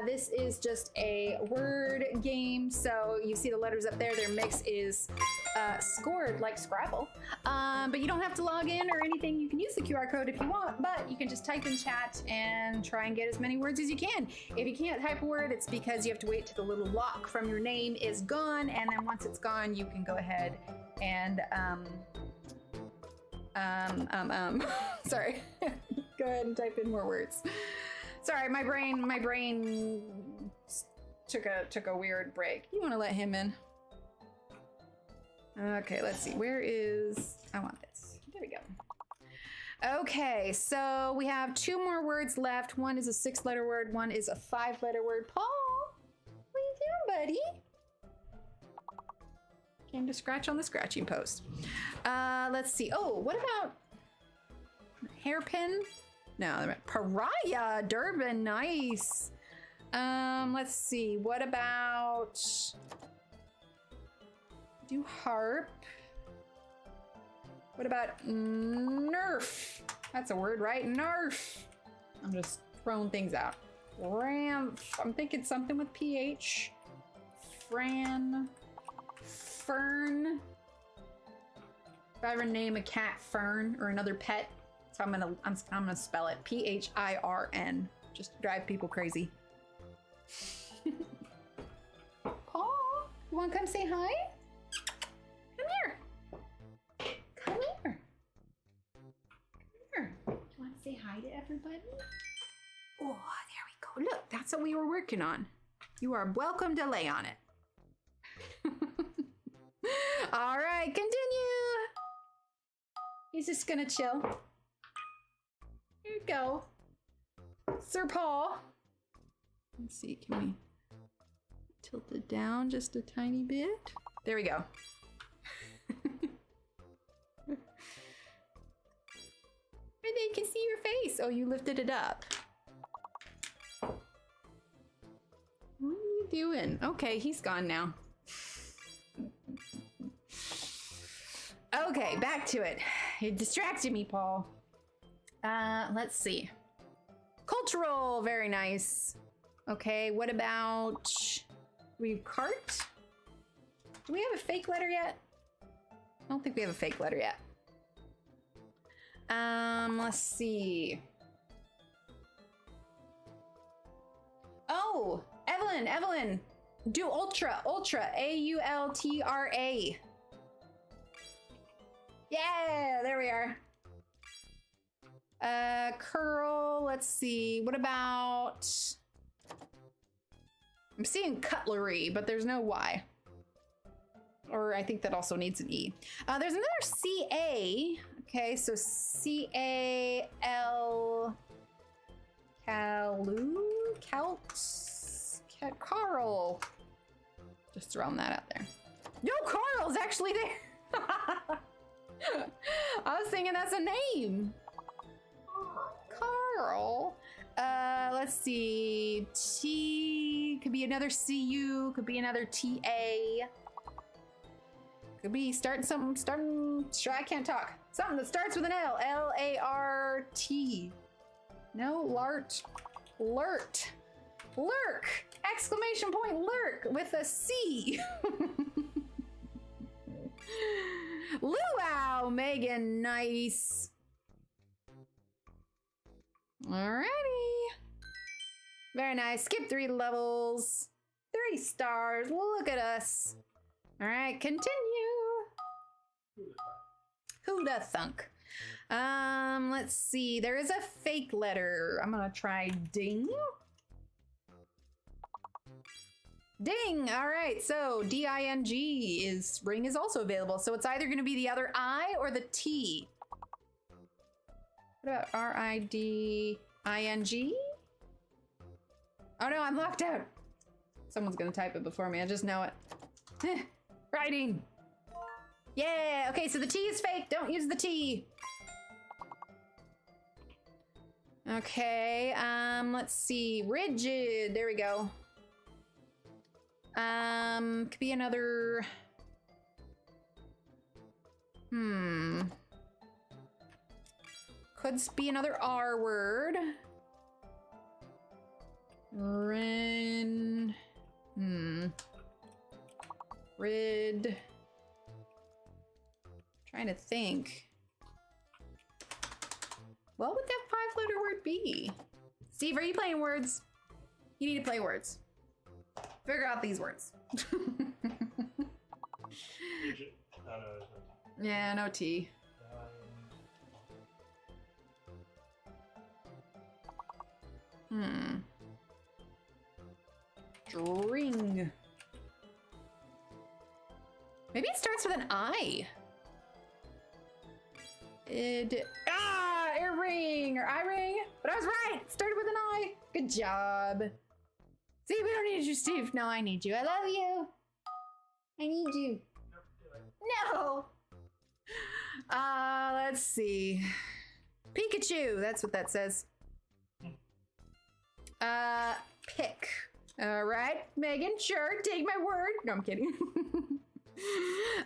this is just a word game. So you see the letters up there. Their mix is scored like Scrabble. But you don't have to log in or anything. You can use the QR code if you want, but you can just type in chat and try and get as many words as you can. If you can't type a word, it's because you have to wait till the little lock from your name is gone. And then once it's gone, you can go ahead and sorry. Go ahead and type in more words. Sorry, my brain took a weird break. You want to let him in? Okay, let's see. Where is... I want this. There we go. Okay, so we have 2 more words left. One is a 6-letter word. One is a 5-letter word. Paul, what are you doing, buddy? Came to scratch on the scratching post. Let's see. Oh, what about hairpin? No, pariah, Durban, nice. Let's see. What about do harp? What about nerf? That's a word, right? Nerf. I'm just throwing things out. Ramph. I'm thinking something with PH. Fran. Fern. If I ever name a cat Fern or another pet, so I'm gonna spell it PHIRN. Just to drive people crazy. Paul, you wanna come say hi? Come here. Come here. Come here. You wanna say hi to everybody? Oh, there we go. Look, that's what we were working on. You are welcome to lay on it. All right, continue. He's just gonna chill. Here you go. Sir Paul. Let's see, can we tilt it down just a tiny bit? There we go. They can see your face. Oh, you lifted it up. What are you doing? Okay, he's gone now. Okay, back to it. You distracted me, Paul. Let's see. Cultural, very nice. Okay, what about we cart? Do we have a fake letter yet? I don't think we have a fake letter yet. Let's see. Oh, Evelyn, do ultra, A-U-L-T-R-A. Yeah, there we are. Curl, let's see. What about... I'm seeing cutlery, but there's no Y. Or I think that also needs an E. There's another C-A. Okay, so C-A-L... Carl. Just throwing that out there. No, Carl's actually there. I was thinking that's a name. Carl. Let's see. T could be another C-U, could be another T-A. Could be starting, I can't talk. Something that starts with an L. L-A-R-T. No, Lart. Lurk. Exclamation point lurk with a C. Luau, Megan, nice. Alrighty. Very nice. Skip 3 levels. 3 stars. Look at us. Alright, continue. Who'da thunk? Let's see. There is a fake letter. I'm gonna try ding. Ding! All right, so D-I-N-G is ring is also available. So it's either gonna be the other I or the T. What about R-I-D-I-N-G? Oh no, I'm locked out. Someone's gonna type it before me, I just know it. Writing. Yeah, okay, so the T is fake, don't use the T. Okay, let's see, rigid, there we go. Could be another, Could be another R word. Rin. Rid. Trying to think. What would that 5-letter word be? Steve, are you playing words? You need to play words. Figure out these words. Yeah, no T. String. Maybe it starts with an I. Earring or eye ring. But I was right. It started with an I. Good job. See, we don't need you, Steve. No, I need you. I love you. I need you. No. Let's see. Pikachu. That's what that says. Pick. All right, Megan. Sure. Take my word. No, I'm kidding.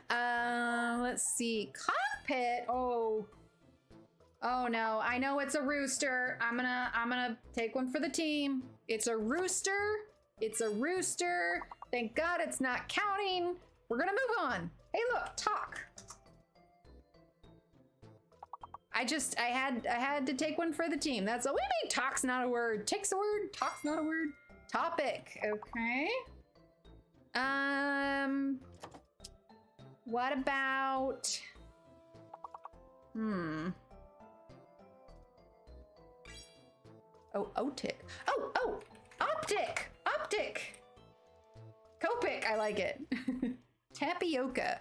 Let's see. Cockpit. Oh no. I know it's a rooster. I'm gonna take one for the team. It's a rooster. It's a rooster. Thank God it's not counting. We're gonna move on. Hey, look, talk. I had to take one for the team. That's all. What do you mean talk's not a word? Tick's a word? Talk's not a word? Topic. Okay. What about... Oh, Otic. Oh, optic. Optic. Copic, I like it. Tapioca.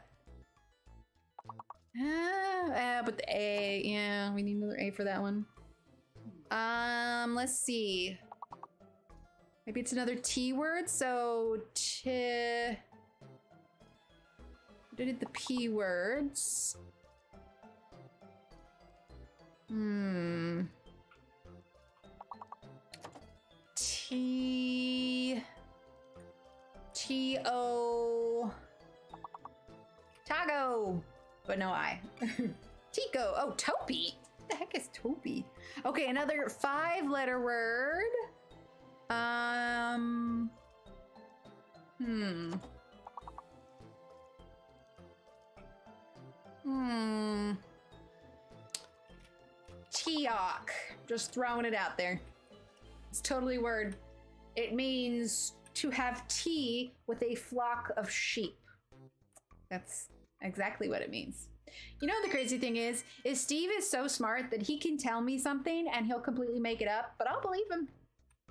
But the A, yeah, we need another A for that one. Let's see. Maybe it's another T word, so I did the P words. T-O... Tago! But no I. Tico. Oh, Topi. What the heck is Topi? Okay, another 5-letter word. Teok. Just throwing it out there. It's totally a word. It means to have tea with a flock of sheep. That's exactly what it means. You know, the crazy thing is Steve is so smart that he can tell me something and he'll completely make it up, but I'll believe him.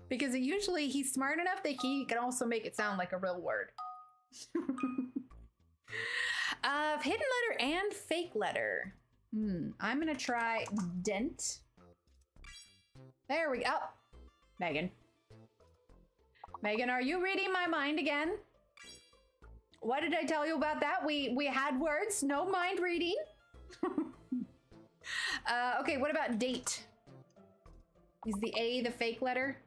Because usually he's smart enough that he can also make it sound like a real word. Hidden letter and fake letter. I'm gonna try dent. There we go. Oh, Megan. Megan, are you reading my mind again? What did I tell you about that? We had words, no mind reading. Okay, what about date? Is the A the fake letter?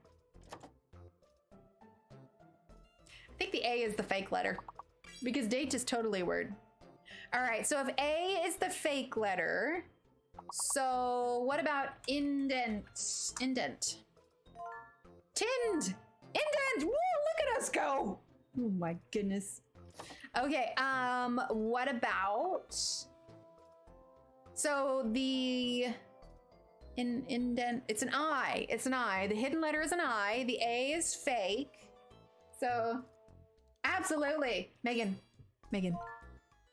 I think the A is the fake letter because date is totally a word. All right, so if A is the fake letter, so what about indent? Indent. Tinned. Indent. Woo, look at us go. Oh my goodness. Okay, what about, so the indent, it's an I, the hidden letter is an I, the A is fake, so absolutely. Megan,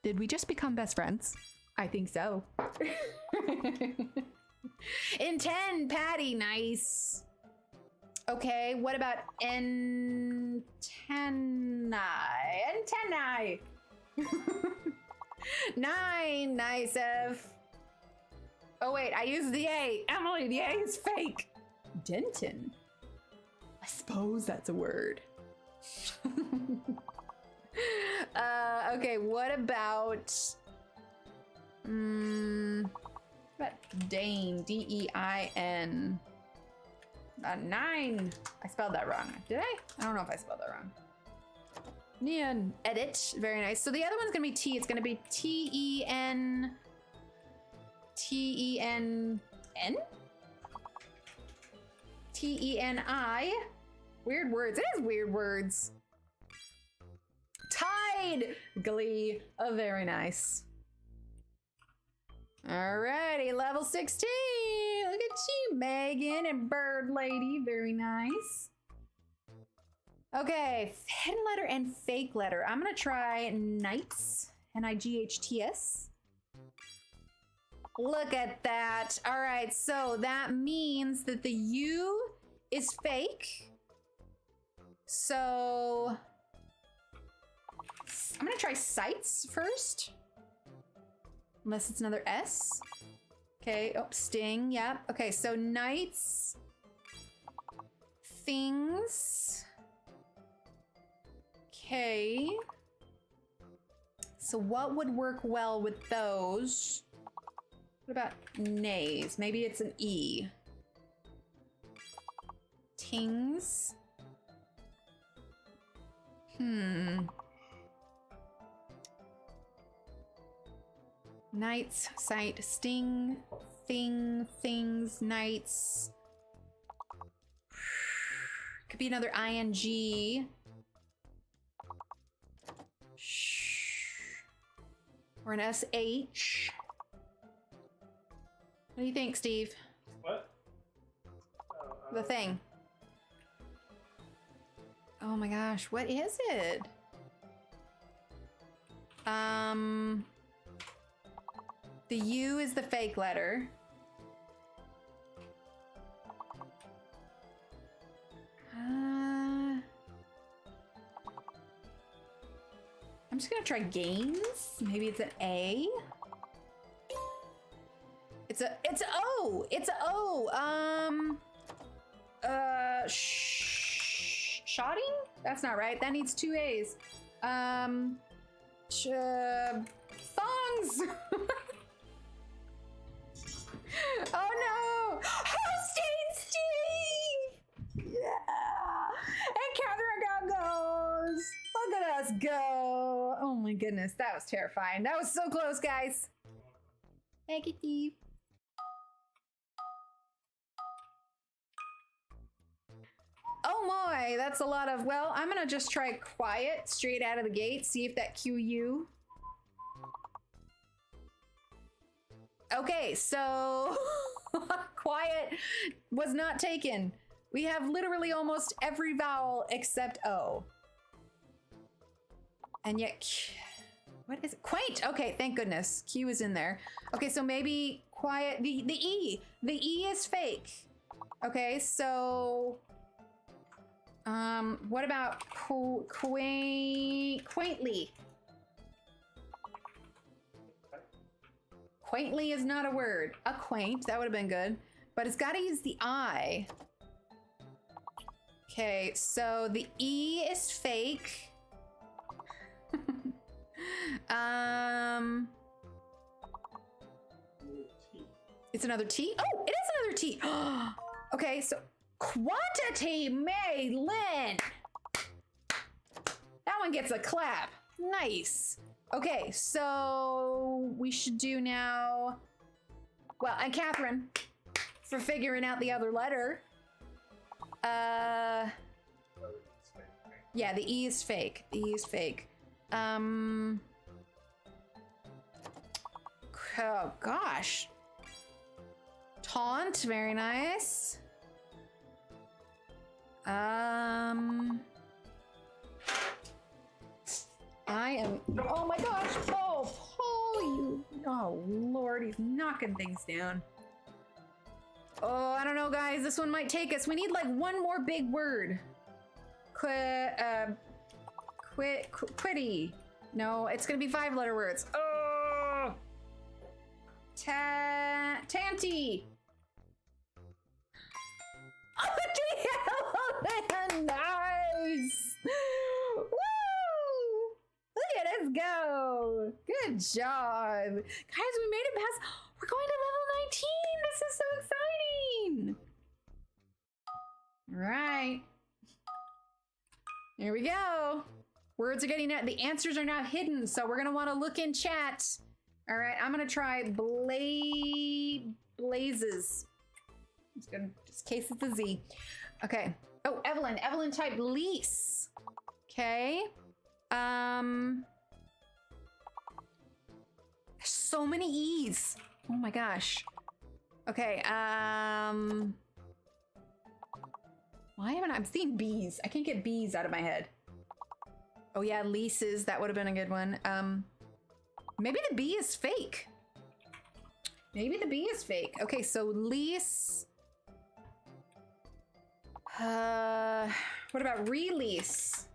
did we just become best friends? I think so. Intend, Patty, nice. Okay, what about antennae? Antennae. 9, nice, Ev. Oh wait, I used the A. Emily, the A is fake. Denton. I suppose that's a word. Okay, what about Dane? D-E-I-N. 9. I spelled that wrong. Did I? I don't know if I spelled that wrong. Neon. Edit. Very nice. So the other one's gonna be T. It's gonna be T-E-N. T-E-N-N? T-E-N-I. Weird words. It is weird words. Tide. Glee. Oh, very nice. Alrighty, level 16. Look at you, Megan and Bird Lady. Very nice. Okay, hidden letter and fake letter. I'm gonna try Knights. N-I-G-H-T-S. Look at that. All right, so that means that the U is fake. So I'm gonna try sights first. Unless it's another S. Okay, oh, sting, yep. Okay, so knights, things. Okay. So what would work well with those? What about nays? Maybe it's an E. Tings. Knights, sight, sting, thing, things, knights. Could be another ing. Or an sh. What do you think, Steve? What? The thing. Oh my gosh, what is it? The U is the fake letter. I'm just gonna try gains. Maybe it's an A. It's O. It's a O. Shotting? That's not right. That needs 2 A's. Thongs. Oh no! Hosting Steve! Yeah! And Catherine goes! Look at us go! Oh my goodness, that was terrifying. That was so close, guys. Thank you, Steve. Oh my, that's a lot of, well, I'm gonna just try quiet straight out of the gate, see if that QU. Okay, so quiet was not taken. We have literally almost every vowel except O. And yet, what is it? Quaint. Okay, thank goodness. Q is in there. Okay, so maybe quiet, the E. The E is fake. Okay, so what about quaintly? Quaintly is not a word. Acquaint, that would have been good. But it's got to use the I. Okay, so the E is fake. It's another T? Oh, it is another T. Okay, so quantity may Lynn. That one gets a clap. Nice. Okay, so we should do now. Well, and Catherine for figuring out the other letter. Yeah, the E is fake. The E is fake. Oh gosh. Taunt, very nice. I am, oh my gosh, Paul, you, oh Lord, he's knocking things down. Oh, I don't know, guys, this one might take us. We need like one more big word. Quitty. No, it's gonna be 5-letter words. Oh, Tanty. Oh, nice. Woo! Look at us go. Good job. Guys, we made it past. We're going to level 19. This is so exciting. All right. Here we go. Words are getting, the answers are now hidden, so we're going to want to look in chat. All right, I'm going to try blazes. Just in case it's a Z. Okay. Oh, Evelyn. Evelyn typed lease. Okay. There's so many E's. Oh my gosh. Okay. Why haven't I'm seeing B's? I can't get B's out of my head. Oh yeah, leases. That would have been a good one. Maybe the B is fake. Maybe the B is fake. Okay, so lease. What about release?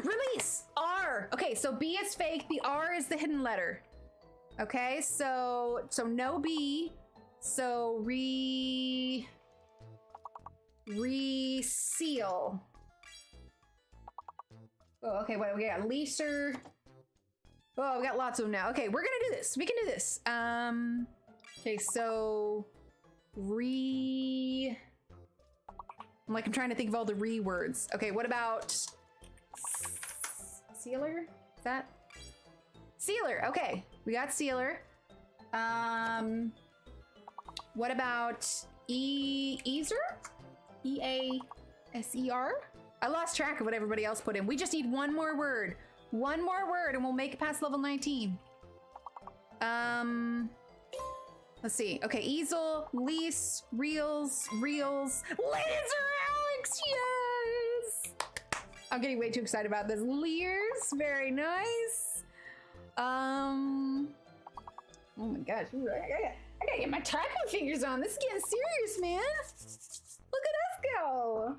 Release! R! Okay, so B is fake. The R is the hidden letter. Okay, so no B. So reseal. Oh, okay, what we got? Leaser. Oh, we got lots of them now. Okay, we're gonna do this. We can do this. Okay, so I'm trying to think of all the words. Okay, what about sealer? Is that sealer? Okay, we got sealer. What about easer? E-A-S-E-R? I lost track of what everybody else put in. We just need one more word. One more word and we'll make it past level 19. Let's see. Okay, easel, lease, reels. Laser Alex, yes! I'm getting way too excited about this. Leers, very nice. Oh my gosh, I gotta get my typing fingers on. This is getting serious, man. Look at us go.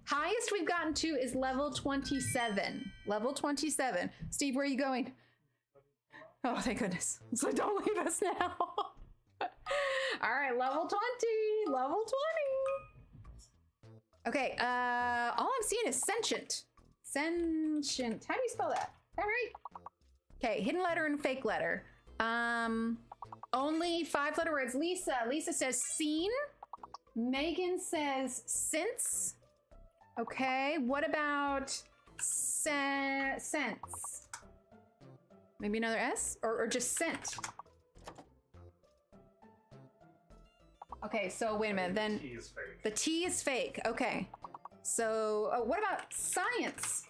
Highest we've gotten to is level 27. Level 27. Steve, where are you going? Oh, thank goodness. So don't leave us now. All right, level 20. Level 20. Okay, all I'm seeing is sentient. Sentient. How do you spell that? Is that right? Okay, hidden letter and fake letter. Only 5-letter words. Lisa says seen. Megan says since. Okay, what about sense? Maybe another S? Or just scent? Okay, so wait a minute, then T is fake. the T is fake. Okay, so what about science?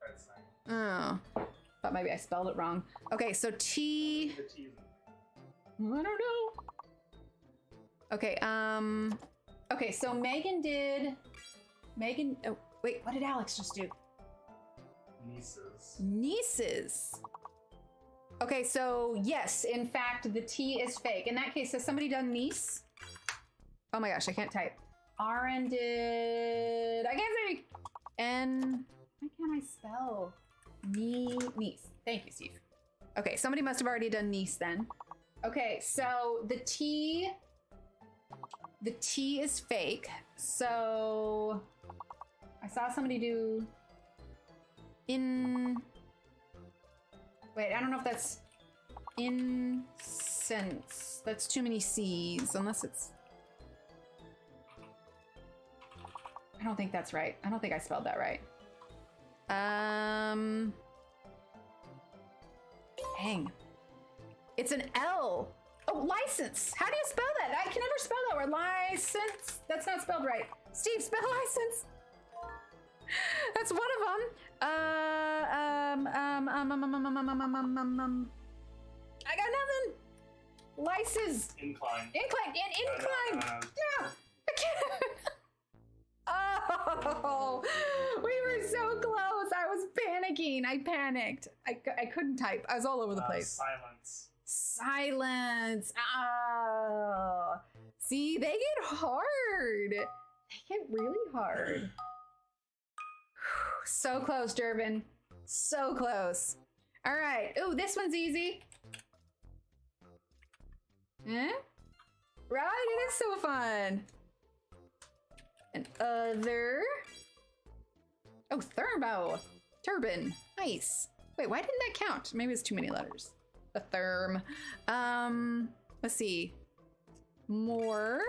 That's fine. Oh, thought maybe I spelled it wrong. Okay, so T. The T is I don't know. Okay, okay, so Megan, oh, wait, what did Alex just do? Nieces. Okay, so yes, in fact, the T is fake. In that case, has somebody done niece? Oh my gosh, I can't type. RN did, I can't say. N, why can't I spell? Niece. Thank you, Steve. Okay, somebody must have already done niece then. Okay, so the T is fake. So I saw somebody do wait, I don't know if that's incense. That's too many C's, unless it's, I don't think that's right. I don't think I spelled that right. Dang. It's an L. Oh, license. How do you spell that? I can never spell that word. License. That's not spelled right. Steve, spell license. That's one of them. I got nothing. License. incline. Incline. Incline. No. I can't. Oh, we were so close. I was panicking. I panicked. I couldn't type. I was all over the place. Silence. Silence. Oh. See, they get hard. They get really hard. So close, Durbin. So close. All right. Ooh, this one's easy. Eh? Right? It is so fun. And other. Oh, thermo. Turbine. Nice. Wait, why didn't that count? Maybe it's too many letters. The therm. Let's see. More.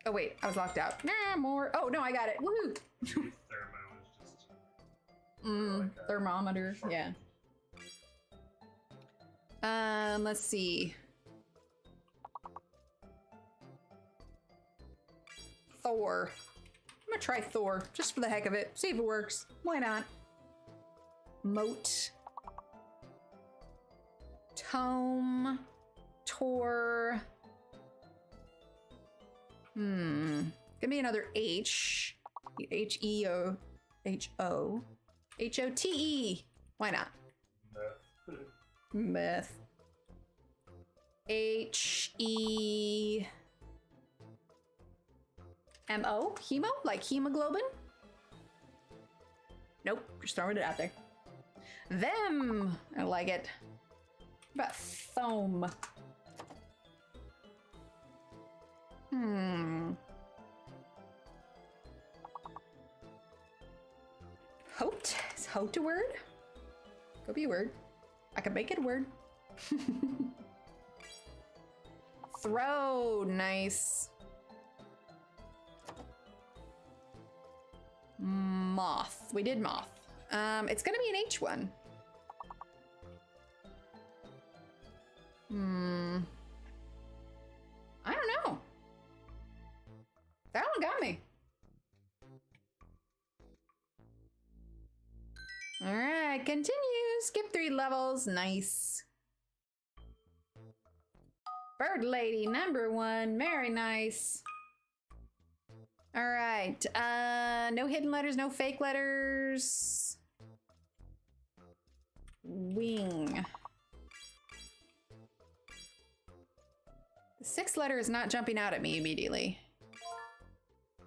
Oh wait, I was locked out. Nah, more. Oh no, I got it. Woohoo! Thermo is just like a Thermometer. short- Yeah. Let's see. Thor. I'm gonna try Thor, just for the heck of it. See if it works. Why not? Moat. Tome. Tor. Give me another H. H-E-O. H-O. H-O-T-E. Why not? Myth. H-E-M-O? Hemo? Like hemoglobin? Nope, just throwing it out there. Them! I like it. What about foam? Hote? Is hote a word? Could be a word. I could make it a word. Throw, nice. Moth. We did moth. It's gonna be an H one. I don't know. That one got me. All right, continue. Skip 3 levels. Nice. Bird lady, number 1. Very nice. All right. No hidden letters, no fake letters. Wing. The 6th letter is not jumping out at me immediately.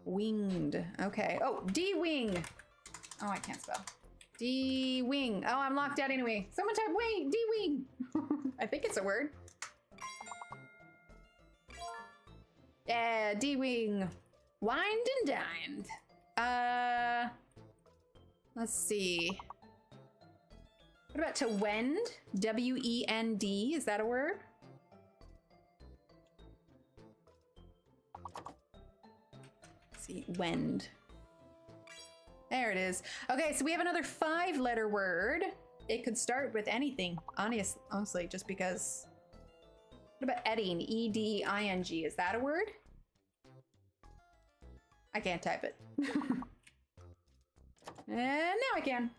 Winged. Okay. Oh, D-wing. Oh, I can't spell. D-wing. Oh, I'm locked out anyway. Someone type wing. D-wing. I think it's a word. Yeah, D-wing. Wined and dined. Let's see. What about to wend? W-E-N-D. Is that a word? Let's see. Wend. There it is. Okay, so we have another 5-letter word. It could start with anything, honestly, just because. What about edding? E-D-I-N-G. Is that a word? I can't type it. And now I can.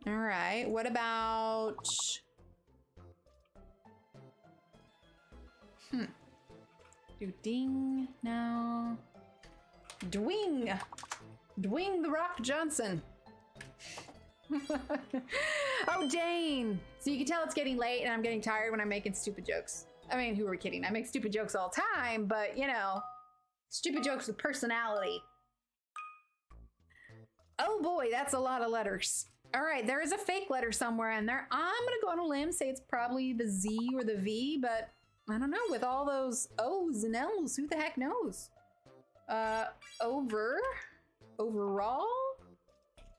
All right. What about? Do ding now. Dwing. Dwing the Rock Johnson. Oh, Jane. So you can tell it's getting late and I'm getting tired when I'm making stupid jokes. I mean, who are we kidding? I make stupid jokes all the time, but you know, stupid jokes with personality. Oh boy, that's a lot of letters. All right, there is a fake letter somewhere in there. I'm gonna go on a limb, say it's probably the Z or the V, but I don't know, with all those O's and L's, who the heck knows? Overall,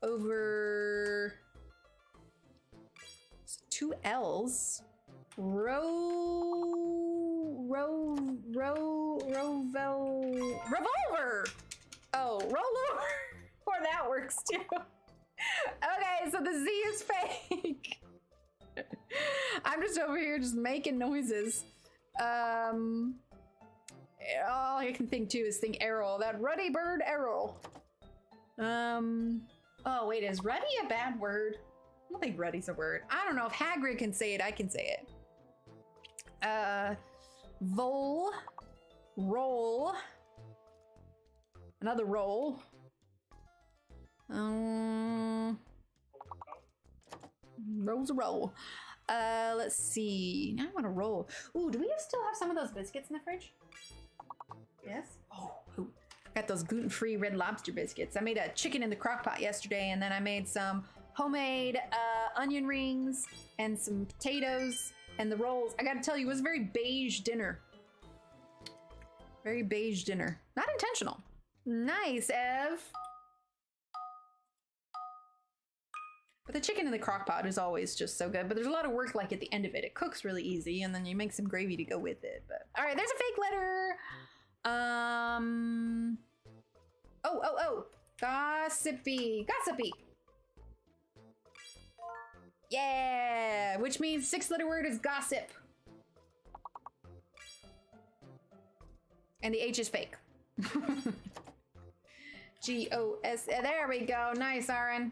over, 2 L's, revolver. Oh, roll over. Or that works too. Okay, so the Z is fake. I'm just over here just making noises. All I can think too is think Errol, that ruddy bird Errol. Oh wait, is ruddy a bad word? I don't think ruddy's a word. I don't know if Hagrid can say it, I can say it. Vol, roll, another roll. Roll's a roll. Let's see. Now I want to roll. Ooh, do we still have some of those biscuits in the fridge? Yes. Oh, ooh. Got those gluten-free Red Lobster biscuits. I made a chicken in the crock pot yesterday, and then I made some homemade onion rings and some potatoes and the rolls. I gotta tell you, it was a very beige dinner. Very beige dinner. Not intentional. Nice, Ev. But the chicken in the crock pot is always just so good. But there's a lot of work like at the end of it. It cooks really easy, and then you make some gravy to go with it. But all right, there's a fake letter. Oh. Gossipy. Gossipy. Yeah, which means 6-letter word is gossip. And the H is fake. G-O-S, there we go. Nice, Aaron.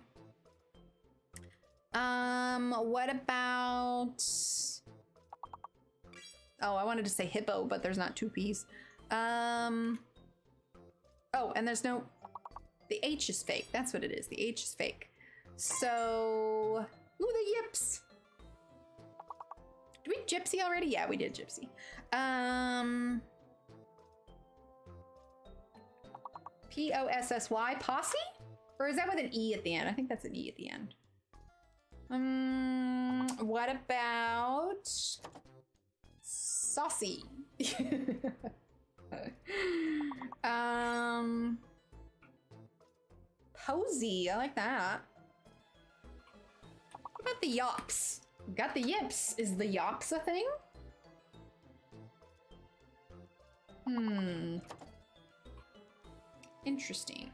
What about... Oh, I wanted to say hippo, but there's not 2 P's. Oh, and there's no... The H is fake. That's what it is. The H is fake. So... Ooh, the yips. Did we gypsy already? Yeah, we did gypsy. P-O-S-S-Y, posse? Or is that with an E at the end? I think that's an E at the end. What about saucy? Posy, I like that. What about the yops? We got the yips. Is the yops a thing? Interesting.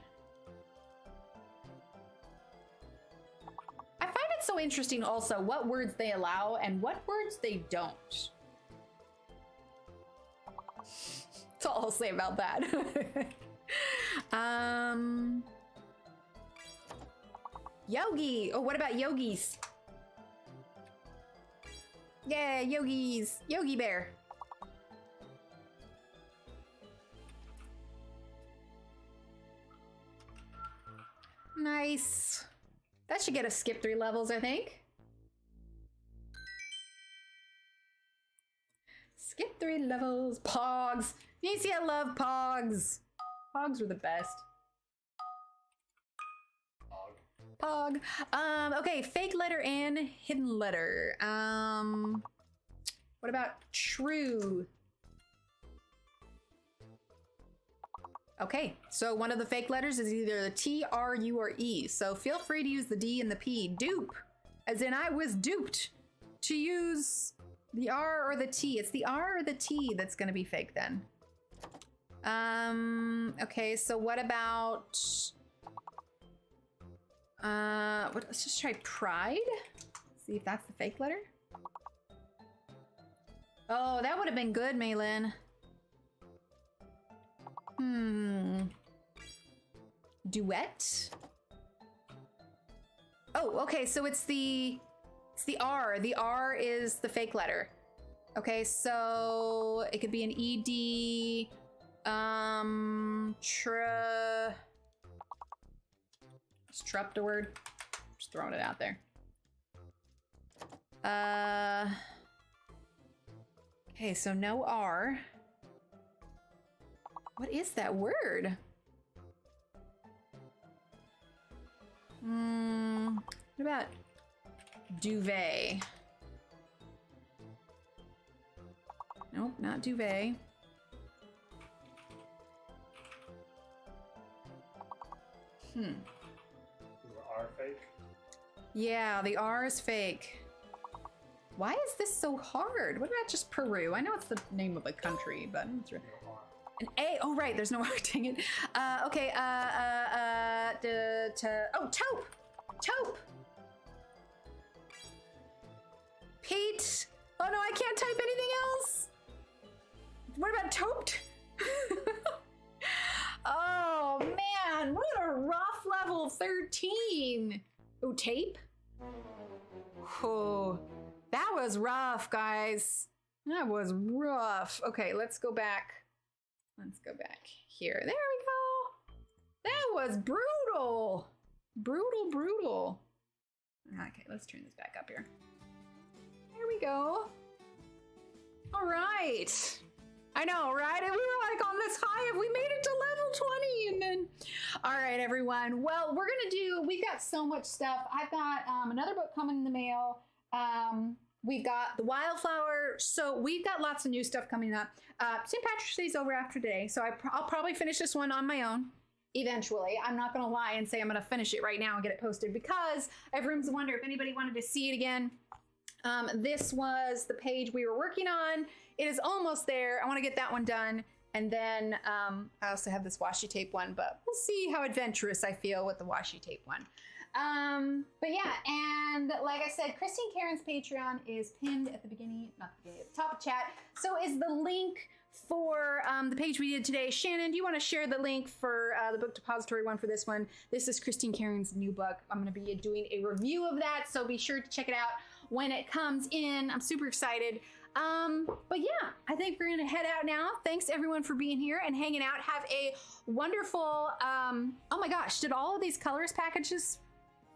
I find it so interesting also what words they allow and what words they don't. That's all I'll say about that. Yogi. Oh, what about yogis? Yeah, yogis. Yogi Bear. Nice. That should get us skip 3 levels, I think. Skip 3 levels. Pogs. Nisi, I love Pogs. Pogs were the best. Pog. Okay, fake letter and hidden letter. What about true? Okay, so one of the fake letters is either the T, R, U, or E. So feel free to use the D and the P. Dupe, as in I was duped to use the R or the T. It's the R or the T that's gonna be fake then. Okay, so what about, let's just try pride. See if that's the fake letter. Oh, that would have been good, Maylin. Duet? Oh, okay, so it's the R. The R is the fake letter. Okay, so it could be an ED, disrupt a word. Just throwing it out there. Okay, so no R. What is that word? What about duvet? Nope, not duvet. Is the R fake? Yeah, the R is fake. Why is this so hard? What about just Peru? I know it's the name of a country, but it's an A. Oh, right. There's no R. Dang it. Okay. Oh, taupe. Taupe. Pete. Oh no, I can't type anything else. What about tauped? Oh man, what a rough level 13. Oh, tape. Oh, that was rough, guys. That was rough. Okay, let's go back. Let's go back here. There we go. That was brutal. Brutal, brutal. Okay, let's turn this back up here. There we go. All right. I know, right? And we were like on this high if we made it to level 20 and then... All right, everyone. Well, we're going to do... We've got so much stuff. I've got another book coming in the mail. We've got the Wildflower. So we've got lots of new stuff coming up. St. Patrick's Day's over after today. So I'll probably finish this one on my own eventually. I'm not going to lie and say I'm going to finish it right now and get it posted because I have room to wonder if anybody wanted to see it again. This was the page we were working on. It is almost there. I want to get that one done. And then I also have this washi tape one, but we'll see how adventurous I feel with the washi tape one. But yeah, and like I said, Christine Karron's Patreon is pinned at the beginning, not the beginning, at the top of chat. So is the link for the page we did today. Shannon, do you want to share the link for the book depository one for this one? This is Christine Karron's new book. I'm going to be doing a review of that, so be sure to check it out when it comes in. I'm super excited. But yeah, I think we're gonna head out now. Thanks everyone for being here and hanging out. Have a wonderful, oh my gosh, did all of these colors packages,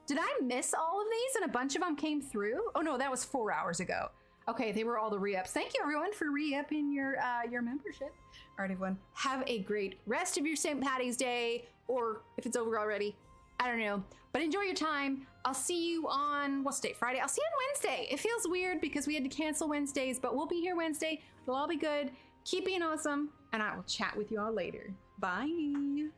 did I miss all of these and a bunch of them came through? Oh no, that was 4 hours ago. Okay, they were all the re-ups. Thank you everyone for re-upping your membership. All right, everyone, have a great rest of your St. Patty's Day, or if it's over already, I don't know, but enjoy your time. I'll see you on, what's today, Friday? I'll see you on Wednesday. It feels weird because we had to cancel Wednesdays, but we'll be here Wednesday. It'll all be good. Keep being awesome, and I will chat with you all later. Bye.